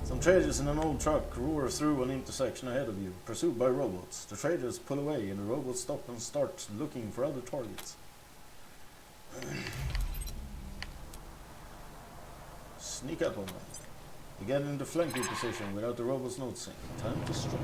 Speaker 1: Some traders in an old truck roar through an intersection ahead of you, pursued by robots. The traders pull away and the robots stop and start looking for other targets. Sneak up on them. You get into flanking position without the robots noticing. Time to strike.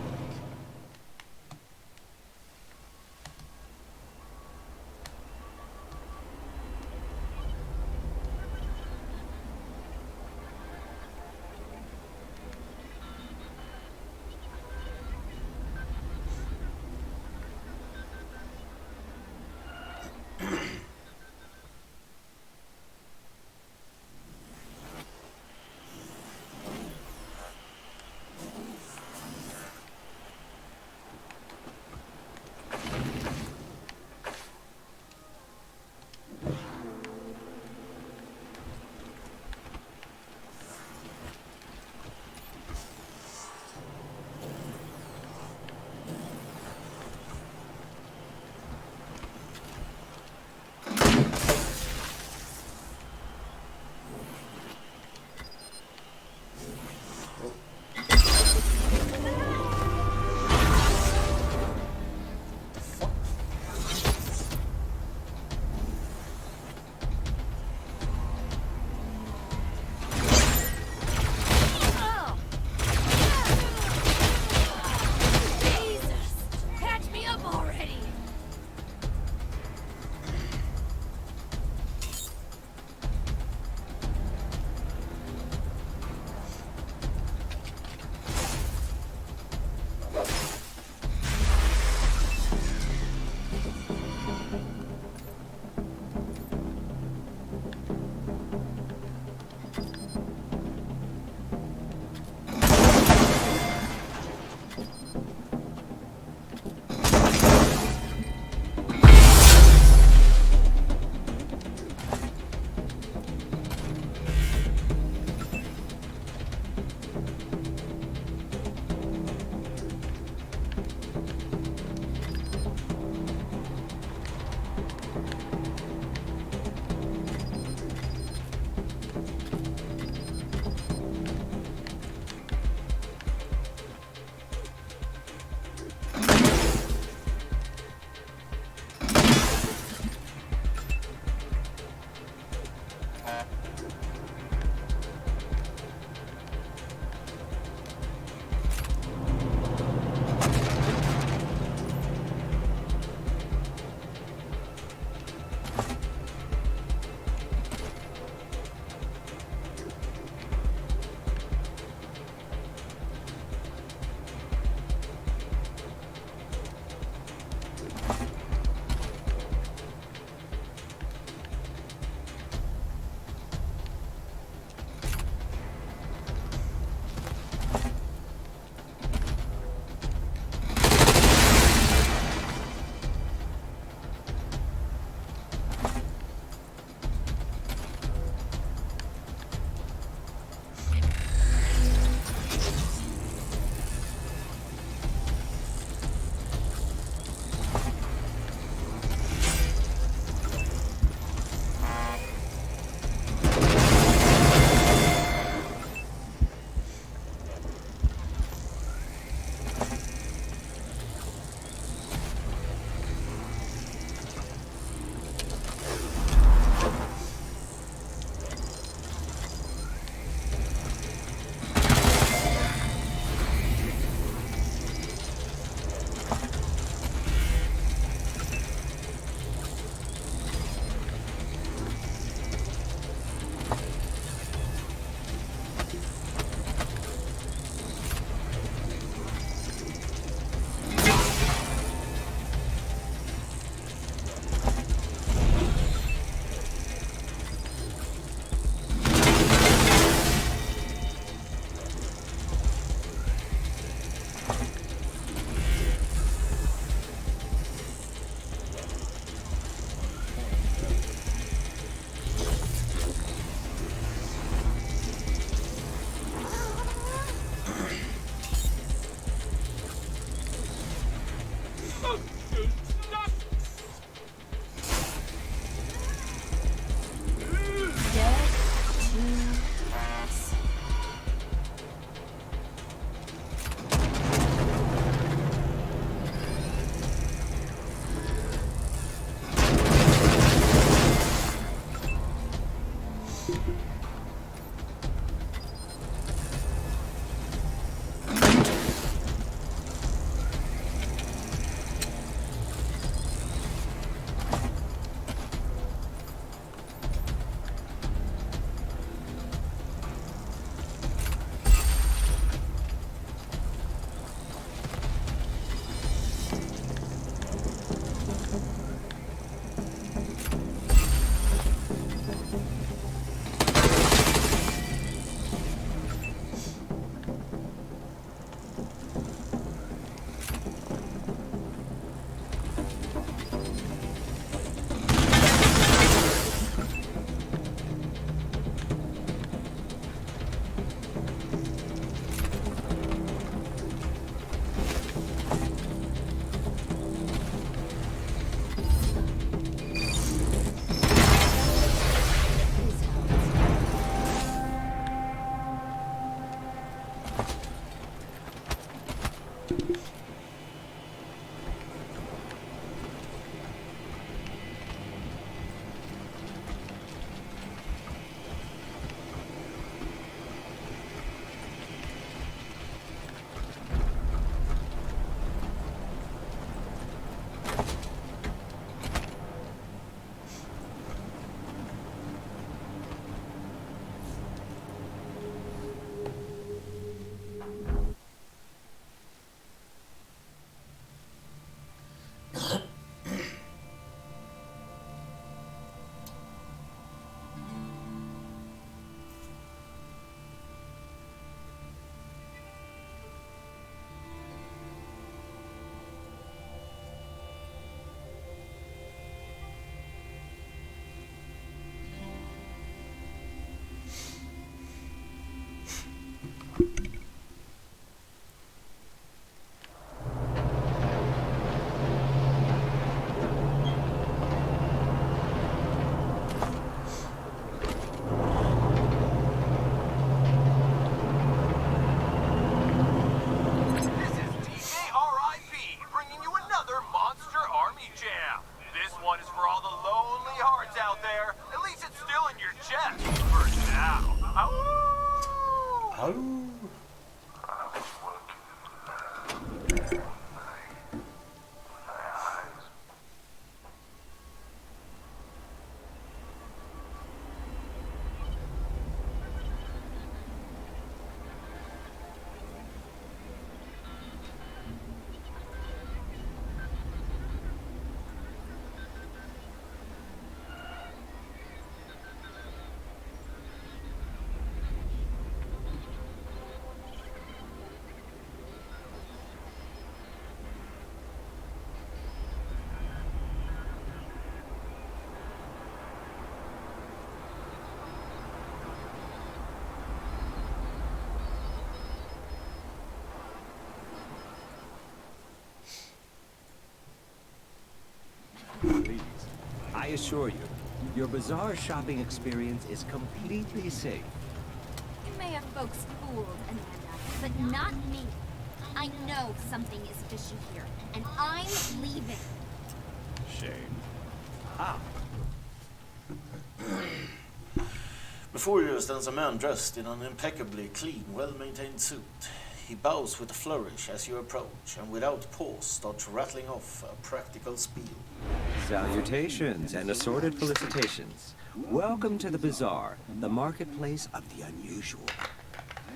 Speaker 14: all the lonely hearts out there. At least it's still in your chest. For now.
Speaker 1: Oh.
Speaker 4: Please, I assure you, your bazaar shopping experience is completely safe.
Speaker 6: You may have folks fooled, Amanda, but not me. I know something is fishy here, and I'm leaving.
Speaker 4: Shame.
Speaker 1: Before you stands a man dressed in an impeccably clean, well-maintained suit. He bows with a flourish as you approach, and without pause starts rattling off a practical spiel.
Speaker 4: Salutations and assorted felicitations. Welcome to the bazaar, the marketplace of the unusual.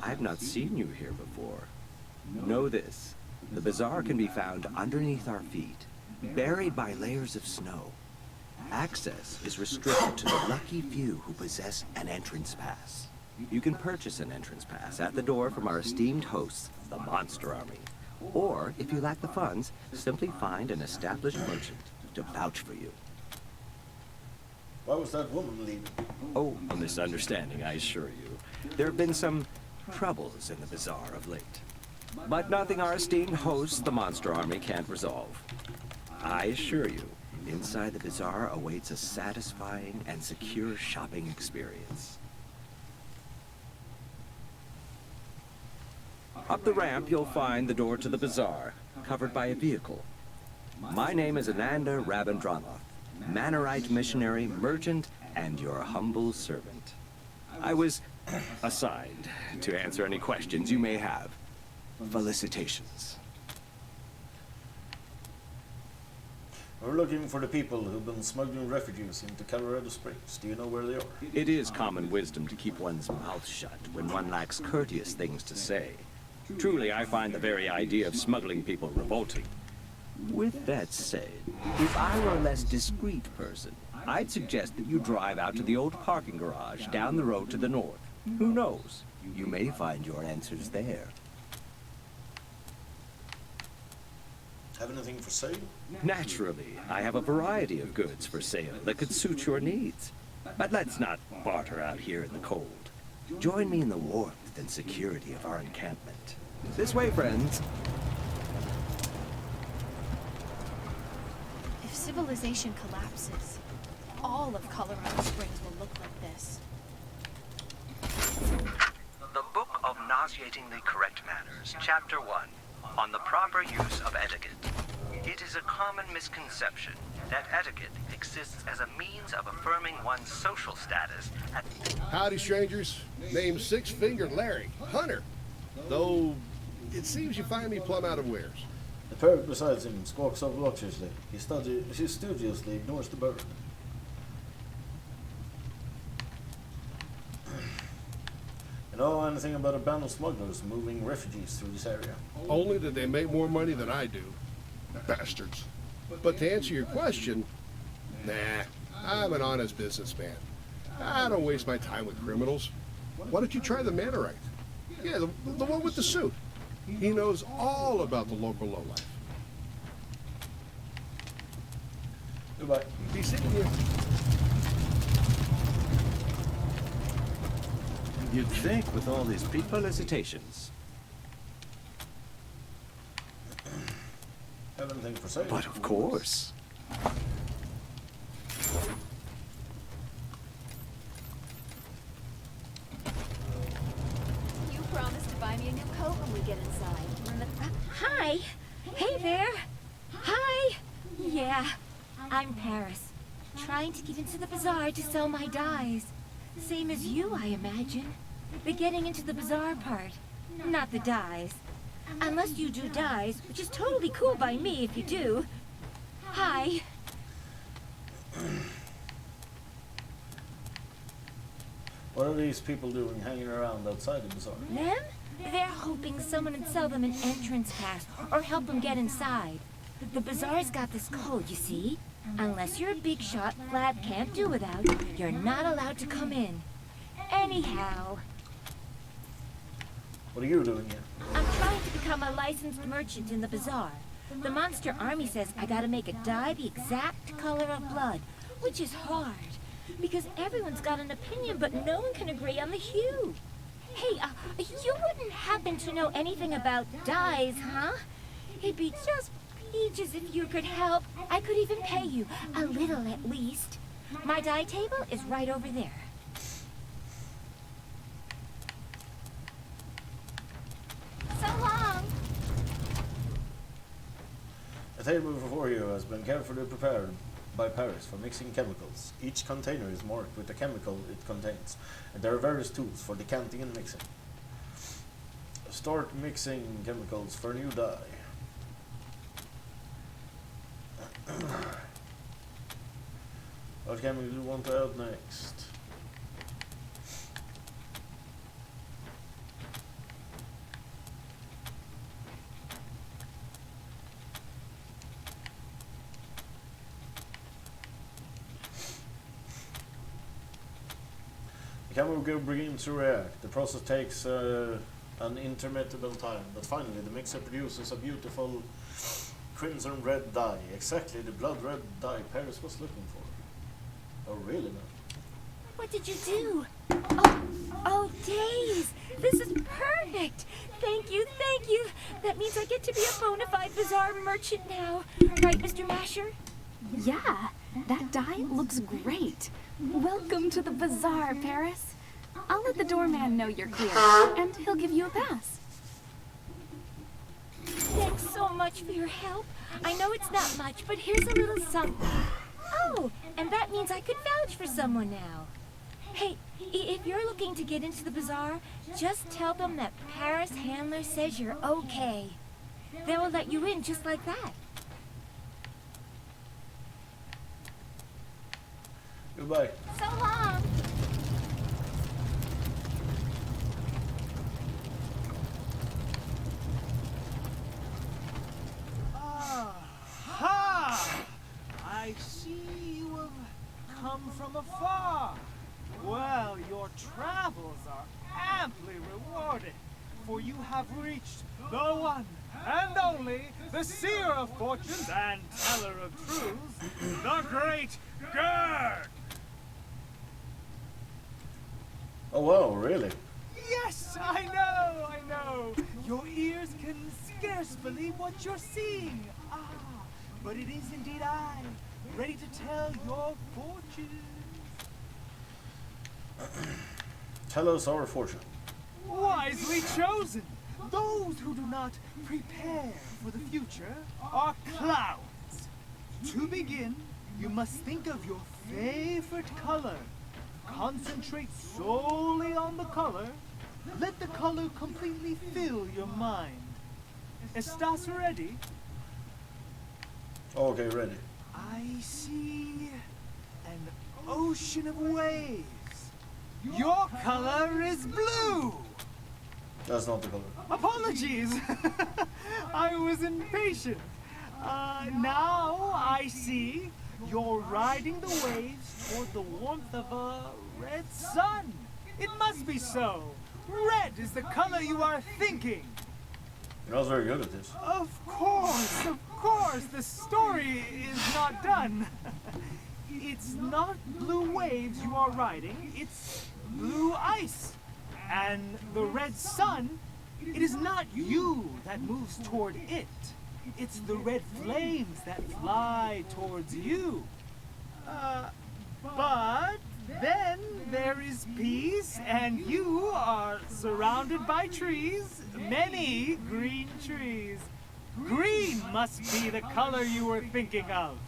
Speaker 4: I've not seen you here before. Know this, the bazaar can be found underneath our feet, buried by layers of snow. Access is restricted to the lucky few who possess an entrance pass. You can purchase an entrance pass at the door from our esteemed hosts, the Monster Army. Or, if you lack the funds, simply find an established merchant to vouch for you.
Speaker 1: Why was that woman leaving?
Speaker 4: Oh, a misunderstanding, I assure you. There have been some troubles in the bazaar of late. But nothing our esteemed hosts, the Monster Army, can't resolve. I assure you, inside the bazaar awaits a satisfying and secure shopping experience. Up the ramp, you'll find the door to the bazaar, covered by a vehicle. My name is Ananda Rabindranath, Manorite missionary, merchant, and your humble servant. I was assigned to answer any questions you may have. Felicitations.
Speaker 1: We're looking for the people who've been smuggling refugees into Colorado Springs. Do you know where they are?
Speaker 4: It is common wisdom to keep one's mouth shut when one lacks courteous things to say. Truly, I find the very idea of smuggling people revolting. With that said, if I were a less discreet person, I'd suggest that you drive out to the old parking garage down the road to the north. Who knows? You may find your answers there.
Speaker 1: Have anything for sale?
Speaker 4: Naturally, I have a variety of goods for sale that could suit your needs. But let's not barter out here in the cold. Join me in the warmth and security of our encampment. This way, friends.
Speaker 15: If civilization collapses, all of Colorado Springs will look like this.
Speaker 16: The Book of Nauseatingly Correct Manners, Chapter 1, on the proper use of etiquette. It is a common misconception that etiquette exists as a means of affirming one's social status at...
Speaker 13: Howdy, strangers. Name's Six-Fingered Larry, Hunter. Though, it seems you find me plumb out of wares.
Speaker 1: The parrot beside him squawks obnoxiously. He studiously ignores the bird. You know anything about a band of smugglers moving refugees through this area?
Speaker 13: Only that they make more money than I do. Bastards. But to answer your question, nah, I'm an honest businessman. I don't waste my time with criminals. Why don't you try the Manorite? Yeah, the one with the suit. He knows all about the local lowlife.
Speaker 1: Goodbye.
Speaker 13: Be seeing you.
Speaker 4: You'd think with all these felicitations.
Speaker 1: Have anything for sale?
Speaker 4: But of course.
Speaker 22: You promised to buy me a new coat when we get inside. Hi. Hey there. Hi. Yeah, I'm Paris.
Speaker 9: trying to get into the bazaar to sell my dyes. Same as you, I imagine. The getting into the bazaar part, not the dyes. Unless you do dyes, which is totally cool by me if you do. Hi.
Speaker 1: What are these people doing hanging around outside the bazaar?
Speaker 9: Them? They're hoping someone would sell them an entrance pass or help them get inside. The bazaar's got this code, you see? Unless you're a big shot Flab can't do without, you're not allowed to come in. Anyhow.
Speaker 1: What are you doing here?
Speaker 9: I'm trying to become a licensed merchant in the bazaar. The monster army says I gotta make a dye the exact color of blood, which is hard. Because everyone's got an opinion, but no one can agree on the hue. Hey, you wouldn't happen to know anything about dyes, huh? It'd be just peaches if you could help. I could even pay you, a little at least. My dye table is right over there.
Speaker 6: So long!
Speaker 1: A table before you has been carefully prepared by Paris for mixing chemicals. Each container is marked with the chemical it contains, and there are various tools for decanting and mixing. Start mixing chemicals for a new dye. What chemical do you want to add next? The chemical begins to react. The process takes an intermittent time, but finally the mixer produces a beautiful crimson red dye, exactly the blood red dye Paris was looking for. Oh, really, man?
Speaker 9: What did you do? Oh, days! This is perfect! Thank you, thank you! That means I get to be a bona fide bazaar merchant now. Right, Mr. Masher?
Speaker 17: Yeah, that dye looks great. Welcome to the bazaar, Paris. I'll let the doorman know you're clear, and he'll give you a pass.
Speaker 9: Thanks so much for your help. I know it's not much, but here's a little something. Oh, and that means I could vouch for someone now. Hey, if you're looking to get into the bazaar, just tell them that Paris Handler says you're okay. They will let you in just like that.
Speaker 1: Goodbye.
Speaker 6: So long!
Speaker 12: Ha! I see you have come from afar. Well, your travels are amply rewarded, for you have reached the one and only, the seer of fortunes and teller of truths, the great Gerd!
Speaker 1: Oh wow, really?
Speaker 12: Yes, I know. Your ears can scarce believe what you're seeing. But it is indeed I, ready to tell your fortune.
Speaker 1: Tell us our fortune.
Speaker 12: Wisely chosen. Those who do not prepare for the future are clowns. To begin, you must think of your favorite color. Concentrate solely on the color. Let the color completely fill your mind. Estás ready?
Speaker 1: Okay, ready.
Speaker 12: I see an ocean of waves. Your color is blue.
Speaker 1: That's not the color.
Speaker 12: Apologies. I was impatient. Now I see you're riding the waves toward the warmth of a red sun. It must be so. Red is the color you are thinking.
Speaker 1: You're not very good at this.
Speaker 12: Of course, the story is not done. It's not blue waves you are riding, it's blue ice. And the red sun, it is not you that moves toward it. It's the red flames that fly towards you. But then there is peace, and you are surrounded by trees, many green trees. Green must be the color you were thinking of.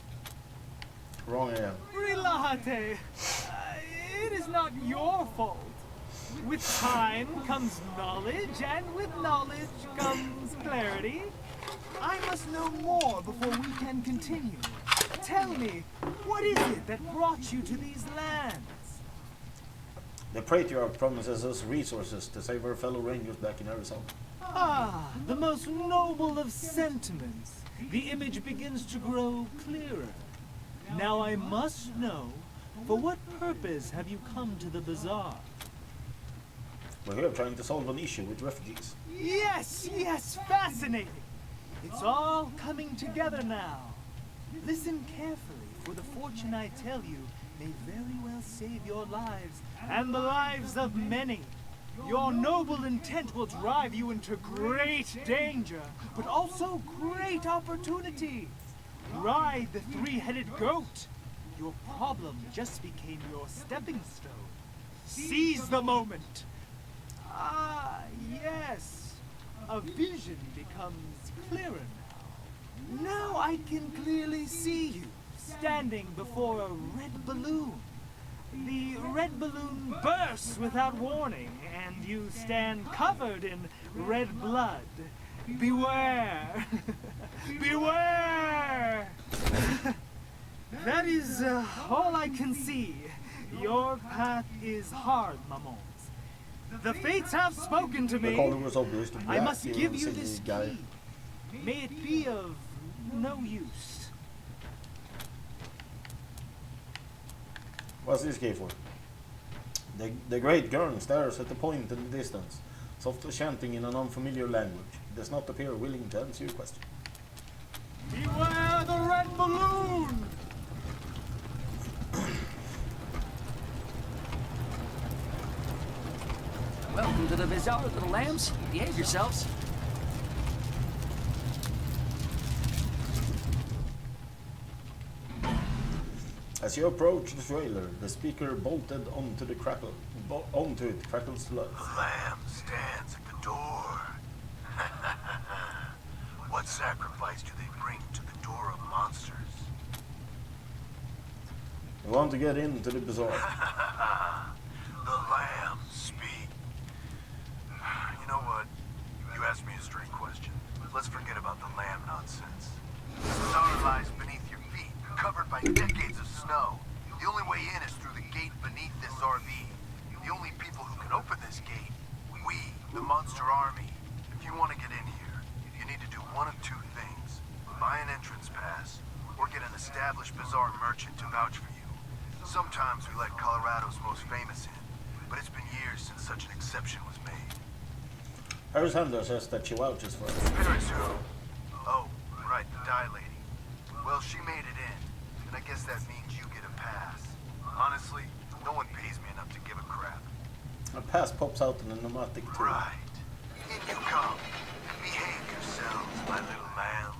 Speaker 1: Wrong again.
Speaker 12: Relax. Abate, it is not your fault. With time comes knowledge, and with knowledge comes clarity. I must know more before we can continue. Tell me, what is it that brought you to these lands?
Speaker 1: The Patriarch promises us resources to save our fellow rangers back in Arizona.
Speaker 12: Ah, the most noble of sentiments. The image begins to grow clearer. Now I must know, for what purpose have you come to the bazaar?
Speaker 1: We're here trying to solve an issue with refugees.
Speaker 12: Yes, yes, fascinating. It's all coming together now. Listen carefully, for the fortune I tell you may very well save your lives and the lives of many. Your noble intent will drive you into great danger, but also great opportunity. Ride the three-headed goat. Your problem just became your stepping stone. Seize the moment. Ah, yes. A vision becomes clearer now. Now I can clearly see you, standing before a red balloon. The red balloon bursts without warning, and you stand covered in red blood. Beware! Beware! That is all I can see. Your path is hard, Mamons. The fates have spoken to me. I must give you this key. May it be of no use.
Speaker 1: What's this key for? The great girl stares at the point in the distance, softly chanting in an unfamiliar language. It does not appear willing to answer your question.
Speaker 12: Beware the red balloon!
Speaker 5: Welcome to the bazaar, little lambs. Behave yourselves.
Speaker 1: As you approach the trailer, the speaker bolted onto it crackles blood.
Speaker 7: The lamb stands at the door. What sacrifice do they bring to the door of monsters?
Speaker 1: You want to get into the bazaar.
Speaker 7: The lamb speak. You know what? You asked me a straight question. Let's forget about the lamb nonsense. The bazaar lies beneath your feet, covered by decades of snow. The only way in is through the gate beneath this RV. The only people who can open this gate, we, the Monster Army. If you want to get in here, you need to do one of two things. Buy an entrance pass, or get an established bazaar merchant to vouch for you. Sometimes we let Colorado's most famous in, but it's been years since such an exception was made.
Speaker 1: Harris Handler says that she vouches for us.
Speaker 7: Paris who? Oh, right, the dye lady. Well, she made it in, and I guess that means you get a pass. Honestly, no one pays me enough to give a crap.
Speaker 1: A pass pops out in a pneumatic tube.
Speaker 7: Right. In you come. Behave yourselves, my little lambs.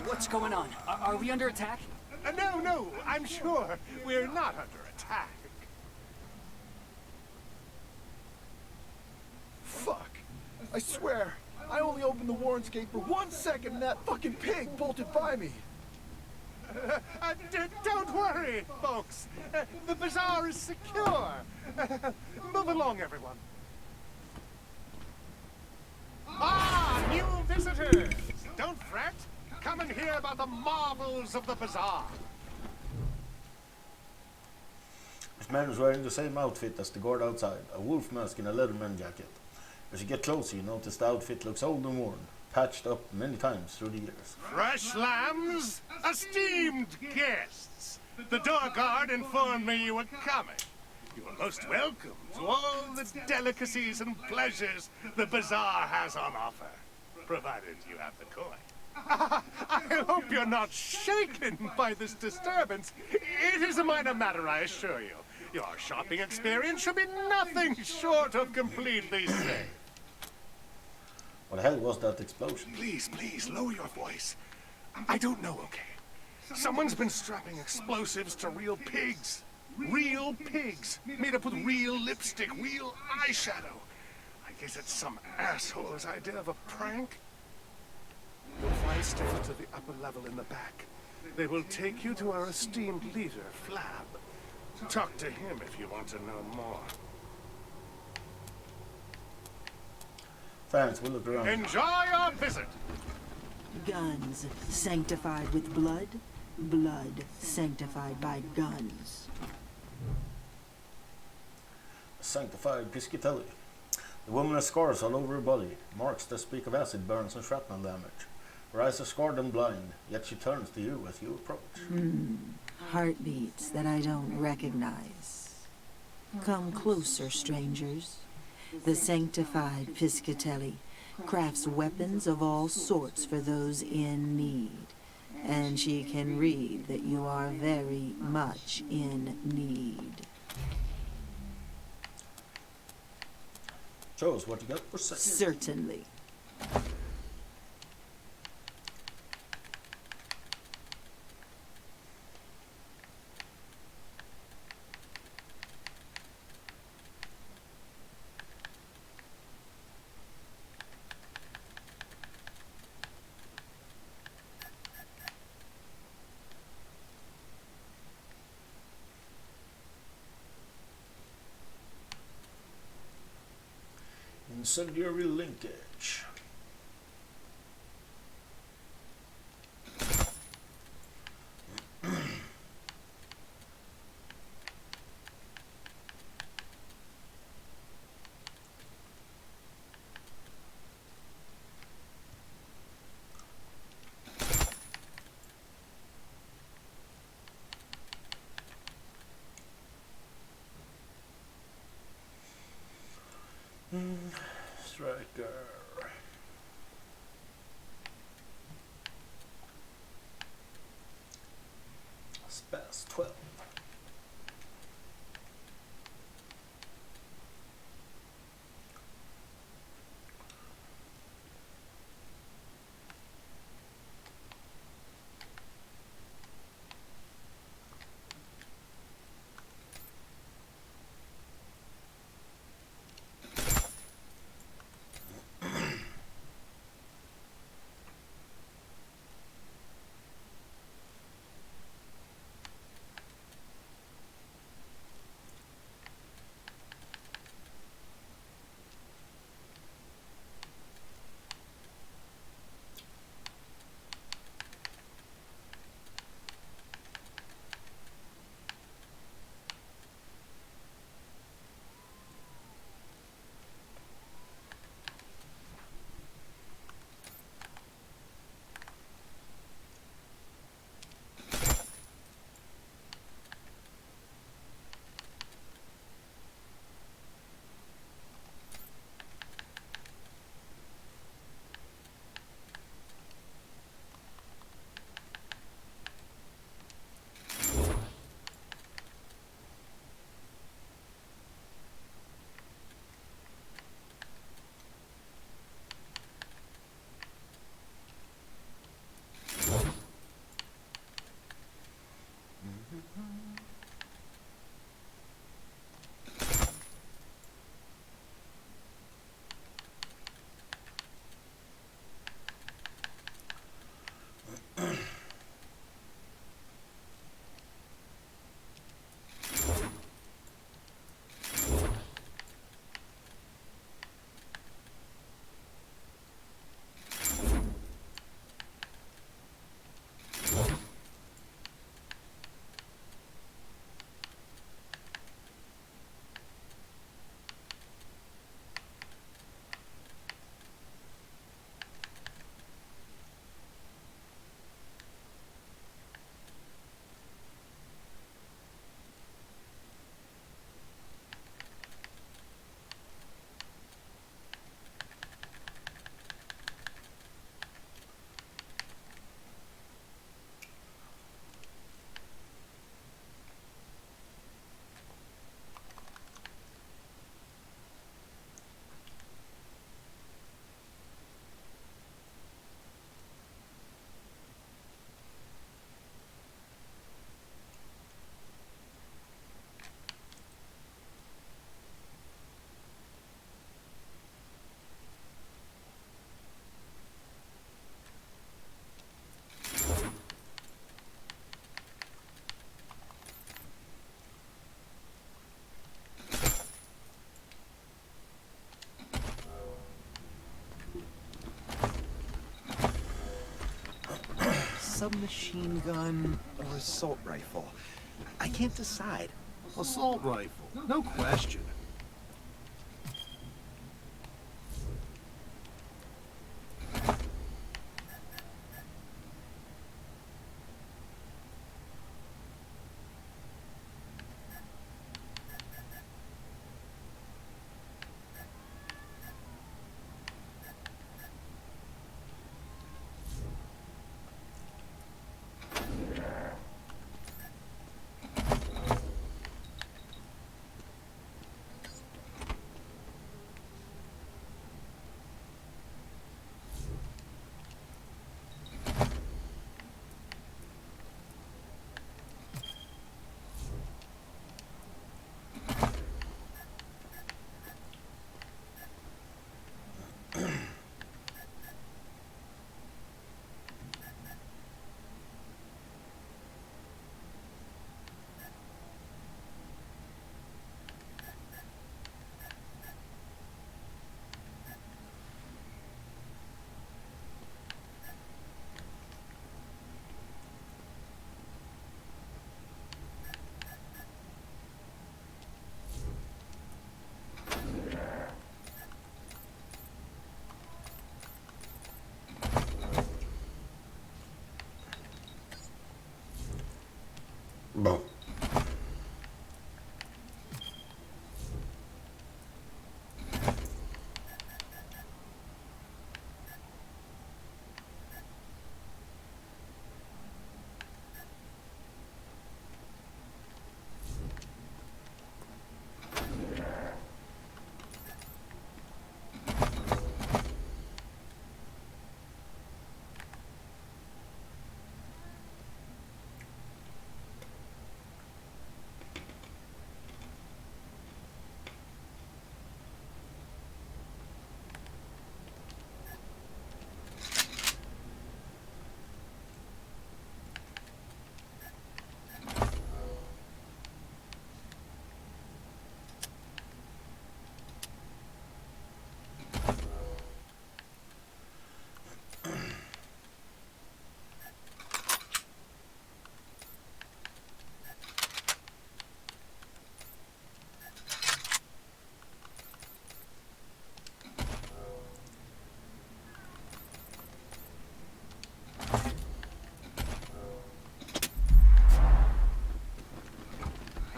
Speaker 5: What's going on? Are we under attack?
Speaker 20: No, I'm sure we're not under attack.
Speaker 13: Fuck. I swear, I only opened the Warren's gate for 1 second and that fucking pig bolted by me.
Speaker 20: Don't worry, folks. The bazaar is secure. Move along, everyone. Ah, new visitors. Don't fret. Come and hear about the marvels of the bazaar.
Speaker 1: This man is wearing the same outfit as the guard outside, a wolf mask and a leatherman jacket. As you get closer, you notice the outfit looks old and worn, patched up many times through the years.
Speaker 20: Fresh lambs, esteemed guests. The door guard informed me you were coming. You are most welcome to all the delicacies and pleasures the bazaar has on offer, provided you have the coin. I hope you're not shaken by this disturbance. It is a minor matter, I assure you. Your shopping experience should be nothing short of completely safe.
Speaker 1: What the hell was that explosion?
Speaker 20: Please, please, lower your voice. I don't know, okay? Someone's been strapping explosives to real pigs. Real pigs, made up with real lipstick, real eyeshadow. I guess it's some asshole's idea of a prank. You'll find stations at the upper level in the back. They will take you to our esteemed leader, Flab. Talk to him if you want to know more.
Speaker 1: Thanks, we'll look around.
Speaker 20: Enjoy your visit!
Speaker 8: Guns sanctified with blood, blood sanctified by guns.
Speaker 1: Sanctified Piscitelli. The woman has scars all over her body, marks that speak of acid burns and shrapnel damage. Her eyes are scarred and blind, yet she turns to you as you approach.
Speaker 8: Heartbeats that I don't recognize. Come closer, strangers. The sanctified Piscitelli crafts weapons of all sorts for those in need. And she can read that you are very much in need.
Speaker 1: Show us what you got for sale.
Speaker 8: Certainly.
Speaker 1: Incendiary linkage. Striker. Spaz 12.
Speaker 10: submachine gun or assault rifle. I can't decide.
Speaker 13: Assault rifle, no question.
Speaker 1: Bon.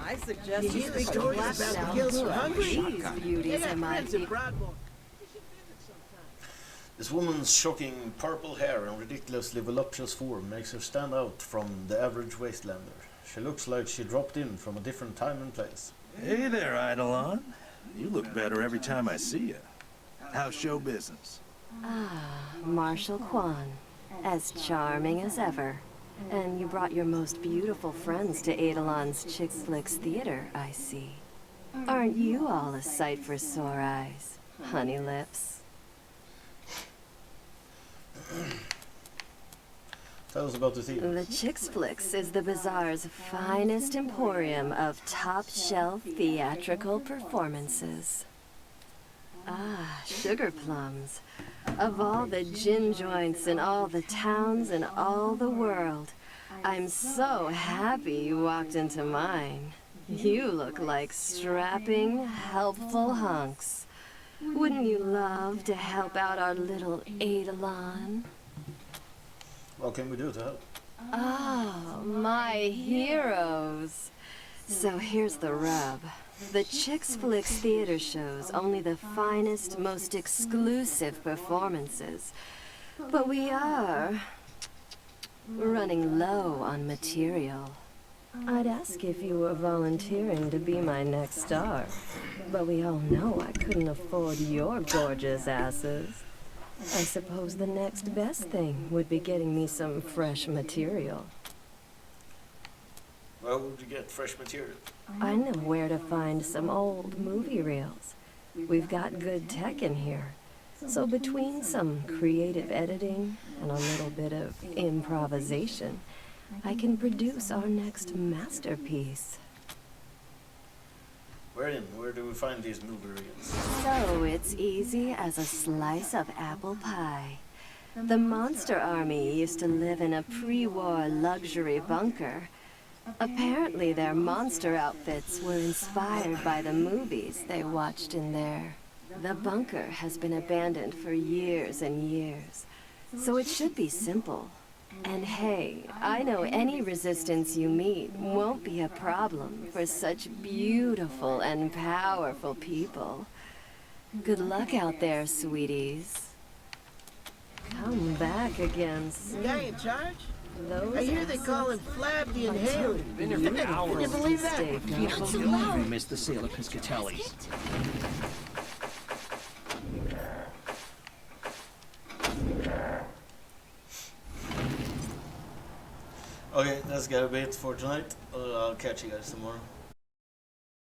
Speaker 2: I suggest you speak to Black now. These beauties in my deep.
Speaker 1: This woman's shocking purple hair and ridiculously voluptuous form makes her stand out from the average Wastelander. She looks like she dropped in from a different time and place.
Speaker 23: Hey there, Eidolon. You look better every time I see you. How's show business?
Speaker 2: Ah, Marshal Kwan. As charming as ever. And you brought your most beautiful friends to Eidolon's Chick Flicks Theater, I see. Aren't you all a sight for sore eyes, honey lips?
Speaker 1: Tell us about the theater.
Speaker 2: The Chicks Flicks is the Bazaar's finest emporium of top-shelf theatrical performances. Ah, sugar plums. Of all the gin joints in all the towns in all the world, I'm so happy you walked into mine. You look like strapping, helpful hunks. Wouldn't you love to help out our little Eidolon?
Speaker 1: What can we do to help?
Speaker 2: Oh, my heroes. So here's the rub. The Chicks Flicks theater shows only the finest, most exclusive performances. But we are running low on material. I'd ask if you were volunteering to be my next star, but we all know I couldn't afford your gorgeous asses. I suppose the next best thing would be getting me some fresh material.
Speaker 1: Where would you get fresh material?
Speaker 2: I know where to find some old movie reels. We've got good tech in here. So between some creative editing and a little bit of improvisation, I can produce our next masterpiece.
Speaker 1: Where do we find these movie reels?
Speaker 2: So it's easy as a slice of apple pie. The Monster Army used to live in a pre-war luxury bunker. Apparently their monster outfits were inspired by the movies they watched in there. The bunker has been abandoned for years and years, so it should be simple. And hey, I know any resistance you meet won't be a problem for such beautiful and powerful people. Good luck out there, sweeties. Come back again soon.
Speaker 3: The guy in charge?
Speaker 2: Those
Speaker 3: I hear they call him Flab the Inhaler.
Speaker 5: Been here for hours.
Speaker 3: Can you believe that?
Speaker 5: Can't believe we missed the sale of Piscatelli's.
Speaker 1: Okay, that's gotta be it for tonight. I'll catch you guys tomorrow.